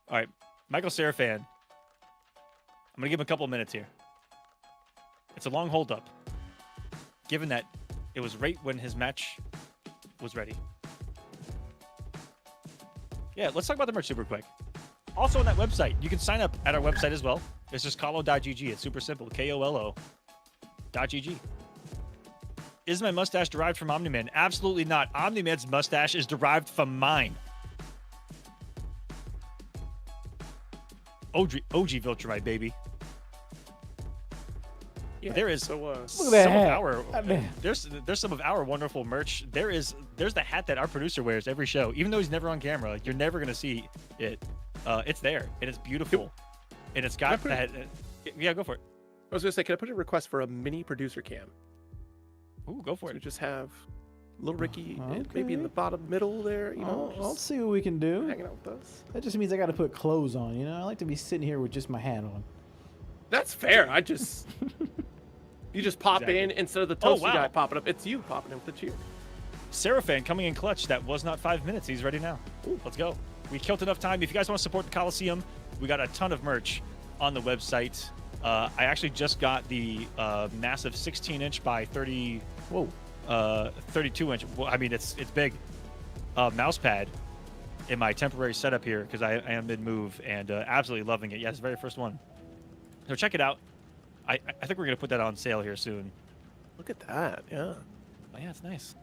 Speaker 3: All right, Michael Seraphan. I'm going to give him a couple of minutes here. It's a long hold-up, given that it was right when his match was ready. Yeah, let's talk about the merch super quick. Also on that website, you can sign up at our website as well. It's just kolo.gg. It's super simple. KOLO.gg. Is my mustache derived from Omni-Man? Absolutely not. Omni-Man's mustache is derived from mine. OG Viltrumite, baby.
Speaker 1: yeah,
Speaker 3: There is
Speaker 1: so
Speaker 3: some of
Speaker 9: hat.
Speaker 3: our there's some of our wonderful merch. There's the hat that our producer wears every show, even though he's never on camera. You're never gonna see it. It's there and it's beautiful, and it's got that. Yeah, go for it.
Speaker 1: I was gonna say, can I put a request for a mini producer cam?
Speaker 3: Ooh, go for
Speaker 1: So we
Speaker 3: it.
Speaker 1: just have little Ricky
Speaker 9: Okay.
Speaker 1: maybe in the bottom middle there,
Speaker 9: I'll
Speaker 1: just
Speaker 9: see what we can do.
Speaker 1: hanging out with us.
Speaker 9: That just means I got to put clothes on, I like to be sitting here with just my hat on.
Speaker 1: That's fair. You just pop
Speaker 3: Exactly.
Speaker 1: in instead of the
Speaker 3: Oh,
Speaker 1: toasty
Speaker 3: wow.
Speaker 1: guy popping up. It's you popping in with the cheer.
Speaker 3: Seraphan coming in clutch. That was not 5 minutes. He's ready now. Ooh, let's go. We killed enough time. If you guys want to support the Kolosseum, we got a ton of merch on the website. I actually just got the massive 16-inch by 32-inch. Well, I mean, it's big. Mouse pad in my temporary setup here because I am mid-move and absolutely loving it. Yeah, it's the very first one. So check it out. I think we're gonna put that on sale here soon.
Speaker 1: Look at that. Yeah.
Speaker 3: Oh, yeah, it's nice.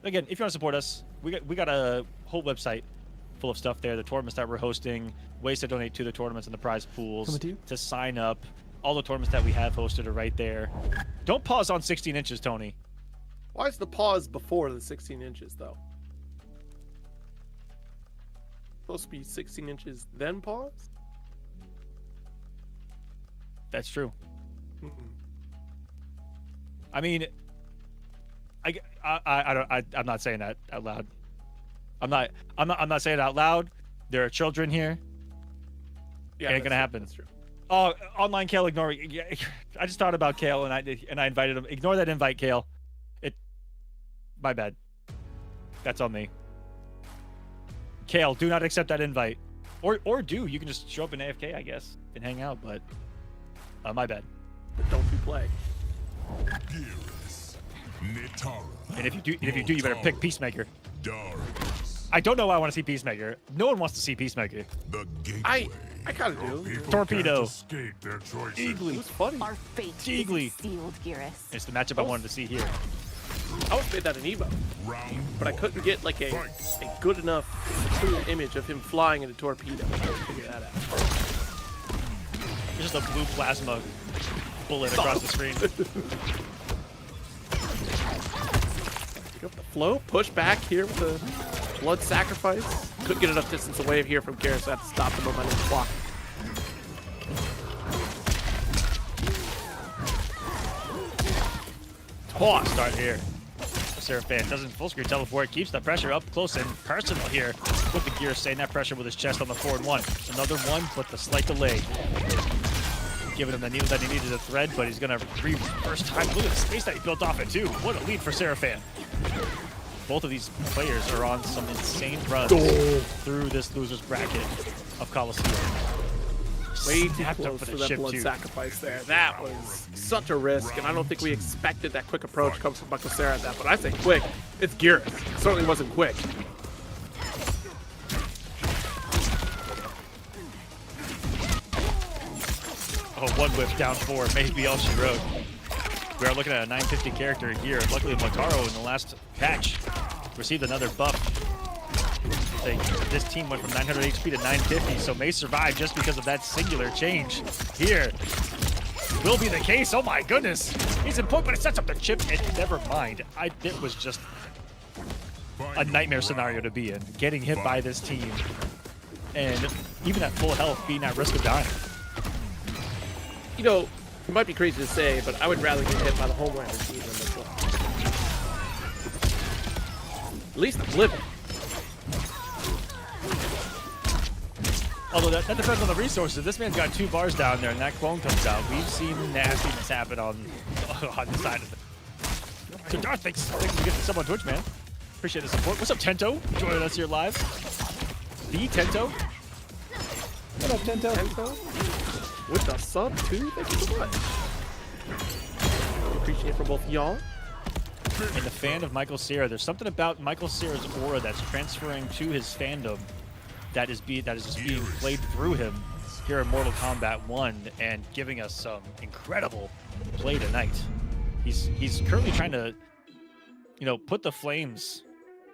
Speaker 3: Again, if you want to support us, we got a whole website full of stuff there. The tournaments that we're hosting, ways to donate to the tournaments and the prize pools, to sign up. All the tournaments that we have hosted are right there. Don't pause on 16 inches, Tony.
Speaker 1: Why is the pause before the 16 inches though? Supposed to be 16 inches then pause?
Speaker 3: That's true.
Speaker 1: Mm-mm.
Speaker 3: I mean, I'm not saying that out loud. I'm not saying it out loud. There are children here.
Speaker 1: Yeah,
Speaker 3: Ain't gonna
Speaker 1: that's true,
Speaker 3: happen.
Speaker 1: That's true.
Speaker 3: Oh, online Kale, ignore me. Yeah, I just thought about Kale and I invited him. Ignore that invite, Kale. My bad. That's on me. Kale, do not accept that invite. Or do. You can just show up in AFK, I guess, and hang out, but my bad.
Speaker 1: But don't you play.
Speaker 6: Gears. Nitara.
Speaker 3: And if you do, you better pick Peacemaker.
Speaker 6: Darius.
Speaker 3: I don't know why I want to see Peacemaker. No one wants to see Peacemaker.
Speaker 6: The gateway.
Speaker 1: I kind of do.
Speaker 6: People
Speaker 3: Torpedo.
Speaker 6: can't escape their choices.
Speaker 1: It was funny.
Speaker 7: Our fate
Speaker 3: Jiggly.
Speaker 7: is sealed, Geras.
Speaker 3: It's the matchup I wanted to see here.
Speaker 1: I almost made that an Evo,
Speaker 6: Round
Speaker 1: but I
Speaker 6: one.
Speaker 1: couldn't get like a good enough clear image of him flying in a torpedo. I couldn't figure that out.
Speaker 3: There's just a blue plasma bullet across the screen.
Speaker 1: Pick up the flow, push back here with the blood sacrifice. Couldn't get enough distance away here from Garrus, so I had to stop the momentum clock.
Speaker 3: Toss start here. Seraphan doesn't full screen teleport, keeps the pressure up close and personal here. With the gear staying that pressure with his chest on the forward one. Another one, but the slight delay. Giving him the needle that he needed to thread, but he's gonna reverse time. Look at the space that he built off it too. What a lead for Seraphan. Both of these players are on some insane runs through this loser's bracket of Kolosseum.
Speaker 1: Way too
Speaker 3: Snapped up
Speaker 1: close
Speaker 3: for
Speaker 1: for
Speaker 3: the
Speaker 1: that
Speaker 3: chip
Speaker 1: blood
Speaker 3: too.
Speaker 1: sacrifice there. That was such a risk, and I don't think we expected that quick approach comes from Michael Sarah at that. But I say quick, it's Garrus. It certainly wasn't quick.
Speaker 3: Oh, one whip down four, maybe all she wrote. We are looking at a 950 character here. Luckily, Motaro in the last patch received another buff. This team went from 900 HP to 950, so may survive just because of that singular change here. Will be the case. Oh my goodness. He's in point, but it sets up the chip, and never mind. It was just a nightmare scenario to be in. Getting hit by this team, and even at full health, being at risk of dying.
Speaker 1: You know, it might be crazy to say, but I would rather get hit by the Homelander team than this one. At least I'm living.
Speaker 3: Although that depends on the resources. This man's got 2 bars down there, and that clone comes out. We've seen nastiness happen on the side of it. So Darth, thanks for getting sub on Twitch, man. Appreciate the support. What's up, Tento? Joining us here live. The Tento.
Speaker 9: What up, Tento?
Speaker 1: With the sub too. Thank you so much. Appreciate it from both y'all.
Speaker 3: And a fan of Michael Cera. There's something about Michael Cera's aura that's transferring to his fandom that is just being played through him here in Mortal Kombat 1 and giving us some incredible play tonight. He's currently trying to, put the flames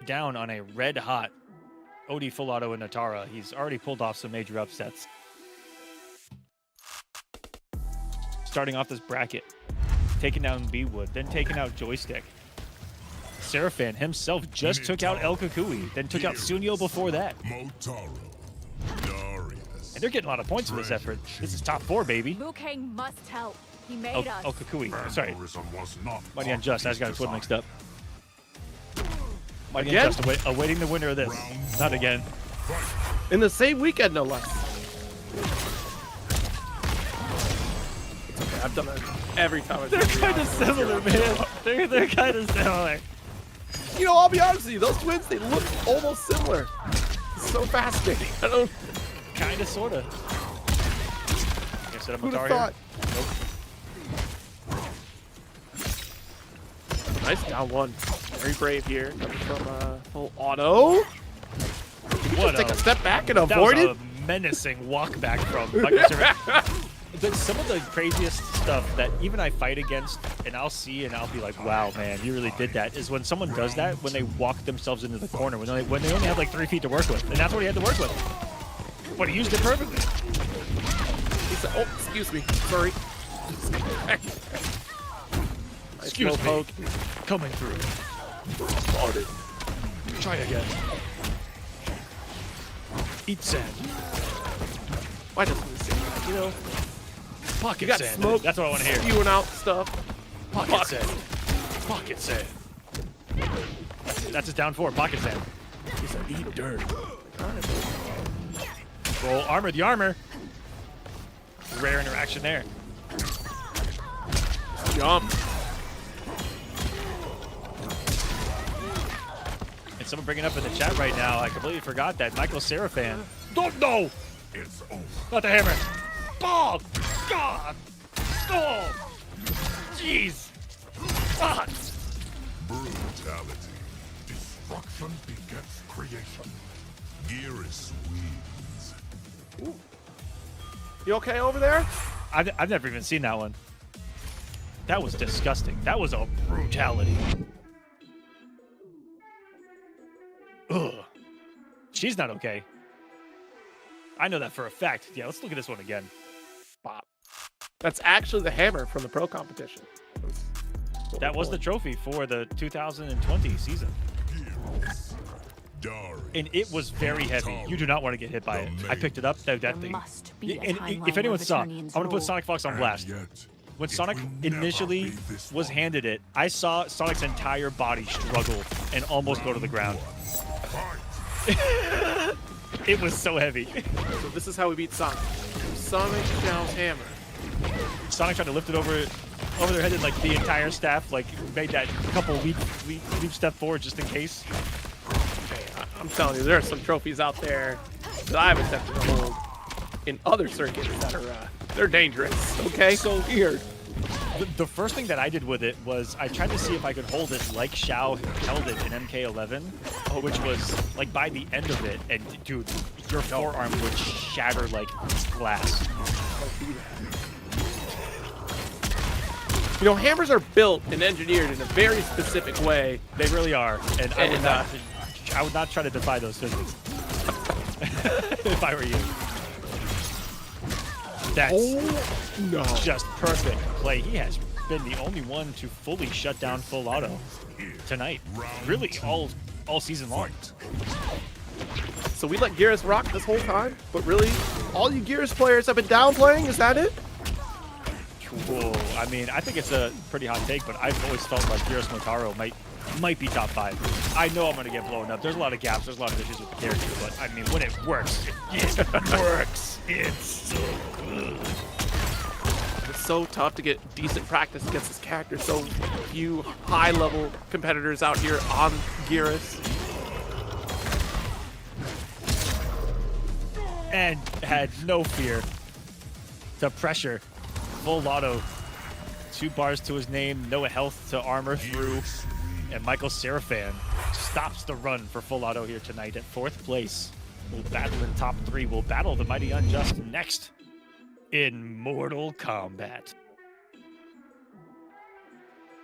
Speaker 3: down on a red hot OD full auto and Natara. He's already pulled off some major upsets. Starting off this bracket, taking down B-Wood, then taking out Joystick. Seraphan himself just took out El Kukui, then took out Sunio before that.
Speaker 6: Motaro. Darius.
Speaker 3: And they're getting a lot of points for this effort. This is top 4, baby.
Speaker 7: Liu Kang must help. He made us.
Speaker 3: El Kukui. Sorry.
Speaker 6: Vandalism was not
Speaker 3: Mighty Unjust. I just got his foot mixed up. Mighty
Speaker 1: Again?
Speaker 3: Unjust awaiting the winner of this. Not again.
Speaker 1: In the same weekend, no less. I've done that every time.
Speaker 3: They're kind of similar, man. They're kind of similar.
Speaker 1: You know, I'll be honest with you, those twins, they look almost similar. It's so fascinating. I don't...
Speaker 3: Kind of, sort of. Set up
Speaker 1: Who'd
Speaker 3: a
Speaker 1: have
Speaker 3: tower
Speaker 1: thought?
Speaker 3: here. Nope.
Speaker 1: Nice down one. Very brave here. Coming from full auto.
Speaker 3: What
Speaker 1: Just take a step back and
Speaker 3: that
Speaker 1: avoid
Speaker 3: was
Speaker 1: it.
Speaker 3: a menacing walk back from Michael Cera. Some of the craziest stuff that even I fight against, and I'll see and I'll be like, wow, man, you really did that, is when someone does that, when they walk themselves into the corner, when they only have like 3 feet to work with. And that's what he had to work with. But he used it perfectly.
Speaker 1: He said, oh, excuse me. Sorry. Nice
Speaker 3: Excuse me.
Speaker 1: poke.
Speaker 3: Coming through. Try again. Eat sand.
Speaker 1: Why doesn't he say that? You know,
Speaker 3: Pocket
Speaker 1: you got
Speaker 3: sand.
Speaker 1: smoke.
Speaker 3: That's what I want to hear.
Speaker 1: Spewing out stuff.
Speaker 3: Pocket sand. Pocket sand. That's his down 4. Pocket sand.
Speaker 1: He said, eat dirt.
Speaker 3: Roll armor. The armor. Rare interaction there.
Speaker 1: Jump.
Speaker 3: And someone bringing up in the chat right now, I completely forgot that Michael Cera fan. Don't know.
Speaker 6: It's over.
Speaker 3: Not the hammer. Oh, God. Oh, jeez. God.
Speaker 6: Brutality. Destruction begets creation. Geras wins.
Speaker 1: You okay over there?
Speaker 3: I've never even seen that one. That was disgusting. That was a brutality. Ugh. She's not okay. I know that for a fact. Yeah, let's look at this one again. Bop.
Speaker 1: That's actually the hammer from the pro competition.
Speaker 3: That was the trophy for the 2020 season. And it was very heavy. You do not want to get hit by it. I picked it up. That thing.
Speaker 7: Must be a
Speaker 3: And
Speaker 7: timeline
Speaker 3: if anyone
Speaker 7: where
Speaker 3: saw, I'm
Speaker 7: Eternians
Speaker 3: going to put
Speaker 7: rule.
Speaker 3: Sonic Fox on blast. When Sonic
Speaker 6: will never
Speaker 3: initially
Speaker 6: be this
Speaker 3: was
Speaker 6: long.
Speaker 3: handed it, I saw Sonic's entire body struggle and almost go to the ground. It was so heavy.
Speaker 1: So this is how we beat Sonic. Sonic Shao's hammer.
Speaker 3: Sonic tried to lift it over their head, and like the entire staff like made that couple leap step forward just in case.
Speaker 1: Hey, I'm telling you, there are some trophies out there that I've attempted to hold in other circuits that are they're dangerous. Okay, so weird.
Speaker 3: The first thing that I did with it was I tried to see if I could hold it like Shao held it in MK11, which was like by the end of it, and dude, your forearm would shatter like glass.
Speaker 1: You know, hammers are built and engineered in a very specific way.
Speaker 3: They really are, and I
Speaker 1: And,
Speaker 3: would not try to defy those physics if I were you. That's
Speaker 1: no.
Speaker 3: just perfect play. He has been the only one to fully shut down full auto tonight. Really, all season long.
Speaker 1: So we let Geras rock this whole time, but really, all you Geras players have been downplaying. Is that it?
Speaker 3: Whoa. I mean, I think it's a pretty hot take, but I've always felt like Geras Motaro might be top 5. I know I'm going to get blown up. There's a lot of gaps. There's a lot of issues with the character, but I mean, when it works, it works. It's so good.
Speaker 1: It's so tough to get decent practice against this character. So few high-level competitors out here on Geras.
Speaker 3: And had no fear. The pressure. Full auto. 2 bars to his name. No health to armor through. And Michael Seraphan stops the run for full auto here tonight at 4th place. We'll battle in top 3. We'll battle the Mighty Unjust next in Mortal Kombat.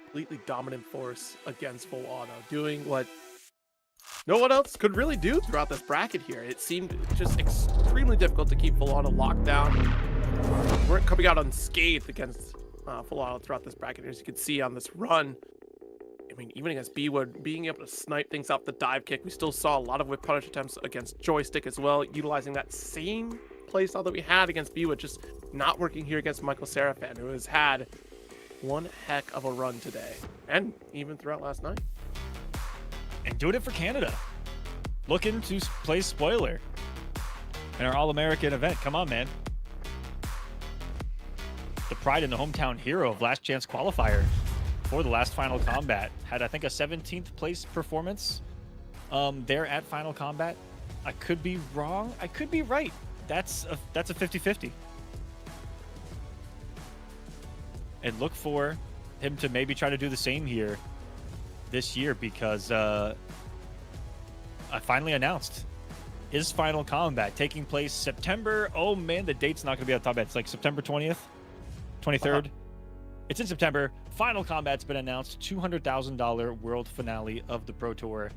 Speaker 1: Completely dominant force against full auto, doing what no one else could really do throughout this bracket here. It seemed just extremely difficult to keep full auto locked down. We weren't coming out unscathed against full auto throughout this bracket, as you can see on this run. I mean, even against B-Wood, being able to snipe things out the dive kick, we still saw a lot of whip punish attempts against Joystick as well, utilizing that same playstyle that we had against B-Wood, just not working here against Michael Seraphan, who has had one heck of a run today, and even throughout last night.
Speaker 3: And doing it for Canada. Looking to play spoiler in our All-American event. Come on, man. the pride and the hometown hero of Last Chance qualifier for the last Final Combat. Had, I think, a 17th place performance there at Final Combat. I could be wrong. I could be right. That's a 50-50. And look for him to maybe try to do the same here this year, because I finally announced his Final Combat taking place September. Oh man, the date's not going to be on top. It's like September 20th, 23rd. It's in September. Final Combat's been announced. $200,000 world finale of the Pro Tour,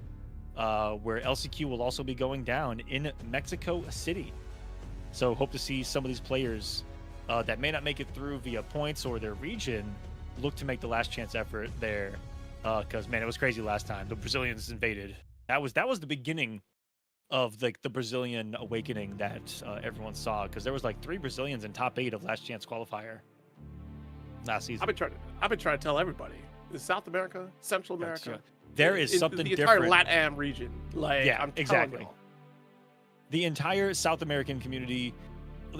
Speaker 3: where LCQ will also be going down in Mexico City. So hope to see some of these players that may not make it through via points or their region look to make the last chance effort there. Because man, it was crazy last time. The Brazilians invaded. That was the beginning of the Brazilian awakening that everyone saw, because there was like 3 Brazilians in top 8 of last chance qualifier last season.
Speaker 1: I've been trying to tell everybody. South America, Central America.
Speaker 3: There is something different.
Speaker 1: The entire LATAM region. Like,
Speaker 3: yeah,
Speaker 1: I'm
Speaker 3: exactly. The entire South American community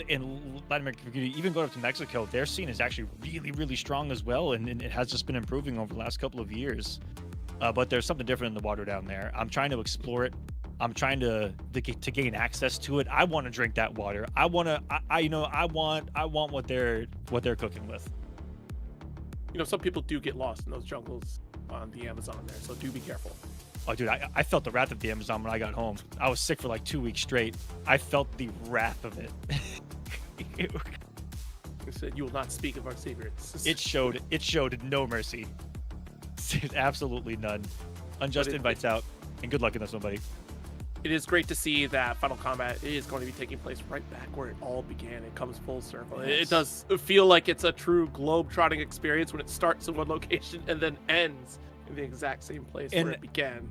Speaker 3: and Latin American community, even going up to Mexico, their scene is actually really, really strong as well, and it has just been improving over the last couple of years. But there's something different in the water down there. I'm trying to explore it. I'm trying to gain access to it. I want to drink that water. I want what they're cooking with.
Speaker 1: You know, some people do get lost in those jungles on the Amazon there, so do be careful.
Speaker 3: Oh, dude, I felt the wrath of the Amazon when I got home. I was sick for like 2 weeks straight. I felt the wrath of it.
Speaker 1: They said, "You will not speak of our secrets."
Speaker 3: It showed no mercy. Absolutely none. Unjust invites out, and good luck in this one, buddy.
Speaker 1: It is great to see that Final Combat is going to be taking place right back where it all began. It comes full circle. It does feel like it's a true globe-trotting experience when it starts in one location and then ends in the exact same place where it began.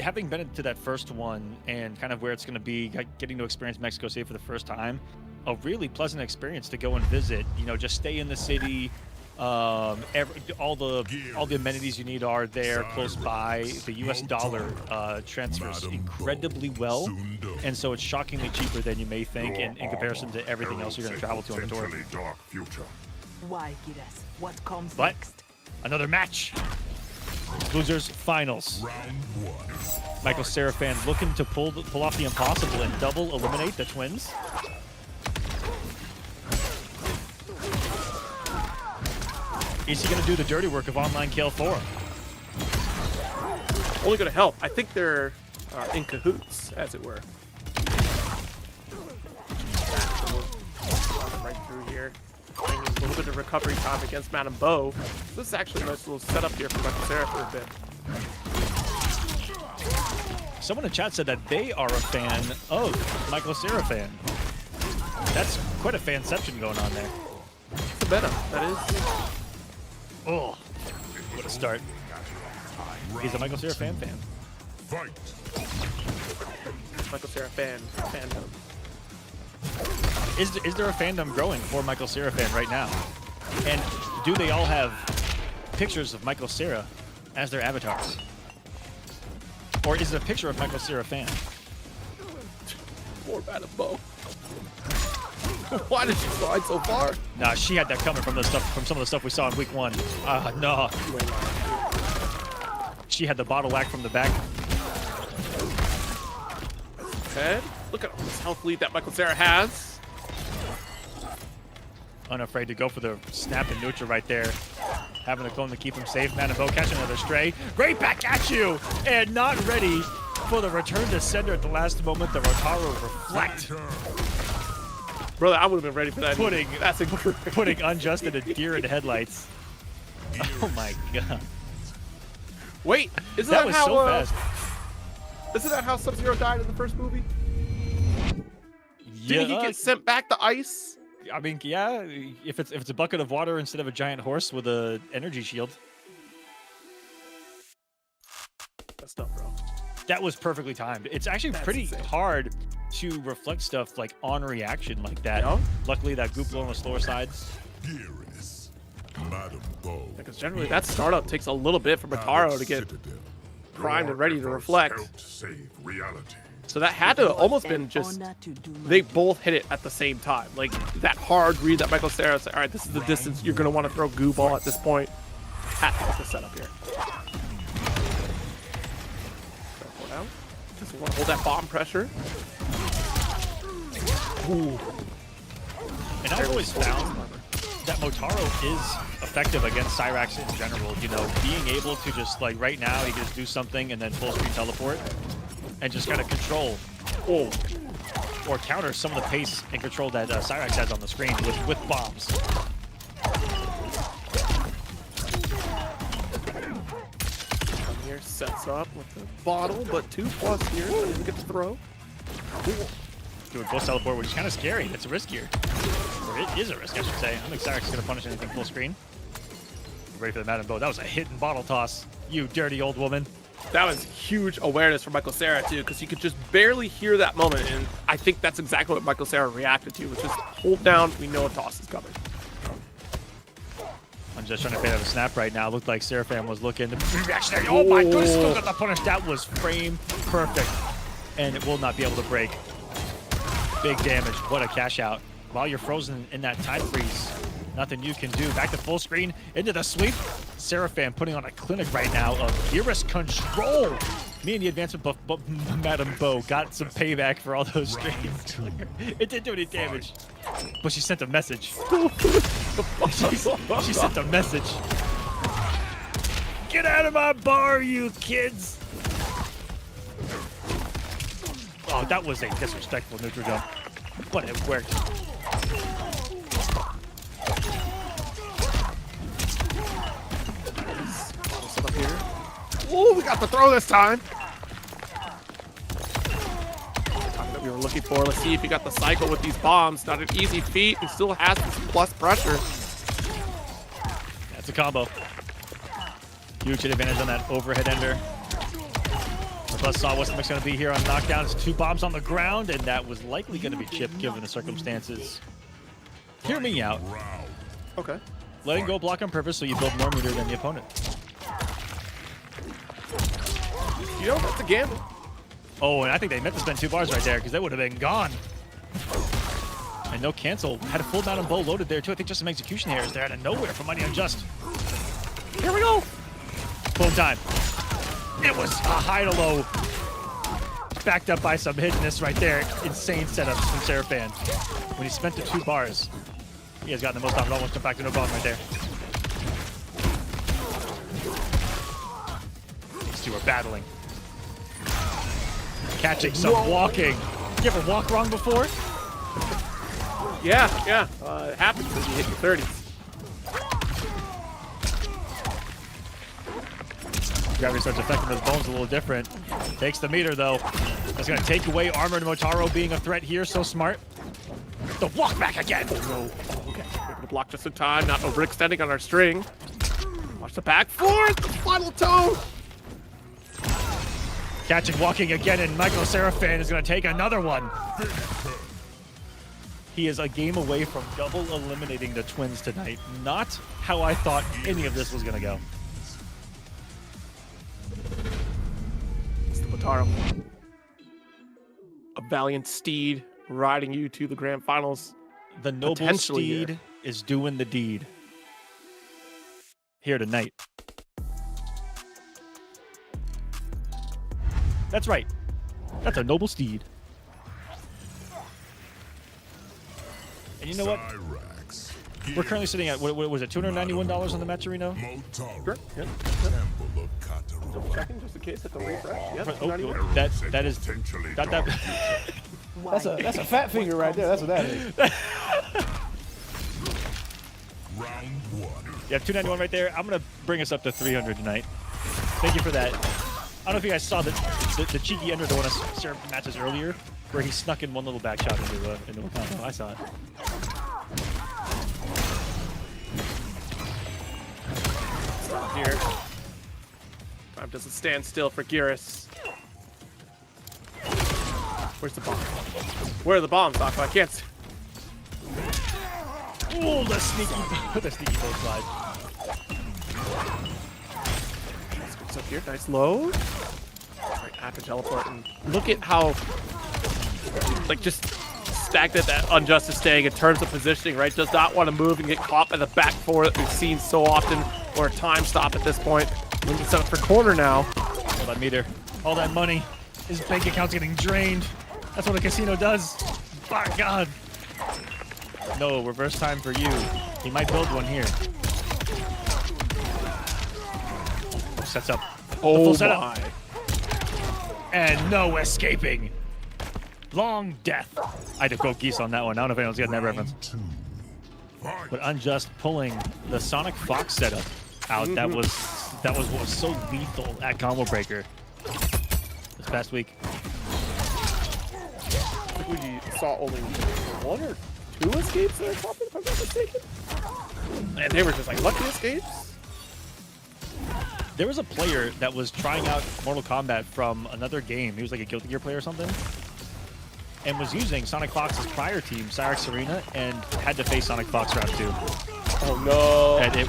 Speaker 3: Having been to that first one and kind of where it's going to be, getting to experience Mexico City for the first time, a really pleasant experience to go and visit. You know, just stay in the city. All the amenities you need are there close by. The US dollar transfers incredibly well, and so it's shockingly cheaper than you may think in comparison to everything else you're going to travel to on the tour.
Speaker 5: Why, Gires? What comes
Speaker 3: But
Speaker 5: next?
Speaker 3: another match. Losers finals. Michael Seraphan looking to pull off the impossible and double eliminate the twins. Is he going to do the dirty work of online kill for him?
Speaker 1: Only going to help. I think they're in cahoots, as it were. Right through here. A little bit of recovery time against Madame Bo. This is actually a nice little setup here for Michael Seraph for a bit.
Speaker 3: Someone in chat said that they are a fan of Michael Seraphan. That's quite a fanception going on there.
Speaker 1: It's a meta, that is.
Speaker 3: Oh, what a start. He's a Michael Seraphan fan.
Speaker 6: Fight.
Speaker 1: Michael Seraphan fandom.
Speaker 3: Is there a fandom growing for Michael Seraphan right now? And do they all have pictures of Michael Cera as their avatars? Or is it a picture of Michael Seraphan?
Speaker 1: Poor Madame Bo. Why did she slide so far?
Speaker 3: Nah, she had that coming from some of the stuff we saw in week 1. No. She had the bottle whack from the back.
Speaker 1: Head. Look at all this health lead that Michael Cera has.
Speaker 3: Unafraid to go for the snap and neutral right there. Having the clone to keep him safe. Madame Bo catching another stray. Great back at you! And not ready for the return to sender at the last moment. The Rotaro reflect.
Speaker 1: Brother, I would have been ready for that.
Speaker 3: Putting Unjust in a deer in headlights. Oh my god.
Speaker 1: Wait, isn't
Speaker 3: that
Speaker 1: that
Speaker 3: was
Speaker 1: how,
Speaker 3: so fast.
Speaker 1: Isn't that how Sub-Zero died in the first movie?
Speaker 3: Yeah,
Speaker 1: Didn't he get sent back to ice?
Speaker 3: I mean, yeah, if it's a bucket of water instead of a giant horse with a energy shield.
Speaker 1: That's tough, bro.
Speaker 3: That was perfectly timed. It's actually pretty hard to reflect stuff like on reaction like that.
Speaker 1: Yeah.
Speaker 3: Luckily, that goop blow on the slower sides.
Speaker 6: Madame Bo.
Speaker 1: Because generally that startup takes a little bit for Mataro to get primed and ready to reflect.
Speaker 6: Helped save reality.
Speaker 1: So that had to almost been just, they both hit it at the same time. Like that hard read that Michael Cera said, all right, this is the distance you're going to want to throw goo ball at this point. Hat was the setup here. Down. Just want to hold that bomb pressure. Ooh.
Speaker 3: And I've always found that Motaro is effective against Cyrax in general. You know, being able to just, like right now, he can just do something and then full screen teleport and just kind of control or counter some of the pace and control that Cyrax has on the screen with bombs.
Speaker 1: Here sets up with the bottle, but 2+ here. Doesn't get to throw.
Speaker 3: Doing full teleport, which is kind of scary. It's riskier. Or it is a risk, I should say. I don't think Cyrax is going to punish anything full screen. Ready for the Madden Bow. That was a hidden bottle toss, you dirty old woman.
Speaker 1: That was huge awareness from Michael Cera, too, because you could just barely hear that moment, and I think that's exactly what Michael Cera reacted to, was just hold down, we know a toss is coming.
Speaker 3: I'm just trying to fade out a snap right now. Looked like Seraphim was looking to... Oh my goodness, still got the punish. That was frame perfect, and it will not be able to break. Big damage. What a cash out. While you're frozen in that time freeze, nothing you can do. Back to full screen, into the sweep. Seraphim putting on a clinic right now of Gearus control. Me and the advancement buff, Madam Bo got some payback for all those streams. It didn't do any damage, but she sent a message. she sent a message. Get out of my bar, you kids! Oh, that was a disrespectful neutral jump, but it worked.
Speaker 1: Up here. Oh, we got the throw this time. That we were looking for. Let's see if he got the cycle with these bombs. Not an easy feat, and still has this plus pressure.
Speaker 3: That's a combo. Huge hit advantage on that overhead ender. Plus saw what's the mix going to be here on knockdown. It's 2 bombs on the ground, and that was likely going to be chipped given the circumstances. Hear me out.
Speaker 1: Okay.
Speaker 3: Letting go block on purpose so you build more meter than the opponent.
Speaker 1: You know, that's a gamble.
Speaker 3: Oh, and I think they meant to spend 2 bars right there because they would have been gone. And no cancel. Had a full Madam Bow loaded there too. I think just some execution errors there out of nowhere from Mighty Unjust. Here we go. Boom time. It was a high to low. Backed up by some hiddenness right there. Insane setups from Seraphim. When he spent the 2 bars, he has gotten the most out of it. Almost come back to no bomb right there. These two are battling. Catching some walking. You ever walk wrong before?
Speaker 1: Yeah. It happens when you hit your 30s.
Speaker 3: Gravity starts affecting those bones a little different. Takes the meter though. That's gonna take away Armored Motaro being a threat here. So smart. The walk back again.
Speaker 1: Oh no. Okay. Able to block just in time. Not overextending on our string. Watch the back 4. The final toe.
Speaker 3: Catching walking again, and Michael Seraphim is gonna take another one. He is a game away from double eliminating the twins tonight. Not how I thought any of this was gonna go.
Speaker 1: It's the Motaro. A valiant steed riding you to the grand finals.
Speaker 3: The noble steed is doing the deed here tonight. That's right. That's a noble steed. And you know what? We're currently sitting at, what was it, $291 on the Matcherino?
Speaker 1: Sure. Yeah. Double checking just in case at the refresh. Yep.
Speaker 3: That is got that.
Speaker 9: That's a fat finger right there. That's what that is.
Speaker 6: Round 1.
Speaker 3: Yeah, 291 right there. I'm gonna bring us up to 300 tonight. Thank you for that. I don't know if you guys saw the cheeky ender to one of Sarah matches earlier, where he snuck in one little back shot into a combo. I saw it.
Speaker 1: Stop here. Time doesn't stand still for Gearus. Where's the bomb? Where are the bombs, Aqua? I can't see.
Speaker 3: Oh, the sneaky boat slide.
Speaker 1: What's up here? Nice load. Right, after teleport, and look at how, like, just stagnant that Unjust is staying in terms of positioning, right? Does not want to move and get caught by the back four that we've seen so often, or a time stop at this point. Looking set up for corner now.
Speaker 3: Hold on, meter. All that money. His bank account's getting drained. That's what a casino does. My God. No, reverse time for you. He might build one here. Sets up.
Speaker 1: Oh
Speaker 3: setup.
Speaker 1: my.
Speaker 3: And no escaping. Long death. I had to quote Geese on that one. I don't know if anyone's getting that reference. But Unjust pulling the Sonic Fox setup out. That was what was so lethal at Combo Breaker this past week.
Speaker 1: I think we saw only one or two escapes there, if I'm not mistaken. And they were just like lucky escapes.
Speaker 3: There was a player that was trying out Mortal Kombat from another game. He was like a Guilty Gear player or something. And was using Sonic Fox's prior team, Cyrix Arena, and had to face Sonic Fox round 2.
Speaker 1: Oh no!
Speaker 3: And it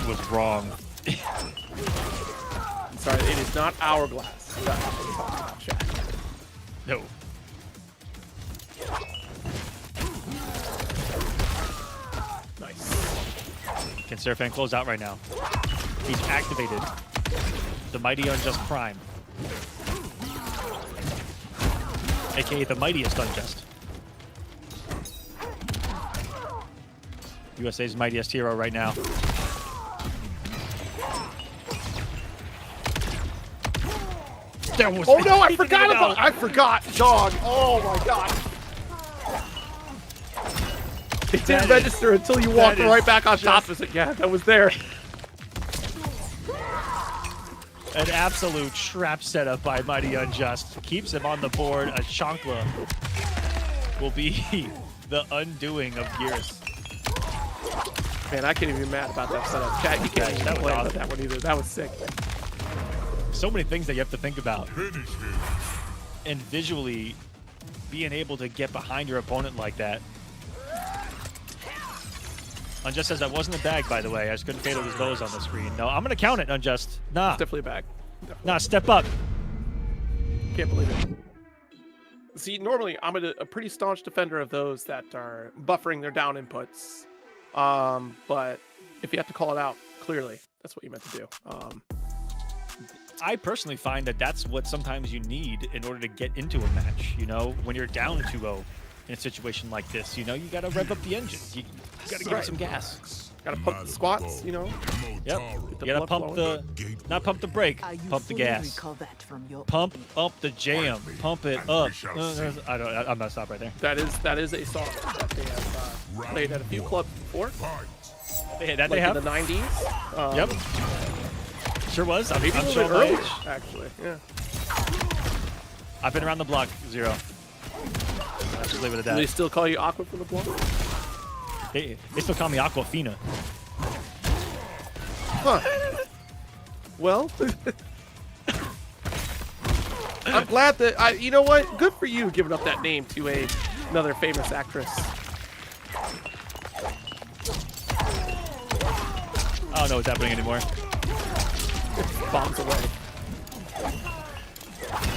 Speaker 3: was wrong.
Speaker 1: I'm sorry, it is not Hourglass. Chat.
Speaker 3: No.
Speaker 1: Nice.
Speaker 3: Can Seraphan close out right now? He's activated the Mighty Unjust Prime, aka the mightiest Unjust. USA's mightiest hero right now.
Speaker 1: Oh no, I forgot, dog. Oh my god. It didn't register until you walked right back on top of it. Yeah, that was there.
Speaker 3: An absolute trap setup by Mighty Unjust. Keeps him on the board. A Chankla will be the undoing of Gears.
Speaker 1: Man, I can't even be mad about that setup. Chat, you can't even complain about that one either. That was sick.
Speaker 3: So many things that you have to think about. And visually, being able to get behind your opponent like that. Unjust says that wasn't a bag, by the way. I just couldn't fatal his bows on the screen. No, I'm going to count it, Unjust. Nah.
Speaker 1: It's definitely a bag.
Speaker 3: Nah, step up.
Speaker 1: Can't believe it. See, normally I'm a pretty staunch defender of those that are buffering their down inputs. But if you have to call it out, clearly, that's what you meant to do.
Speaker 3: I personally find that that's what sometimes you need in order to get into a match. You know, when you're down 2-0 in a situation like this, you know, you got to rev up the engine. You got to give it some gas.
Speaker 1: Got to pump the squats, you know.
Speaker 3: Yep. You got to pump the, not pump the brake, pump the gas. Pump up the jam. Pump it up. I'm gonna stop right there.
Speaker 1: That is a song that they have played at a few clubs before.
Speaker 3: That
Speaker 1: like
Speaker 3: they have
Speaker 1: in the 90s.
Speaker 3: Yep. Sure was. I'm
Speaker 1: maybe a
Speaker 3: sure
Speaker 1: little bit early, actually. Yeah.
Speaker 3: I've been around the block, Zero. I'll just leave it at that.
Speaker 1: Do they still call you Aqua from the block?
Speaker 3: They still call me Aquafina.
Speaker 1: Huh. Well, I'm glad that you know what? Good for you giving up that name to another famous actress.
Speaker 3: I don't know what's happening anymore.
Speaker 1: Bombs away.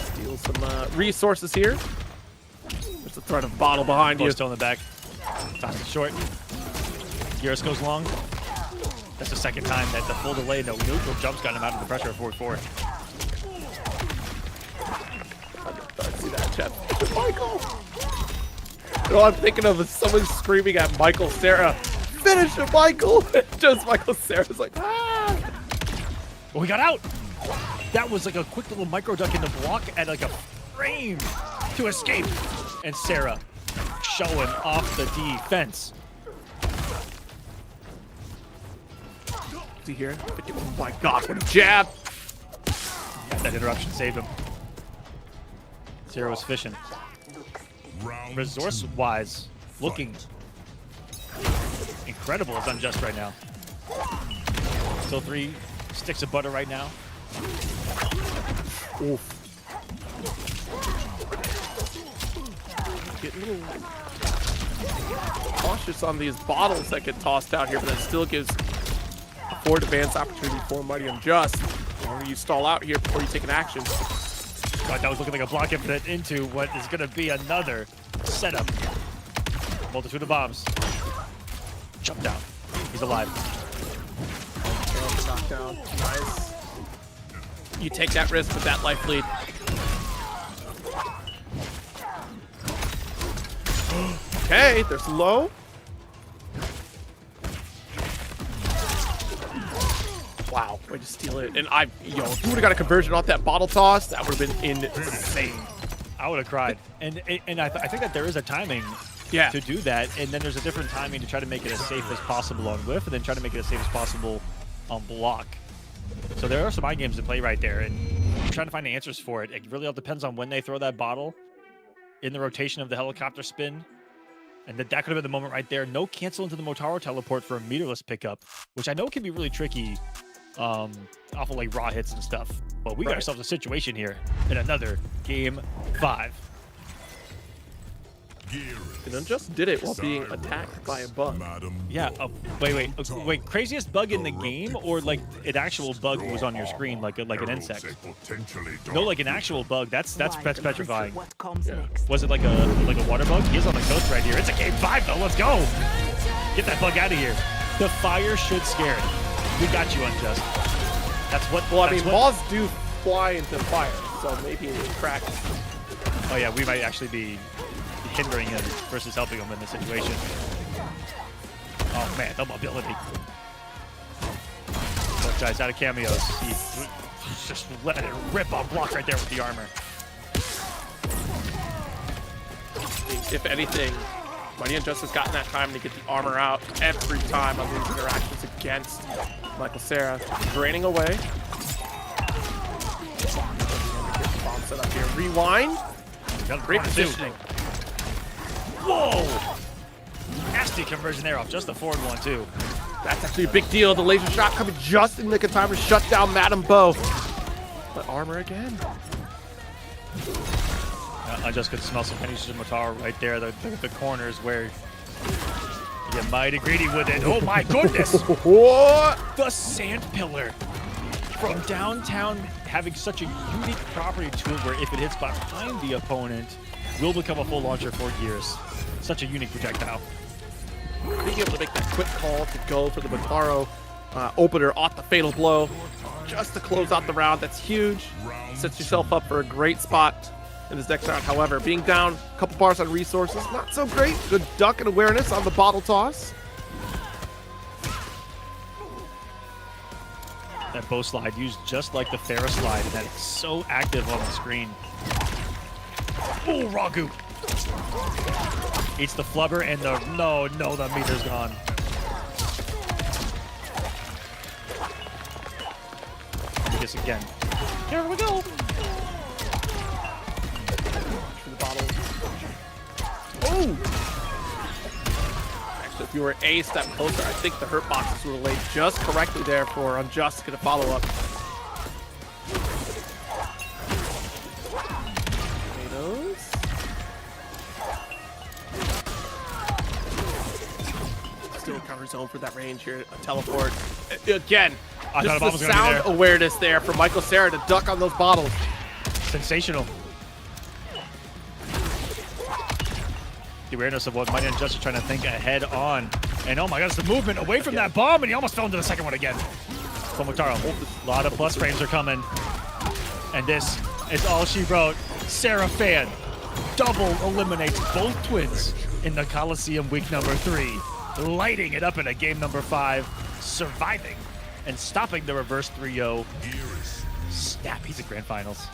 Speaker 1: Steal some resources here. There's a threat of bottle behind you.
Speaker 3: Still in the back. Toss it short. Gears goes long. That's the second time that the full delay, no neutral jumps got him out of the pressure of 4-4.
Speaker 1: I see that, chat. Michael! All I'm thinking of is someone screaming at Michael Sarah. Finish it, Michael! Just Michael Sarah's like, ah!
Speaker 3: Well, we got out! That was like a quick little micro duck in the block at like a frame to escape. And Sarah showing off the defense.
Speaker 1: See here? Oh my god, what a jab!
Speaker 3: That interruption saved him. Sarah was fishing. Resource-wise, looking incredible as Unjust right now. Still 3 sticks of butter right now.
Speaker 1: Oof. Getting a little cautious on these bottles that get tossed out here, but that still gives a forward advance opportunity for Mighty Unjust. The longer you stall out here before you take an action,
Speaker 3: God, that was looking like a block infinite into what is going to be another setup. Multitude of bombs. Jump down. He's alive.
Speaker 1: Knockdown. Nice. You take that risk with that life lead. Okay, there's low. Wow, way to steal it. And if you would have got a conversion off that bottle toss, that would have been insane.
Speaker 3: I would have cried. And I think that there is a timing to do that, and then there's a different timing to try to make it as safe as possible on whiff, and then try to make it as safe as possible on block. So there are some mind games to play right there, and I'm trying to find the answers for it. It really all depends on when they throw that bottle in the rotation of the helicopter spin. And that could have been the moment right there. No cancel into the Motaro teleport for a meterless pickup, which I know can be really tricky off of like raw hits and stuff. But we got ourselves a situation here in another game 5.
Speaker 1: And then just did it while being attacked by a bug.
Speaker 3: Yeah. Wait. Craziest bug in the game, or like an actual bug was on your screen, like an insect? No, like an actual bug. That's petrifying.
Speaker 5: What comes next?
Speaker 3: Was it like a water bug? He is on the coast right here. It's a game 5 though. Let's go. Get that bug out of here. The fire should scare it. We got you, Unjust. That's what.
Speaker 1: Well, I mean, balls do fly into fire, so maybe it cracks.
Speaker 3: Oh yeah, we might actually be hindering him versus helping him in this situation. Oh man, the mobility. Both guys out of cameos. He's just letting it rip on block right there with the armor.
Speaker 1: If anything, Mighty Unjust has gotten that time to get the armor out every time on these interactions against Michael Cera. Draining away. Bomb set up here. Rewind. Great positioning.
Speaker 3: Whoa! Nasty conversion there off just the forward one, too.
Speaker 1: That's actually a big deal. The laser shot coming just in the nick of time to shut down Madam Bo. But armor again.
Speaker 3: I just could smell some pennies of Motaro right there. The corners where you might be greedy with it. Oh my goodness!
Speaker 1: What?
Speaker 3: The sand pillar from downtown having such a unique property to it where if it hits behind the opponent, will become a full launcher for Gears. Such a unique projectile.
Speaker 1: Being able to make that quick call to go for the Motaro opener off the fatal blow just to close out the round, that's huge. Sets yourself up for a great spot in this next round. However, being down a couple bars on resources, not so great. Good duck and awareness on the bottle toss.
Speaker 3: That bow slide used just like the Ferris slide, and that it's so active on the screen. Oh, raw goop. Eats the flubber and the the meter's gone. Do this again. Here we go.
Speaker 1: The bottle. Oh! Actually, if you were a step closer, I think the hurt boxes would have laid just correctly there for Unjust to get a follow up. Still cover zone for that range here. A teleport. Again, just the sound awareness there for Michael Cera to duck on those bottles.
Speaker 3: Sensational. The awareness of what Mighty Unjust is trying to think ahead on. And oh my god, it's the movement away from that bomb, and he almost fell into the second one again. From Motaro. A lot of plus frames are coming. And this is all she wrote. Cera fan double eliminates both twins in the Kolosseum week number 3. Lighting it up in a game number 5, surviving and stopping the reverse 3-0. Snap, he's at grand finals.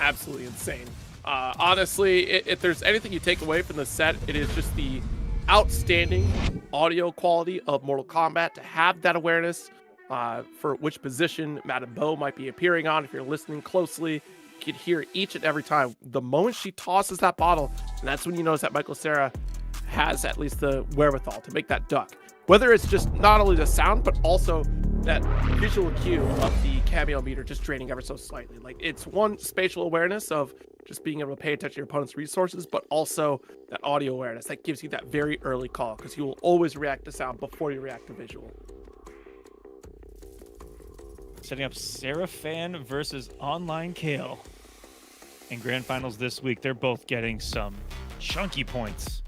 Speaker 1: Absolutely insane. Honestly, if there's anything you take away from the set, it is just the outstanding audio quality of Mortal Kombat. To have that awareness for which position Madame Bo might be appearing on. If you're listening closely, you can hear each and every time. The moment she tosses that bottle, and that's when you notice that Michael Cera has at least the wherewithal to make that duck. Whether it's just not only the sound, but also that visual cue of the cameo meter just draining ever so slightly. Like, it's one spatial awareness of just being able to pay attention to your opponent's resources, but also that audio awareness that gives you that very early call, because you will always react to sound before you react to visual.
Speaker 3: Setting up Seraphan versus Online Kale. In Grand Finals this week, they're both getting some chunky points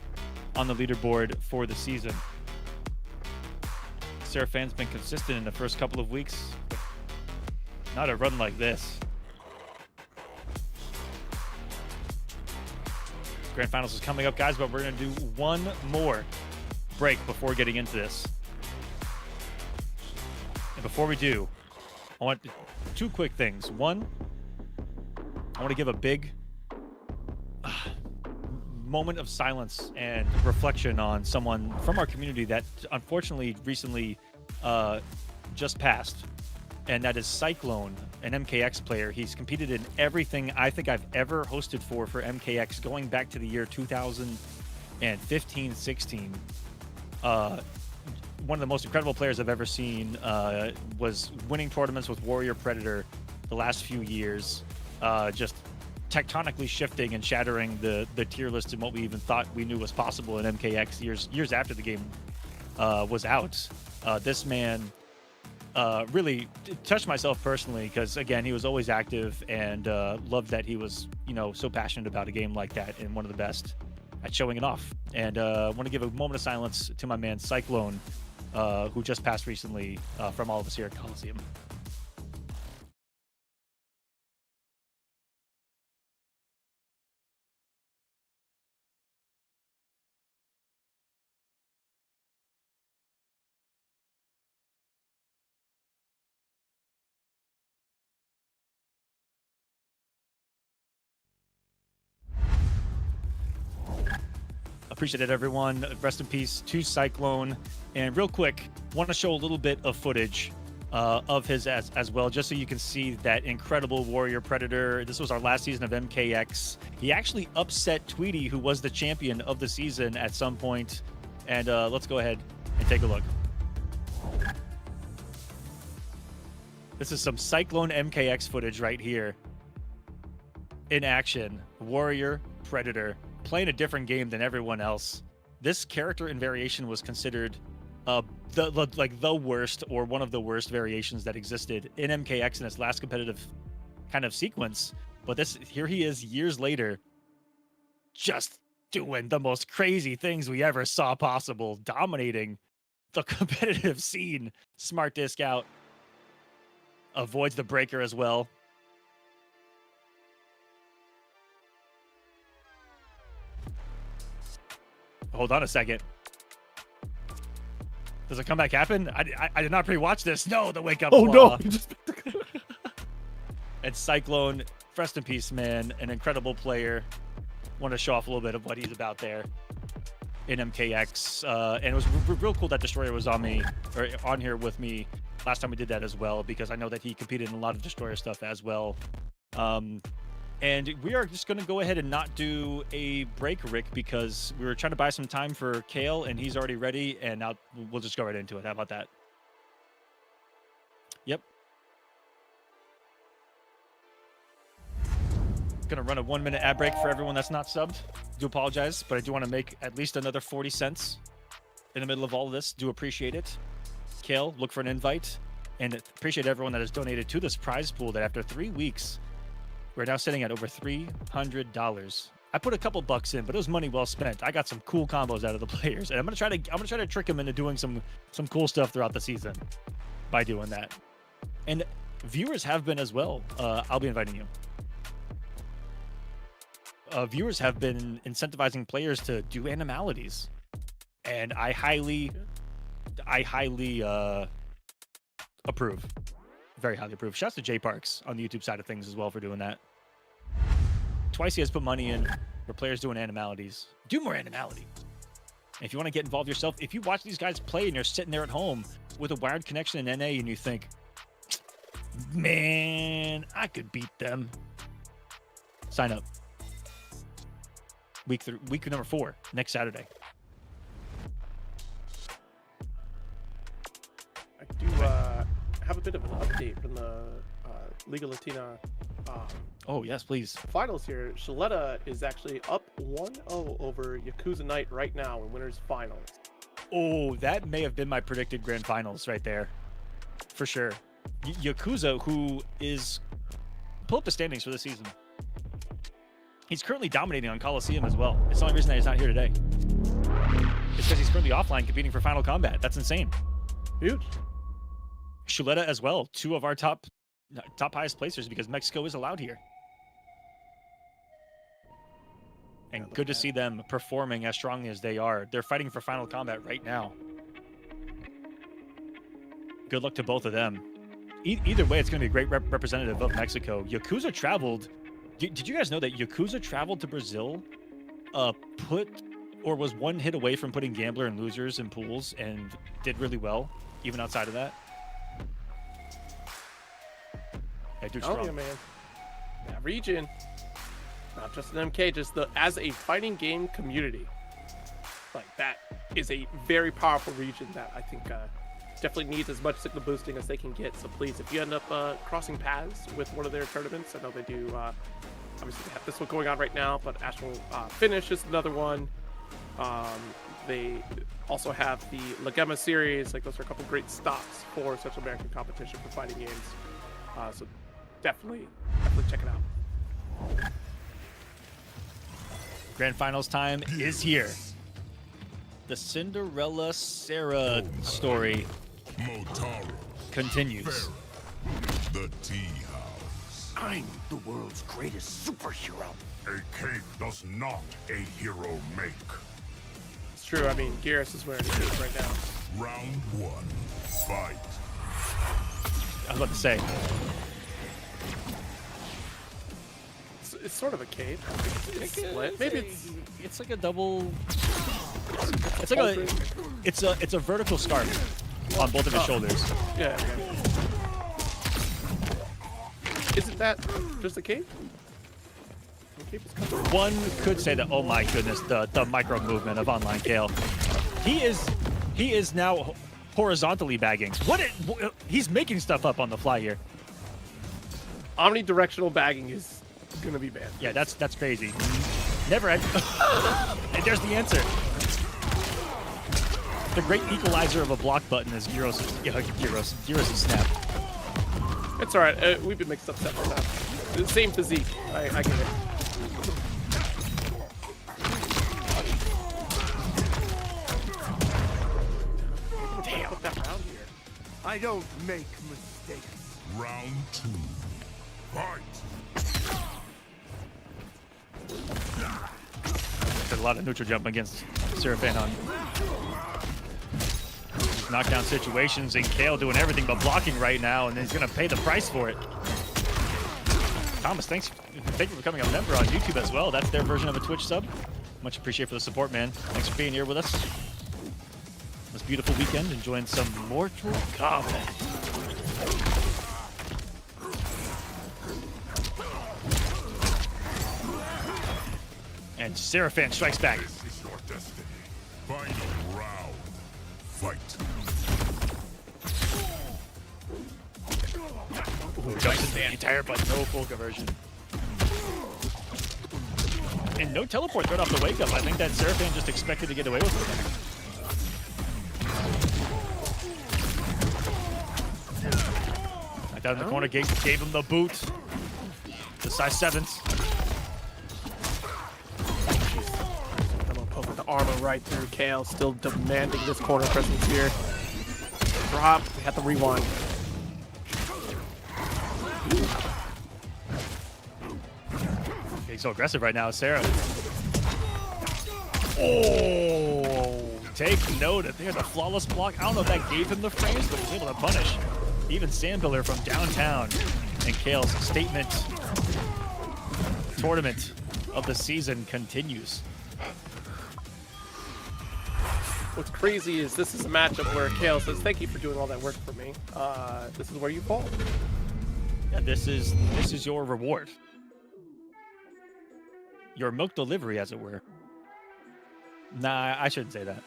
Speaker 3: on the leaderboard for the season. Seraphan's been consistent in the first couple of weeks, but not a run like this. Grand Finals is coming up, guys, but we're going to do one more break before getting into this. And before we do, I want two quick things. One, I want to give a big moment of silence and reflection on someone from our community that unfortunately recently just passed, and that is Cyclone, an MKX player. He's competed in everything I think I've ever hosted for MKX, going back to the year 2015-16. One of the most incredible players I've ever seen. Was winning tournaments with Warrior Predator the last few years, just tectonically shifting and shattering the tier list and what we even thought we knew was possible in MKX years after the game was out. This man really touched myself personally, because again, he was always active, and loved that he was, so passionate about a game like that, and one of the best at showing it off. And I want to give a moment of silence to my man Cyclone, who just passed recently, from all of us here at Kolosseum. Appreciate it, everyone. Rest in peace to Cyclone. And real quick, want to show a little bit of footage of his as well, just so you can see that incredible Warrior Predator. This was our last season of MKX. He actually upset Tweety, who was the champion of the season at some point. And let's go ahead and take a look. This is some Cyclone MKX footage right here in action. Warrior Predator, playing a different game than everyone else. This character and variation was considered the worst, or one of the worst variations that existed in MKX in its last competitive kind of sequence. But here he is years later, just doing the most crazy things we ever saw possible, dominating the competitive scene. Smart disc out, avoids the breaker as well. Hold on a second. Does a comeback happen? I did not pre-watch this. No, the wake up.
Speaker 9: Oh
Speaker 3: claw.
Speaker 9: no! You just
Speaker 3: And Cyclone, rest in peace, man. An incredible player. Want to show off a little bit of what he's about there in MKX. And it was real cool that Destroyer was on here with me last time we did that as well, because I know that he competed in a lot of Destroyer stuff as well. And we are just going to go ahead and not do a break, Rick, because we were trying to buy some time for Kale, and he's already ready, and now we'll just go right into it. How about that? Yep. Going to run a 1-minute ad break for everyone that's not subbed. Do apologize, but I do want to make at least another 40 cents in the middle of all of this. Do appreciate it. Kale, look for an invite, and appreciate everyone that has donated to this prize pool that after 3 weeks, we're now sitting at over $300. I put a couple bucks in, but it was money well spent. I got some cool combos out of the players, and I'm gonna try to trick them into doing some cool stuff throughout the season by doing that. And viewers have been as well. I'll be inviting you. Viewers have been incentivizing players to do animalities, and I highly approve. Very highly approved. Shouts to J Parks on the YouTube side of things as well for doing that. Twice he has put money in for players doing animalities. Do more animality. And if you want to get involved yourself, if you watch these guys play and you're sitting there at home with a wired connection in NA and you think, man, I could beat them, sign up. Week number 4, next Saturday.
Speaker 1: I do have a bit of an update from the Liga Latina
Speaker 3: Oh, yes, please.
Speaker 1: finals here. Shaletta is actually up 1-0 over Yakuza Knight right now in winners finals.
Speaker 3: Oh, that may have been my predicted grand finals right there. For sure. Yakuza, who is pull up the standings for the season. He's currently dominating on Kolosseum as well. It's the only reason that he's not here today. It's because he's currently offline competing for Final Combat. That's insane.
Speaker 1: Huge.
Speaker 3: Shuleta as well, 2 of our top highest placers because Mexico is allowed here. And good to see them performing as strongly as they are. They're fighting for Final Combat right now. Good luck to both of them. Either way, it's going to be a great representative of Mexico. Yakuza traveled. Did you guys know that Yakuza traveled to Brazil, was 1 hit away from putting Gambler and Losers in pools and did really well, even outside of that? Yeah, dude, strong.
Speaker 1: Oh yeah, man. That region, not just an MK, just as a fighting game community, like that is a very powerful region that I think definitely needs as much signal boosting as they can get. So please, if you end up crossing paths with one of their tournaments, I know they do. Obviously, they have this one going on right now, but Astral Finish is another one. They also have the Legema series. Like those are a couple great stops for Central American competition for fighting games. So definitely check it out.
Speaker 3: Grand Finals time is here. The Cinderella Sarah story
Speaker 6: Motaro,
Speaker 3: continues.
Speaker 6: the tea house.
Speaker 2: I'm the world's greatest superhero.
Speaker 6: A cake does not a hero make.
Speaker 1: It's true. I mean, Garrus is wearing it right now.
Speaker 6: Round 1, fight.
Speaker 3: I was about to say.
Speaker 1: It's sort of a cape. I think it's split. Maybe
Speaker 3: It's like a double. It's like it's a vertical scarf on both of his shoulders.
Speaker 1: yeah. Isn't that just a cape? The cape is covered.
Speaker 3: One could say that. Oh my goodness, the micro movement of online Kale. He is now horizontally bagging. He's making stuff up on the fly here.
Speaker 1: Omnidirectional bagging is gonna be banned.
Speaker 3: Yeah, that's crazy. Never had. And there's the answer. The great equalizer of a block button is Gyros' snap.
Speaker 1: It's all right. We've been mixed up several times. The same physique. I get it. Damn, put that round here.
Speaker 2: I don't make mistakes.
Speaker 6: Round 2, fight.
Speaker 3: Did a lot of neutral jump against Seraphin on knockdown situations, and Kale doing everything but blocking right now, and he's gonna pay the price for it. Thomas, thank you for becoming a member on YouTube as well. That's their version of a Twitch sub. Much appreciated for the support, man. Thanks for being here with us this beautiful weekend, enjoying some Mortal Kombat. And Seraphin strikes back.
Speaker 6: This is your destiny. Final round, fight.
Speaker 3: Jumps into the anti-air, but no full conversion. And no teleport threat off the wake up. I think that Seraphin just expected to get away with it. Right down in the corner, gave him the boot. The size 7s.
Speaker 1: Poke with the armor right through. Kale still demanding this corner presence here. Drop. We have to rewind.
Speaker 3: He's so aggressive right now, Sarah. Oh, take note of there, the flawless block. I don't know if that gave him the frames, but he's able to punish even Sandpiller from downtown. And Kale's statement tournament of the season continues.
Speaker 1: What's crazy is this is a matchup where Kale says, "Thank you for doing all that work for me. This is where you fall."
Speaker 3: Yeah, this is your reward. Your milk delivery, as it were. Nah, I shouldn't say that.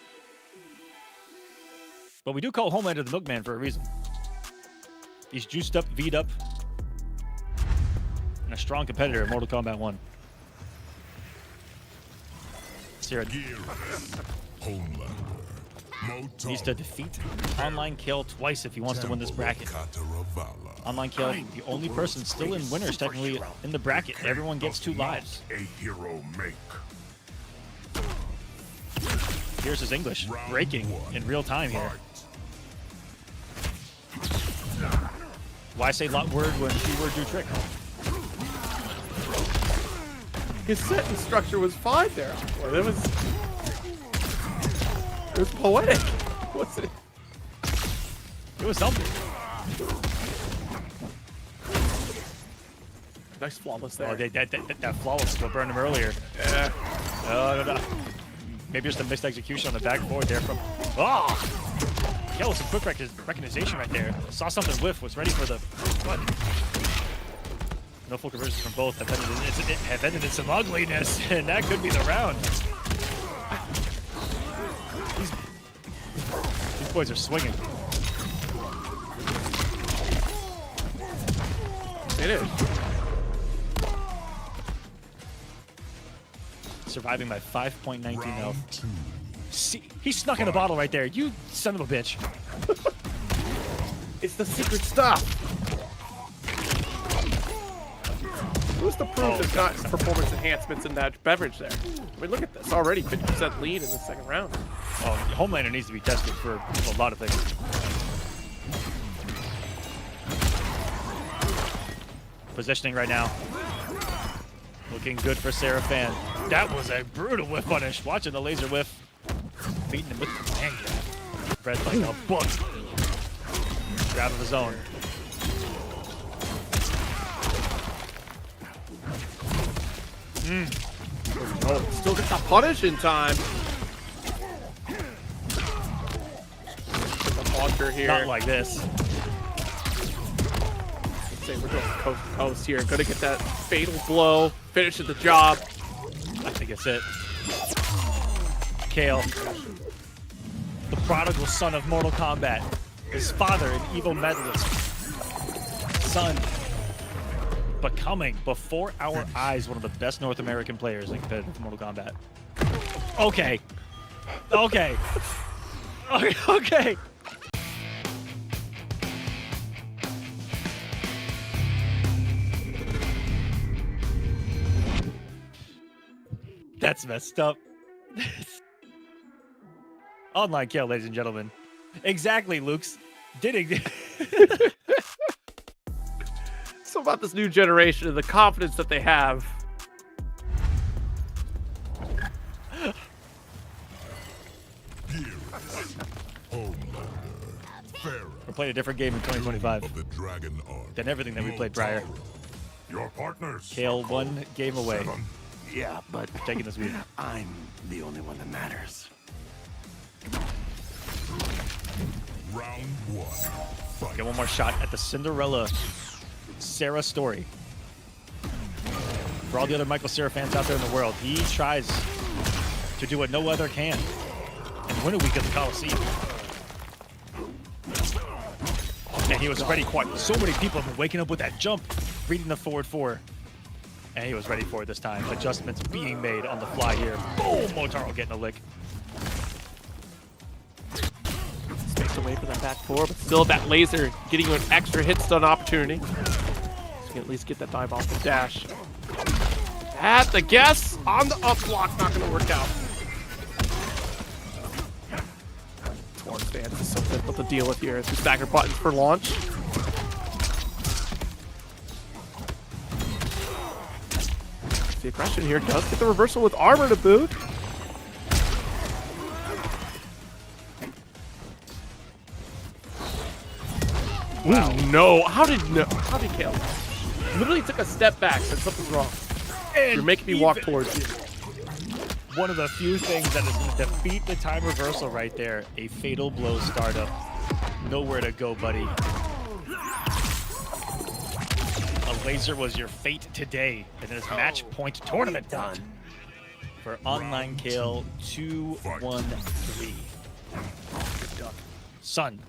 Speaker 3: But we do call Homelander the Milkman for a reason. He's juiced up, V'd up, and a strong competitor in Mortal Kombat 1. Sarah.
Speaker 6: Gear. Homelander.
Speaker 3: Needs to defeat Online Kale twice if he wants to win this bracket. Online Kale, the only person still in winners technically in the bracket. Everyone gets 2 lives.
Speaker 6: A hero make.
Speaker 3: Here's his English breaking in real time here. Why say lot word when 2-word do trick?
Speaker 1: His sentence structure was fine there. It was poetic. What's it?
Speaker 3: It was something.
Speaker 1: Nice flawless there.
Speaker 3: Oh, that flawless will burn him earlier.
Speaker 1: Yeah.
Speaker 3: No. Maybe just a missed execution on the backboard there from. Oh! Kale, some quick recognition right there. Saw something whiff, was ready for the. What? No full conversions from both have ended in some ugliness, and that could be the round. These boys are swinging.
Speaker 1: It is.
Speaker 3: Surviving by 5.19 health. See, he snuck in a bottle right there. You son of a bitch.
Speaker 1: It's the secret stuff. Who's the proof there's not performance enhancements in that beverage there? I mean, look at this. Already 50% lead in the second round.
Speaker 3: Oh, Homelander needs to be tested for a lot of things. Positioning right now. Looking good for Seraphan. That was a brutal whiff punish. Watching the laser whiff. Beating him with the hand grab. Fred like a book. Grab of his own.
Speaker 1: Oh, still gets that punish in time. The launcher here.
Speaker 3: Not like this.
Speaker 1: Let's say we're going coast to coast here. Gonna get that fatal blow. Finishes the job.
Speaker 3: I think it's it. Kale. The prodigal son of Mortal Kombat. His father, an evil medalist. Son. Becoming, before our eyes, one of the best North American players in competitive Mortal Kombat. Okay. Okay. Okay. That's messed up. Online Kale, ladies and gentlemen. Exactly, Luke's.
Speaker 1: So about this new generation and the confidence that they have.
Speaker 3: We're playing a different game in 2025
Speaker 6: of the Dragon Art.
Speaker 3: than everything that we played prior.
Speaker 6: Your partners.
Speaker 3: Kale 1 game away.
Speaker 6: 7.
Speaker 2: Yeah, but
Speaker 3: Taking this week.
Speaker 2: I'm the only one that matters.
Speaker 6: Round 1. Fight.
Speaker 3: Get one more shot at the Cinderella Sarah story. For all the other Michael Cera fans out there in the world, he tries to do what no other can and win a week at the Kolosseum. And he was ready quite. So many people have been waking up with that jump, reading the forward 4. And he was ready for it this time. Adjustments being made on the fly here. Boom! Motaro getting a lick.
Speaker 1: Takes away for that back 4, but still that laser getting you an extra hit stun opportunity. So you can at least get that dive off the dash. At the guess on the up block, not going to work out. Torn stance is so difficult to deal with here as we stagger buttons for launch. The aggression here does get the reversal with armor to boot. Wow. Ooh, no. How did Kale? Literally took a step back, said something's wrong.
Speaker 3: And
Speaker 1: you're making me walk towards you.
Speaker 3: One of the few things that is going to defeat the time reversal right there. A fatal blow startup. Nowhere to go, buddy. A laser was your fate today. And it is match point tournament done. For Online Kale 2-1-3. Son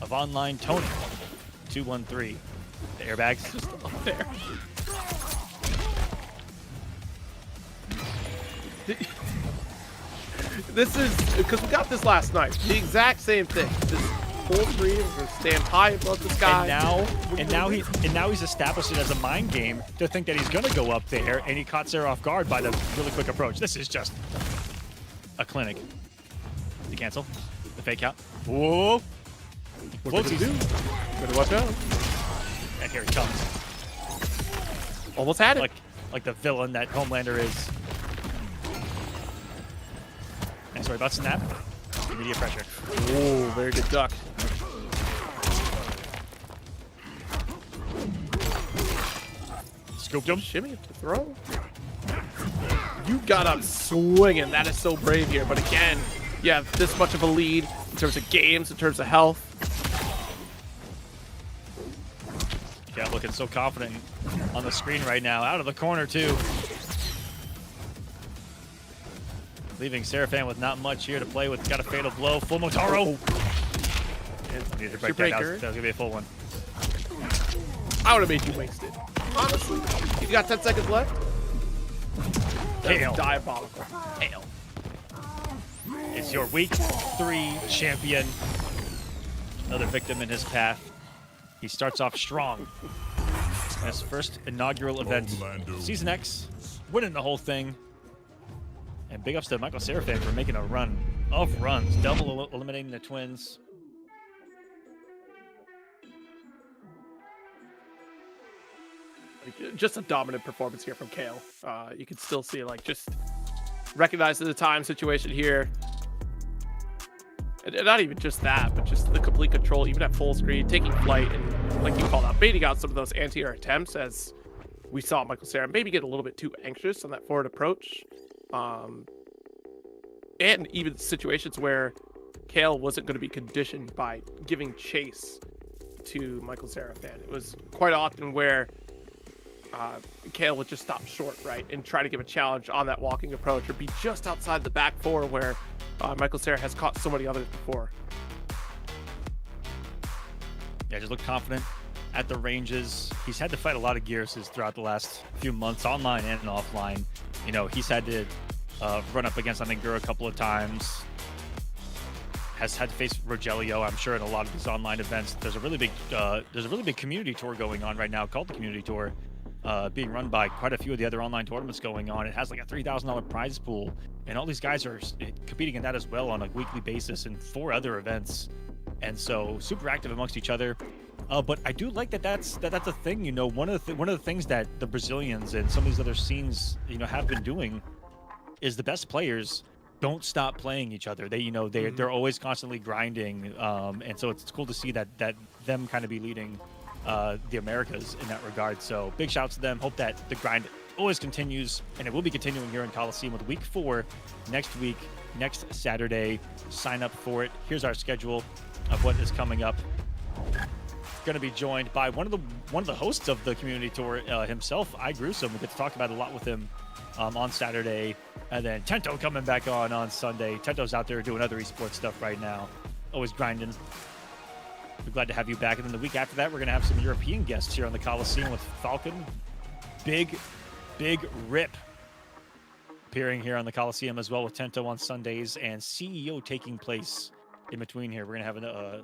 Speaker 3: of Online Tony 2-1-3. The airbags just up there.
Speaker 1: This is because we got this last night. The exact same thing. This full screen, we're gonna stand high above the sky.
Speaker 3: And now he's established it as a mind game to think that he's gonna go up there, and he caught Sarah off guard by the really quick approach. This is just a clinic. The cancel, the fake out. Whoa!
Speaker 1: What's he do? Better watch out.
Speaker 3: And here he comes.
Speaker 1: Almost had it.
Speaker 3: Like the villain that Homelander is. And sorry about snap. Immediate pressure.
Speaker 1: Oh, very good duck.
Speaker 3: Scooped him.
Speaker 1: Shimmy to throw. You got up swinging. That is so brave here. But again, you have this much of a lead in terms of games, in terms of health.
Speaker 3: Yeah, looking so confident on the screen right now. Out of the corner, too. Leaving Seraphan with not much here to play with. Got a fatal blow. Full Motaro. Need to break that. That was going to be a full one.
Speaker 1: I would have made you waste it. Honestly, you got 10 seconds left.
Speaker 3: Kale.
Speaker 1: Diabolical. Kale.
Speaker 3: It's your week 3 champion. Another victim in his path. He starts off strong. His first inaugural event. Season X. Winning the whole thing. And big ups to Michael Seraphan for making a run of runs. Double eliminating the twins.
Speaker 1: Just a dominant performance here from Kale. You can still see, like, just recognizing the time situation here. And not even just that, but just the complete control, even at full screen, taking flight, and like you called out, baiting out some of those anti-air attempts, as we saw Michael Serra maybe get a little bit too anxious on that forward approach. And even situations where Kale wasn't going to be conditioned by giving chase to Michael Seraphan. It was quite often where Kale would just stop short, right, and try to give a challenge on that walking approach, or be just outside the back four where Michael Serra has caught so many others before.
Speaker 3: Yeah, just look confident at the ranges. He's had to fight a lot of Gearses throughout the last few months, online and offline. You know, he's had to run up against, I think, Gura a couple of times. Has had to face Rogelio, I'm sure, in a lot of these online events. There's a really big community tour going on right now called the Community Tour, being run by quite a few of the other online tournaments going on. It has like a $3,000 prize pool, and all these guys are competing in that as well on a weekly basis in 4 other events, and so super active amongst each other. But I do like that's a thing. You know, one of the things that the Brazilians and some of these other scenes, you know, have been doing is the best players don't stop playing each other. They're always constantly grinding, and so it's cool to see that them kind of be leading the Americas in that regard. So big shouts to them. Hope that the grind always continues, and it will be continuing here in Kolosseum with week 4 next week, next Saturday. Sign up for it. Here's our schedule of what is coming up. Going to be joined by one of the hosts of the community tour himself, I Gruesome. We get to talk about a lot with him on Saturday, and then Tento coming back on Sunday. Tento's out there doing other esports stuff right now, always grinding. We're glad to have you back. And then the week after that, we're going to have some European guests here on the Kolosseum with Falcon. Big Rip appearing here on the Kolosseum as well with Tento on Sundays, and CEO taking place in between here. We're going to have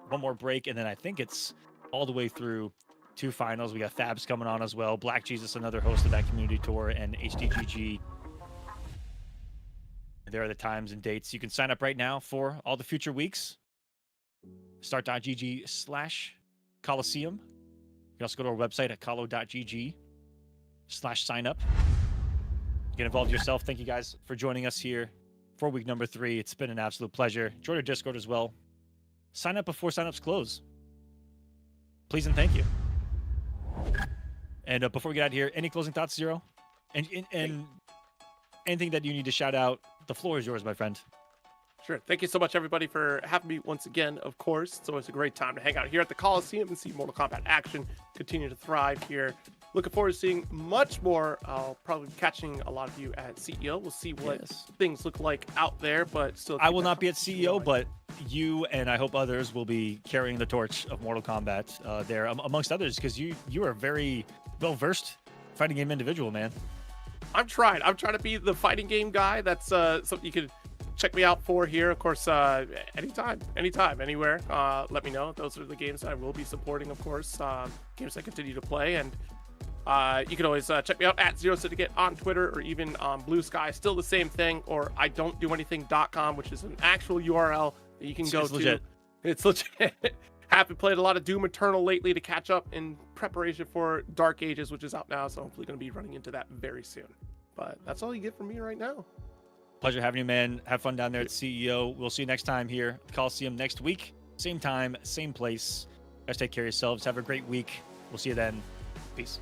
Speaker 3: one more break, and then I think it's all the way through 2 finals. We got Fabs coming on as well. Black Jesus, another host of that community tour, and HDGG. There are the times and dates. You can sign up right now for all the future weeks. Start.gg/Kolosseum. You can also go to our website at kolo.gg/signup. Get involved yourself. Thank you guys for joining us here for week number 3. It's been an absolute pleasure. Join our Discord as well. Sign up before signups close. Please and thank you. And before we get out of here, any closing thoughts, Zero? And anything that you need to shout out, the floor is yours, my friend.
Speaker 1: Sure. Thank you so much, everybody, for having me once again. Of course, it's always a great time to hang out here at the Kolosseum and see Mortal Kombat action continue to thrive here. Looking forward to seeing much more. I'll probably be catching a lot of you at CEO. We'll see what things look like out there, but still.
Speaker 3: I will not be at CEO, but you and I hope others will be carrying the torch of Mortal Kombat there, amongst others, because you are very well-versed fighting game individual, man.
Speaker 1: I'm trying to be the fighting game guy. That's something you could check me out for here. Of course, anytime, anywhere. Let me know. Those are the games that I will be supporting, of course. Games I continue to play. And you can always check me out at Zero Syndicate on Twitter or even on Blue Sky. Still the same thing. Or I don't do anything.com, which is an actual URL that you can go to.
Speaker 3: Legit.
Speaker 1: It's legit. Haven't played a lot of Doom Eternal lately to catch up in preparation for Dark Ages, which is out now. So hopefully going to be running into that very soon. But that's all you get from me right now.
Speaker 3: Pleasure having you, man. Have fun down there at CEO. We'll see you next time here at Kolosseum next week. Same time, same place. Guys, take care of yourselves. Have a great week. We'll see you then. Peace.